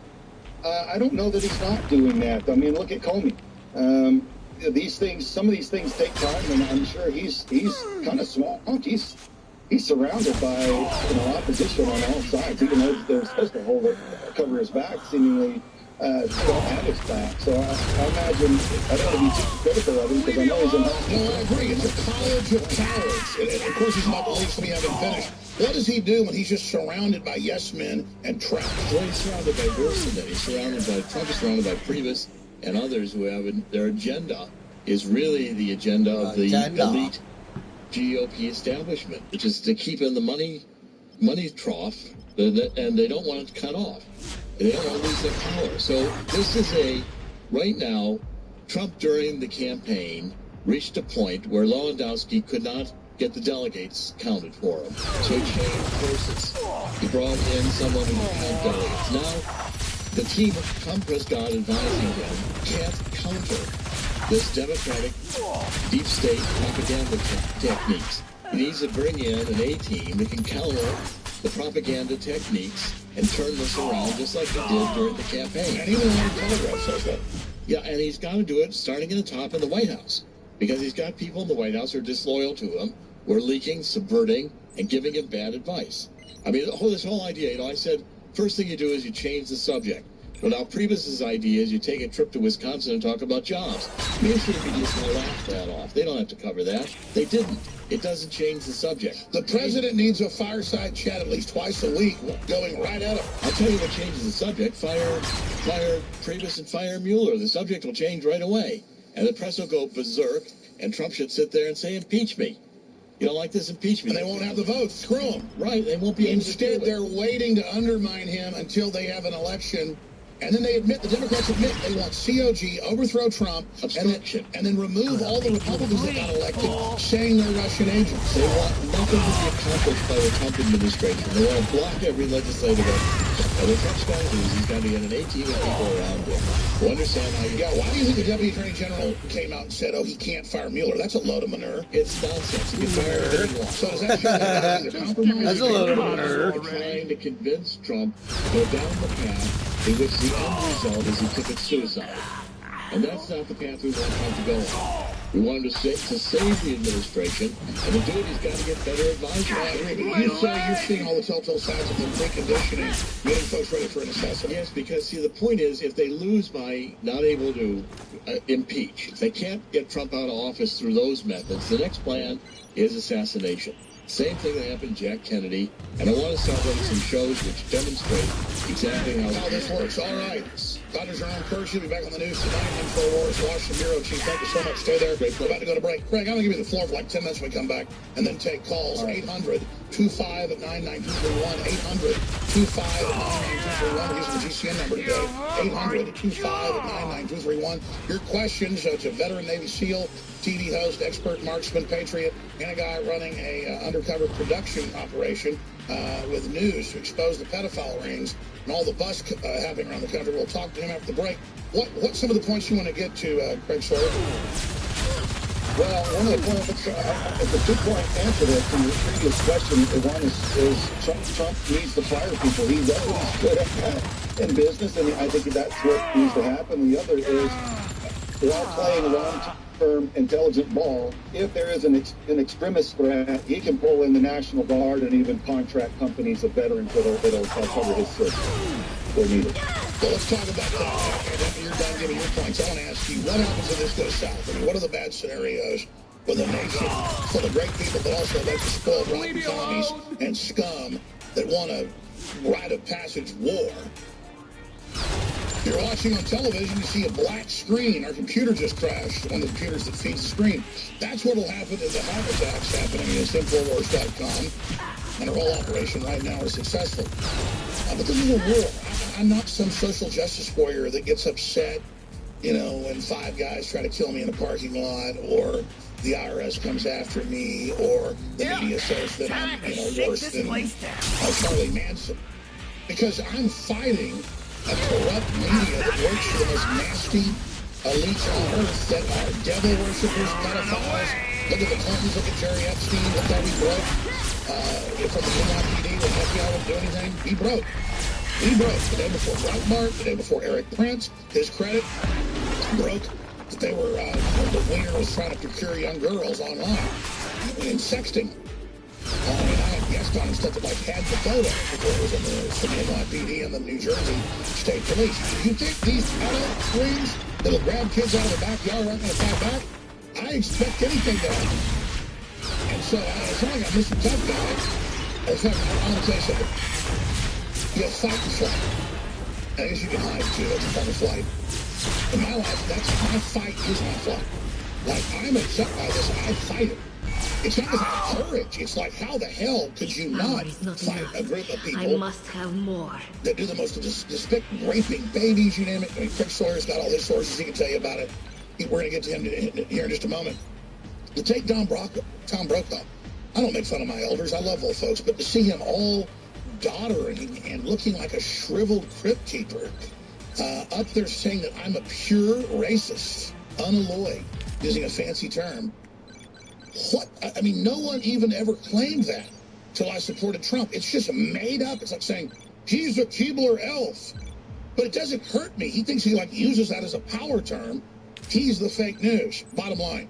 I don't know that he's not doing that. I mean, look at Comey. Some of these things take time, and I'm sure he's kind of swamped. He's surrounded by opposition on all sides, even though they're supposed to cover his back, seemingly don't have his back. So I imagine, I don't want to be too critical of him because I know he's in hospital. No, I agree. It's a college of cowards. And of course, he's not the least. Let me have him finish. What does he do when he's just surrounded by yes men and trapped? Well, he's surrounded by worse than that. Trump is surrounded by Priebus and others who have their agenda is really the agenda of the elite GOP establishment, which is to keep in the money trough, and they don't want it to cut off. They don't want to lose their power. So this is right now, Trump during the campaign reached a point where Lewandowski could not get the delegates counted for him. So he changed courses. He brought in someone who had delegates. Now, the team Trump has got advising him can't counter this Democratic deep state propaganda techniques. He needs to bring in an A-team that can counter the propaganda techniques and turn this around just like he did during the campaign. And even the Telegraph says that. Yeah, and he's got to do it starting at the top in the White House. Because he's got people in the White House who are disloyal to him, who are leaking, subverting, and giving him bad advice. I mean, this whole idea, I said, first thing you do is you change the subject. Well, now, Priebus's idea is you take a trip to Wisconsin and talk about jobs. Mainstream media just laughed that off. They don't have to cover that. They didn't. It doesn't change the subject. The president needs a fireside chat at least twice a week, going right at him. I'll tell you what changes the subject. Fire Priebus and fire Mueller. The subject will change right away. And the press will go berserk, and Trump should sit there and say, impeach me. You don't like this, impeach me. And they won't have the votes. Screw them. Right, they won't be able Instead, to do it. they're waiting to undermine him until they have an election. And then the Democrats admit they want COG, overthrow Trump, obstruction, and then remove all the Republicans that got elected, saying they're Russian agents. They want nothing to be accomplished by the Trump administration. They want to block every legislative effort. And what Trump's got to do is he's got to get an A-team of people around him who understand how you go. Why do you think the Deputy Attorney General came out and said, oh, he can't fire Mueller? That's a load of manure. It's nonsense. He can fire whatever he wants. So does that show that he's a compromise? That's a load of manure. Trying to convince Trump to go down the path in which the end result is he took suicide. And that's not the path we want Trump to go on. We want him to save the administration, and to do it, he's got to get better advisory. You say you're seeing all the telltale signs of them preconditioning, getting folks ready for an assessment. Yes, because, see, the point is, if they lose by not able to impeach, if they can't get Trump out of office through those methods, the next plan is assassination. Same thing that happened to Jack Kennedy, and I want to start running some shows which demonstrate exactly how this works. All right. Dr. Jerome Kirsch, you'll be back on the news tonight. InfoWars, Washington Bureau Chief. Thank you so much. Stay there. We're about to go to break. Craig, I'm going to give you the floor for like 10 minutes when we come back, and then take calls. 800-25-99-231. 800-25-99-231. Using the GCN number today. 800-25-99-231. Your questions to veteran Navy SEAL, TV host, expert marksman, patriot, and a guy running a undercover production operation with news to expose the pedophile rings and all the bust happening around the country. We'll talk to him after the break. What's some of the points you want to get to, Craig Sawyer? Well, one of the points, it's a two-point answer there to your previous question. One is Trump needs to fire people. He does what he's good at in business, and I think that's what needs to happen. The other is, while playing long-term intelligent ball, if there is an extremist threat, he can pull in the National Guard and even contract companies of veterans that'll cover his service where needed. Well, let's talk about that. After you're done giving your points, I want to ask you, what happens if this goes south? I mean, what are the bad scenarios with a nation full of great people, but also a bunch of spoiled rotten commies and scum that want to rite of passage war? You're watching on television, you see a black screen. Our computer just crashed, one of the computers that feeds the screen. That's what will happen if the heart attacks happening at Infowars.com. And our whole operation right now is successful. But this is a war. I'm not some social justice warrior that gets upset, when 5 guys try to kill me in a parking lot, or the IRS comes after me, or the media says that I'm, worse than Charlie Manson. Because I'm fighting a corrupt media that works for the most nasty elites on earth that are devil worshippers, pedophiles. Look at the Clintons, look at Jerry Epstein, look how he broke. From the NYPD, the FBI wouldn't do anything. He broke. He broke. The day before Breitbart, the day before Eric Prince, his credit broke. That they were, the wiener was trying to procure young girls online and sexting. I had guests on and stuff that had the photo before it was in from the NYPD and the New Jersey State Police. Do you think these adult screens that'll grab kids out of the backyard aren't going to fight back? I expect anything to happen. And so it's not like I'm Mr. Tough Guy. In fact, I want to tell you something. You fight and flight. I guess you can hide too. That's a form of flight. In my life, that's my fight is my flight. Like, I'm upset by this. I fight it. It's not because I have courage. It's like, how the hell could you not fight a group of people I must have more. that do the most despicable, raping babies, you name it? I mean, Craig Sawyer's got all his sources. He can tell you about it. We're going to get to him here in just a moment. To take Tom Brokaw, I don't make fun of my elders. I love old folks. But to see him all doddering and looking like a shriveled crypt keeper up there saying that I'm a pure racist, unalloyed, using a fancy term, What? I mean, no one even ever claimed that till I supported Trump. It's just made up. It's like saying, he's a Keebler elf. But it doesn't hurt me. He thinks he like uses that as a power term. He's the fake news. Bottom line,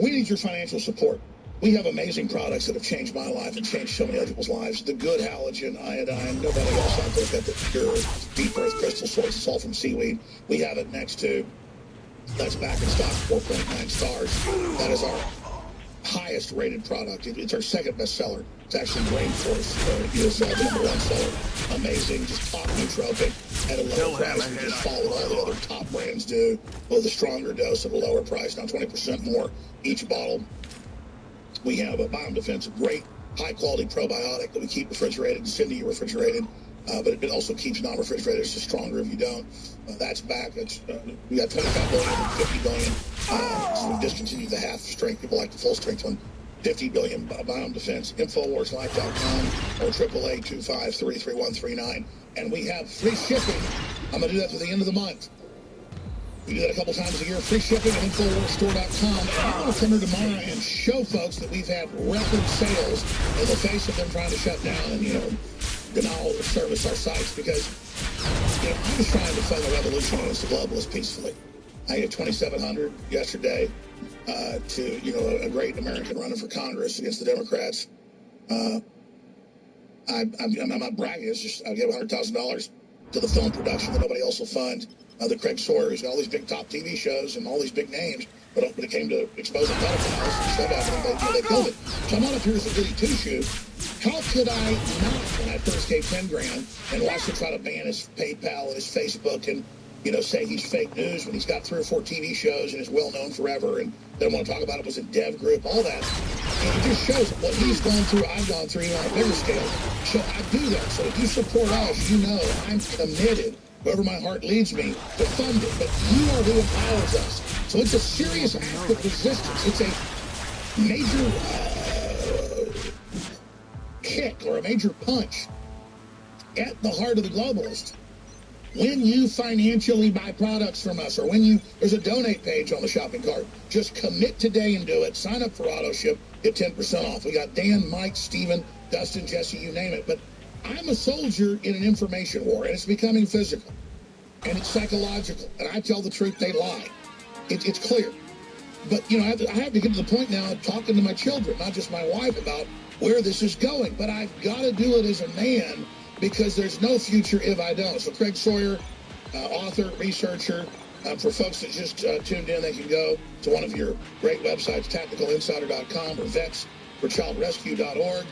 we need your financial support. We have amazing products that have changed my life and changed so many other people's lives. The good halogen, iodine, nobody else out there got the pure deep earth crystal source. It's all from seaweed. We have it next to, that's back in stock, 4.9 stars. That is our highest rated product. It's our second best seller. It's actually Rainforest, the number one seller. Amazing, just top nootropic at a lower price. We just followed all the other top brands do with a stronger dose at a lower price, now 20% more each bottle. We have a Biome Defense, a great high-quality probiotic that we keep refrigerated and send to you refrigerated, but it also keeps non-refrigerated. It's just stronger if you don't. That's back. We got 25 billion and 50 billion. So we've discontinued the half-strength. People like the full-strength one. 50 billion Biome Defense. InfoWarsLife.com or 888-253-3139. And we have free shipping. I'm going to do that to the end of the month. We do that a couple times a year. Free shipping at InfoWarsStore.com. And I want to come here tomorrow and show folks that we've had record sales in the face of them trying to shut down and, denial of service our sites because, I'm just trying to fund the revolution against the globalists peacefully. I had 2,700 yesterday to, a great American running for Congress against the Democrats. I'm not bragging. It's just I gave $100,000 to the film production that nobody else will fund. The Craig Sawyer, who's got all these big top TV shows and all these big names, but when it came to exposing pedophiles and stuff happening, they killed it. So I'm not up here as a goody two-shoe. How could I not, when I first gave 10 grand and watched him try to ban his PayPal and his Facebook and, say he's fake news when he's got 3 or 4 TV shows and is well-known forever and doesn't want to talk about it, was a dev group, all that. And it just shows what he's gone through, I've gone through, on a bigger scale. So I do that. So if you support us, I'm committed, wherever my heart leads me, to fund it. But you are who empowers us. So it's a serious act of resistance. It's a major kick or a major punch at the heart of the globalist. When you financially buy products from us, or when there's a donate page on the shopping cart, just commit today and do it. Sign up for auto ship, get 10% off. We got Dan, Mike, Steven, Dustin, Jesse, you name it. But I'm a soldier in an information war, and it's becoming physical, and it's psychological. And I tell the truth, they lie. It's clear. But, I have to get to the point now of talking to my children, not just my wife, about where this is going. But I've got to do it as a man, because there's no future if I don't. So Craig Sawyer, author, researcher, for folks that just tuned in, they can go to one of your great websites, tacticalinsider.com or vetsforchildrescue.org.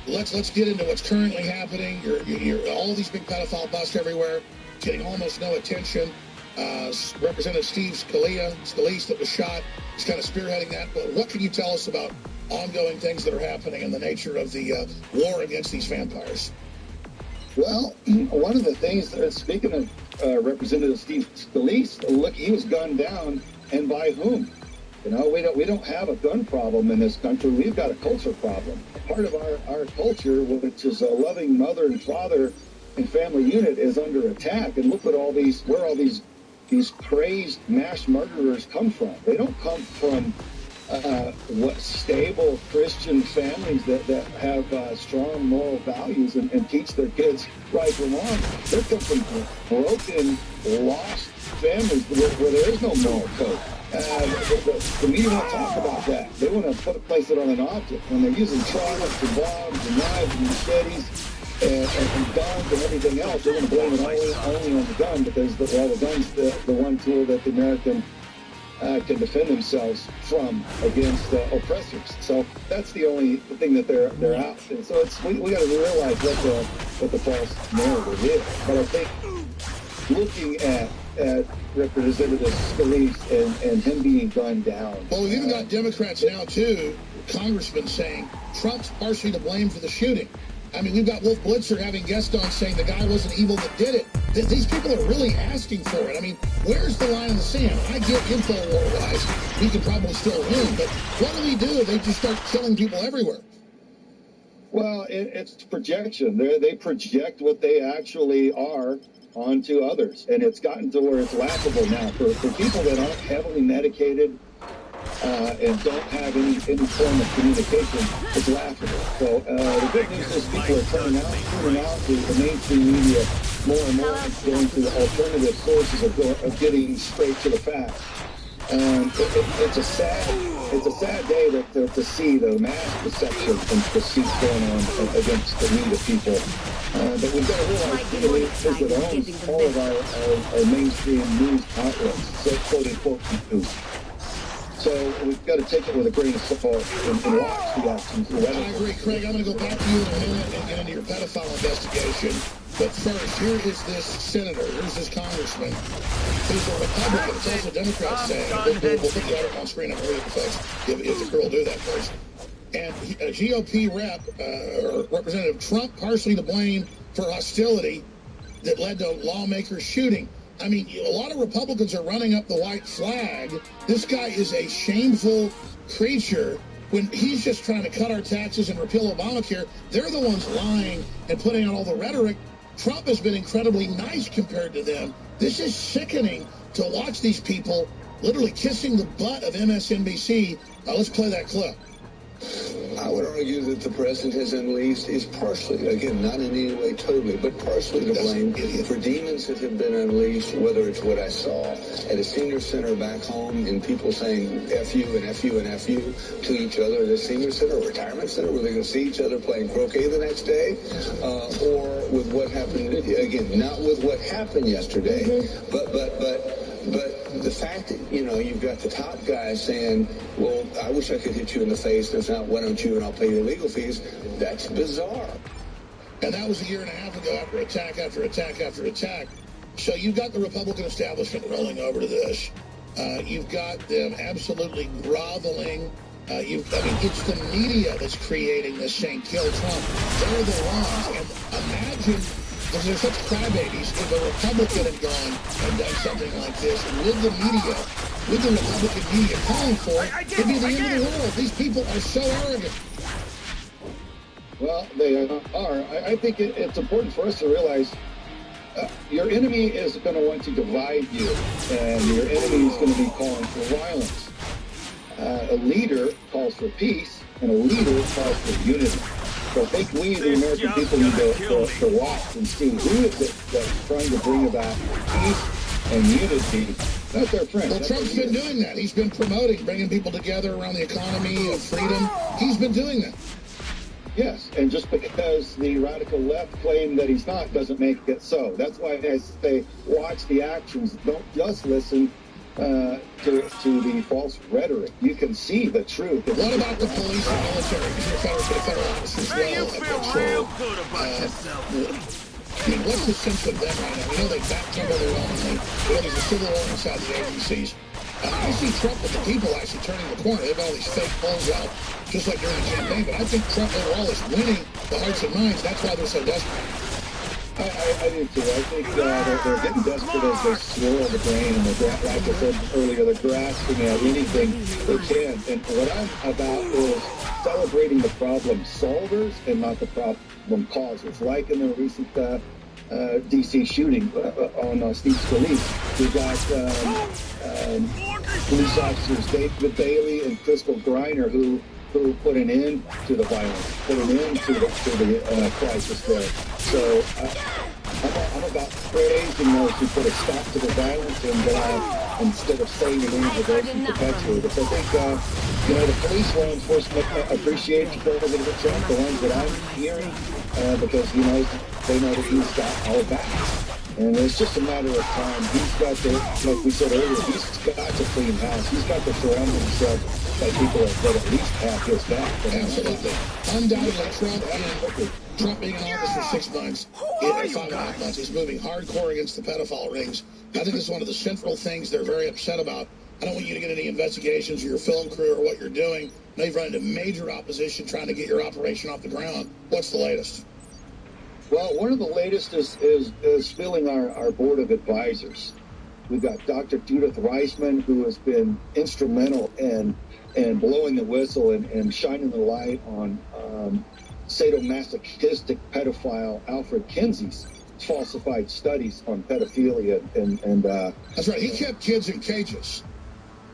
Let's get into what's currently happening. You're all these big pedophile busts everywhere, getting almost no attention. Representative Steve Scalise that was shot, is kind of spearheading that. But what can you tell us about ongoing things that are happening and the nature of the war against these vampires? Well, one of the things, speaking of Representative Steve Scalise, look, he was gunned down, and by whom? We don't have a gun problem in this country. We've got a culture problem. Part of our culture, which is a loving mother and father and family unit, is under attack. And look where all these crazed mass murderers come from. They don't come from stable Christian families that have strong moral values and teach their kids right from wrong. They come from broken, lost families where there is no moral code. The media won't talk about that. They want to place it on an object. When they're using trucks and bombs and knives and machetes and guns and everything else, they want to blame it only on the gun, because the gun's the one tool that the American can defend themselves from against oppressors. So that's the only thing that they're out. And so we got to realize what the false narrative is. But I think looking at Representative Scalise and him being gunned down. Well, we've even got Democrats now, too, congressmen saying Trump's partially to blame for the shooting. I mean, we've got Wolf Blitzer having guests on saying the guy wasn't evil that did it. These people are really asking for it. I mean, where's the line in the sand? I get info war-wise, we could probably still win, but what do we do if they just start killing people everywhere? Well, it's projection. They project what they actually are onto others, and it's gotten to where it's laughable now for people that aren't heavily medicated and don't have any form of communication, it's laughable. So the good news is people are tuning out the mainstream media more and more, going to alternative sources of getting straight to the facts. It's a sad day to see the mass deception and deceit going on against the we the people. But we've got to realize that owns all of our mainstream news outlets, so quote-unquote news. So we've got to take it with a grain of salt and watch the actions. I agree, Craig. I'm going to go back to you in a minute and get into your pedophile investigation. But first, here is this senator, here's this congressman, who's a Republican. It's also Democrats saying, we'll put the article on screen, I'm going to read it, folks, if the girl will do that first. And a GOP rep, Representative Trump, partially to blame for hostility that led to lawmakers shooting. I mean, a lot of Republicans are running up the white flag. This guy is a shameful creature. When he's just trying to cut our taxes and repeal Obamacare, they're the ones lying and putting out all the rhetoric. Trump has been incredibly nice compared to them. This is sickening to watch these people literally kissing the butt of MSNBC. Let's play that clip. I would argue that the president has unleashed is partially, again, not in any way totally, but partially to blame for demons that have been unleashed, whether it's what I saw at a senior center back home and people saying F you and F you and F you to each other at a senior center or retirement center where they're going to see each other playing croquet the next day, or with what happened, again, not with what happened yesterday, but the fact that, you've got the top guy saying, well, I wish I could hit you in the face, and if not, why don't you, and I'll pay your legal fees, that's bizarre. And that was a year and a half ago after attack after attack after attack. So you've got the Republican establishment rolling over to this. You've got them absolutely groveling. It's the media that's creating this saying, kill Trump. They're the ones. And imagine, because they're such crybabies, if a Republican had gone and done something like this with the media, with the Republican media calling for it, it'd be the end of the world. These people are so arrogant. Well, they are. I think it's important for us to realize your enemy is going to want to divide you, and your enemy is going to be calling for violence. A leader calls for peace, and a leader calls for unity. So I think we, the American people, need to watch and see who is it that's trying to bring about peace and unity. That's our friend. Well, Trump's been doing that. He's been promoting, bringing people together around the economy of freedom. He's been doing that. Yes, and just because the radical left claim that he's not doesn't make it so. That's why I say watch the actions. Don't just listen to the false rhetoric. You can see the truth. What about the police and military? Because you're federal officers as well. Real good about yourself. I mean, what's the sense of them right now? We know they backed up overwhelmingly. We know there's a civil war inside the agencies. I see Trump with the people actually turning the corner. They've got all these fake polls out, just like during the campaign. But I think Trump overall is winning the hearts and minds. That's why they're so desperate. I do too. I think they're getting desperate as they swirl the brain, and like I said earlier, they're grasping at anything they can. And what I'm about is celebrating the problem solvers and not the problem causers. Like in the recent D.C. shooting on Steve Scalise, we got police officers David Bailey and Crystal Griner who put an end to the violence, put an end to the crisis there. So I'm about praising those who put a stop to the violence and instead of saying the names of those who perpetuate it. So I think, the police law enforcement appreciate President Trump, the ones that I'm hearing, because, they know that he's got our back. And it's just a matter of time. He's got to, like we said earlier, he's got to clean house. He's got to surround himself by people that at least have his back. Absolutely. Undoubtedly, Trump being in office for 6 months, 5.5 months, he's moving hardcore against the pedophile rings. I think it's one of the central things they're very upset about. I don't want you to get any investigations or your film crew or what you're doing. Now you've run into major opposition trying to get your operation off the ground. What's the latest? Well, one of the latest is filling our board of advisors. We've got Dr. Judith Reisman, who has been instrumental in blowing the whistle and shining the light on sadomasochistic pedophile Alfred Kinsey's falsified studies on pedophilia and that's right. He kept kids in cages.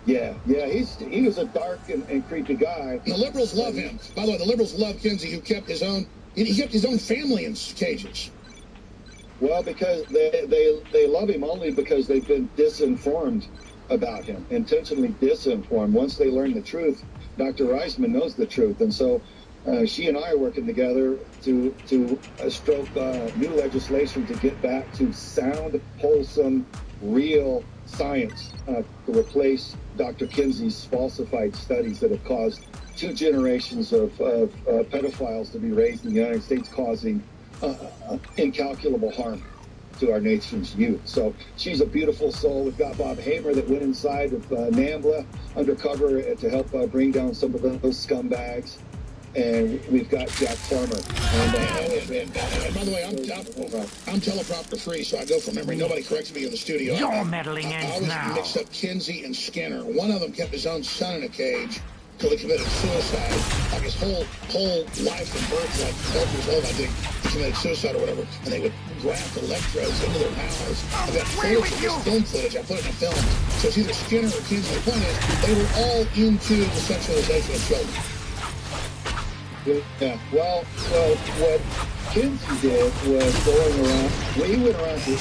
Yeah, he was a dark and creepy guy. And the liberals love him. By the way, the liberals love Kinsey, who kept his own. He kept his own family in cages. Well, because they love him only because they've been disinformed about him, intentionally disinformed. Once they learn the truth, Dr. Reisman knows the truth, and so she and I are working together to stroke new legislation to get back to sound, wholesome, real science to replace Dr. Kinsey's falsified studies that have caused 2 generations of pedophiles to be raised in the United States, causing incalculable harm to our nation's youth. So she's a beautiful soul. We've got Bob Hamer that went inside of NAMBLA undercover to help bring down some of those scumbags. And we've got Jack Farmer. And by the way, I'm teleprompter free, so I go from memory. Nobody corrects me in the studio. Your meddling ends now. I always mix up Kinsey and Skinner. One of them kept his own son in a cage till he committed suicide. Like his whole life from birth, like 12 years old, I think, he committed suicide or whatever. And they would graft electrodes into their mouths. I've got footage of this film footage. I put it in a film. So it's either Skinner or Kinsey. The point is, they were all into the sexualization of children. Yeah, well, what Kinsey did was going around, he went around to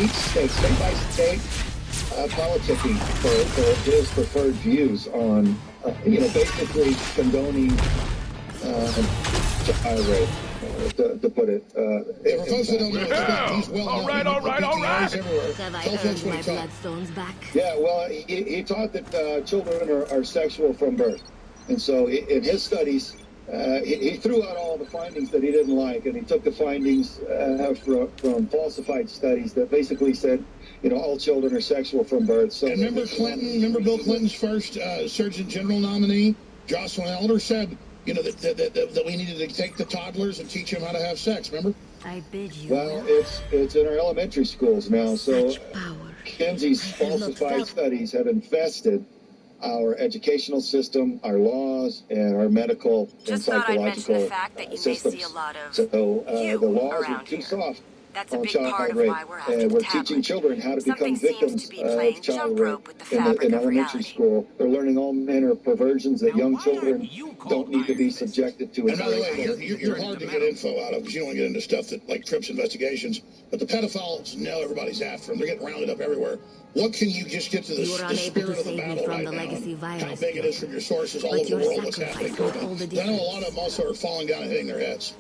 each state by state, politicking for his preferred views on, basically condoning child rape, to put it. For folks that don't know, he's well known. All right. Have I earned my bloodstones back? Yeah, well, he taught that children are sexual from birth. And so in his studies, he threw out all the findings that he didn't like, and he took the findings from falsified studies that basically said, all children are sexual from birth. So, and remember Bill Clinton's first Surgeon General nominee, Jocelyn Elder, said, that we needed to take the toddlers and teach them how to have sex. Remember? I bid you. Well, it's in our elementary schools now. So Kinsey's falsified studies have infested our educational system, our laws, and our medical and psychological systems. So the laws are too soft on child rape, and we're teaching children how to become victims of child rape in elementary school. They're learning all manner of perversions that young children don't need to be subjected to. And by the way, you're hard to get info out of because you don't get into stuff that like Trips investigations. But the pedophiles know everybody's after them. They're getting rounded up everywhere. What can you just get to the spirit of the battle right now? How big it is from your sources all over the world, what's happening to them. I know a lot of them also are falling down and hitting their heads.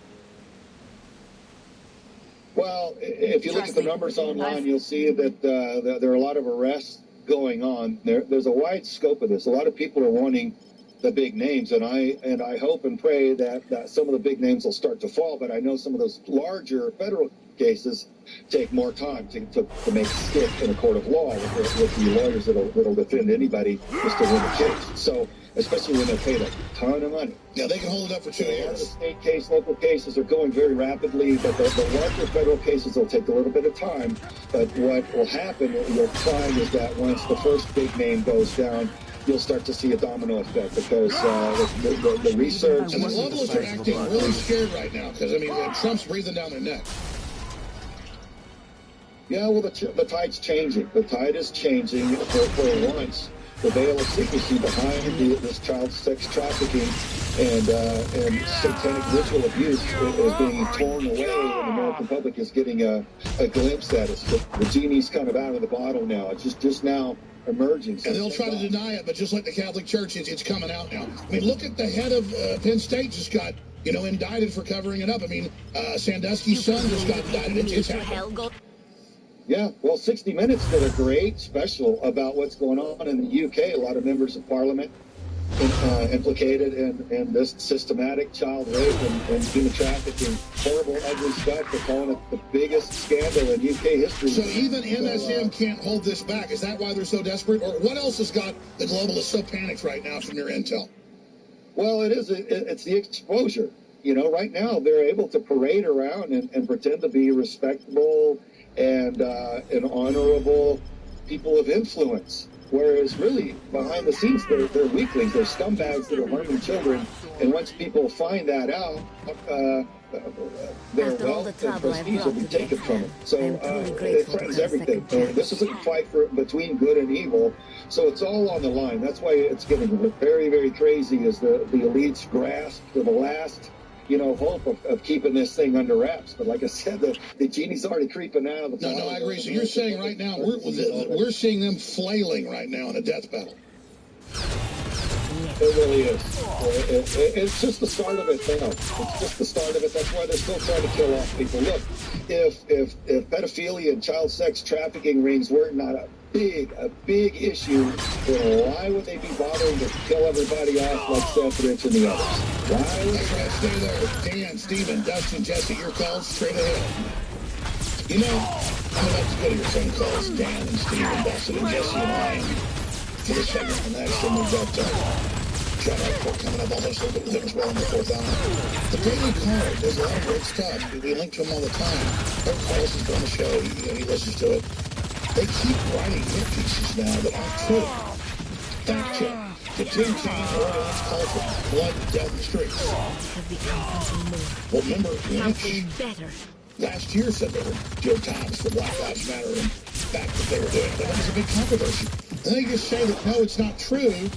Well, if you look at the numbers online, you'll see that there are a lot of arrests going on. There's a wide scope of this. A lot of people are wanting the big names, and I hope and pray that some of the big names will start to fall. But I know some of those larger federal cases take more time to make stick in a court of law with the lawyers that'll defend anybody just to win the case. So, especially when they're paid a ton of money. Yeah, they can hold it up for 2 years. The state case, local cases are going very rapidly, but the larger federal cases will take a little bit of time. But what will happen, you'll find, is that once the first big name goes down, you'll start to see a domino effect because the research... And the globalists are acting really scared right now because, Trump's breathing down their neck. Yeah, well, the tide's changing. The tide is changing for once. The veil of secrecy behind this child sex trafficking and satanic ritual abuse is being torn away, and the American public is getting a glimpse at it. The genie's kind of out of the bottle now. It's just now emerging. And they'll try to deny it, but just like the Catholic Church, it's coming out now. Look at the head of Penn State just got, indicted for covering it up. Sandusky's son just got indicted. It's happening. Yeah, well, 60 Minutes did a great special about what's going on in the UK. A lot of members of Parliament implicated in this systematic child rape and human trafficking. Horrible, ugly stuff. They're calling it the biggest scandal in UK history. So even MSM can't hold this back. Is that why they're so desperate? Or what else has got the globalists so panicked right now from your intel? Well, it's the exposure. Right now they're able to parade around and pretend to be respectable and honorable people of influence, whereas really behind the scenes they're weaklings, they're scumbags that are harming children. And once people find that out, After all the trouble I've brought to this man, So it threatens everything. This isn't a fight between good and evil, so it's all on the line. That's why it's getting very, very crazy as the elites grasp for the last, hope of keeping this thing under wraps. But like I said, the genie's already creeping out of the bottle. No, I agree. So you're saying right now we're seeing them flailing right now in a death battle. It really is. It's just the start of it now. It's just the start of it. That's why they're still trying to kill off people. Look, if pedophilia and child sex trafficking rings were not a big issue, then why would they be bothering to kill everybody off like Seth Rich and the others? Why? That's right. Stay there. Dan, Steven, Dustin, Jesse, your calls straight ahead. I'm about to go to your phone calls, Dan and Steven, Dustin, and Jesse, and Ryan. For the second and next, and we've got John Report coming up almost a little bit with him as well in the fourth hour. The Daily Card does a lot of great stuff. We link to him all the time. Eric Carlos is on the show. He listens to it. They keep writing hit pieces now that aren't true. Fact check. The Tim Kaine Orleans culture. Blood down the streets. Well, remember, Lynch last year said there were jail times for Black Lives Matter and back that they were doing. That was a big controversy. And they just say that, no, it's not true.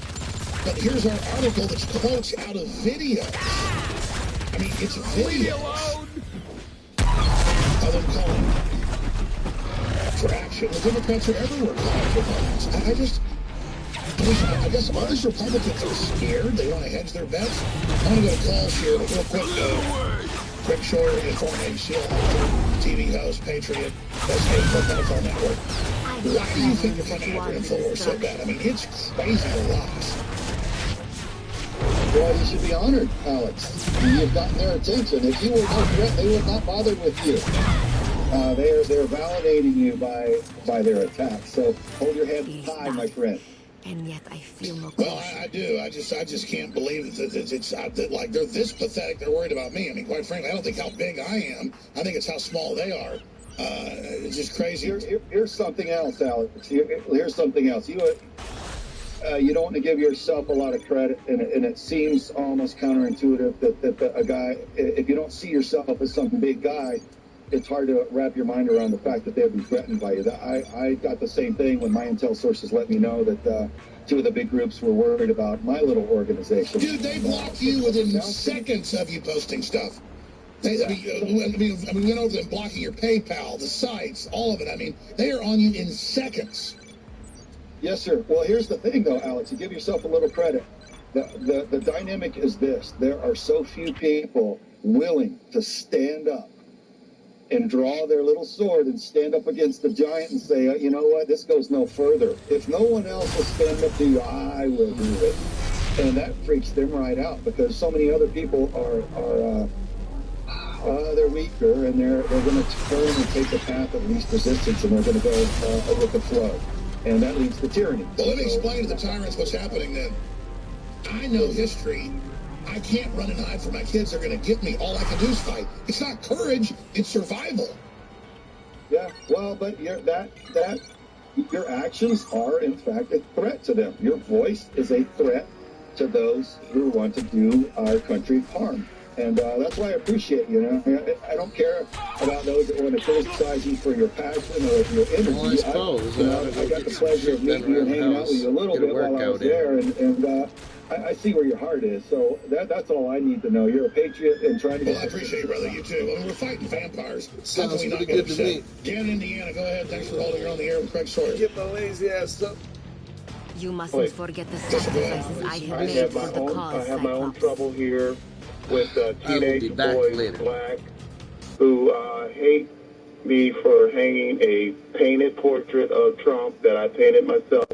But here's our article that's quotes out of videos. I mean, it's videos of them calling for action. The Democrats are everywhere calling for violence. I guess all these Republicans are scared. They want to hedge their bets. I want to go to calls here real quick. Rick Shore, informing SEAL TV host, Patriot, SK NFL Network. Why do you think you're coming after InfoWars so bad? I mean, it's crazy a lot. Well, you should be honored, Alex. You've gotten their attention. If you were no threat, they would not bother with you. They're validating you by their attack. So hold your head high, my friend. And yet I feel no caution. Well, I do. I just can't believe that like they're this pathetic. They're worried about me. I mean, quite frankly, I don't think how big I am. I think it's how small they are. It's just crazy. Here's something else, Alex. Here's something else. You don't want to give yourself a lot of credit, and it seems almost counterintuitive that a guy, if you don't see yourself as some big guy, it's hard to wrap your mind around the fact that they'd be threatened by you. I got the same thing when my intel sources let me know that two of the big groups were worried about my little organization. Dude, they block you within seconds of you posting stuff. We went over them blocking your PayPal, the sites, all of it. I mean, they are on you in seconds. Yes, sir. Well, here's the thing, though, Alex. To give yourself a little credit, the dynamic is this. There are so few people willing to stand up and draw their little sword and stand up against the giant and say, you know what, this goes no further. If no one else will stand up to you, I will do it. And that freaks them right out because so many other people are they're weaker and they're going to turn and take the path of least resistance and they're going to go with the flow. And that leads to tyranny. Well, let me explain to the tyrants what's happening then. I know history. I can't run and hide from my kids. They're going to get me. All I can do is fight. It's not courage. It's survival. Yeah, well, but your actions are, in fact, a threat to them. Your voice is a threat to those who want to do our country harm. And that's why I appreciate you. I don't care about those that want to criticize you for your passion or your energy. Well, I suppose. I got the pleasure of meeting you and hanging out with you a little bit while I was there, and I see where your heart is. So that's all I need to know. You're a patriot and trying to. Well, I appreciate you, brother. You too. I mean, we're fighting vampires. Sounds pretty good to me. Dan, Indiana, go ahead. Thanks for holding. You're on the air with Craig Sawyer. Get my lazy ass up. You mustn't forget the sacrifices I have made for the cause. I have my own trouble here with teenage boys, black, who hate me for hanging a painted portrait of Trump that I painted myself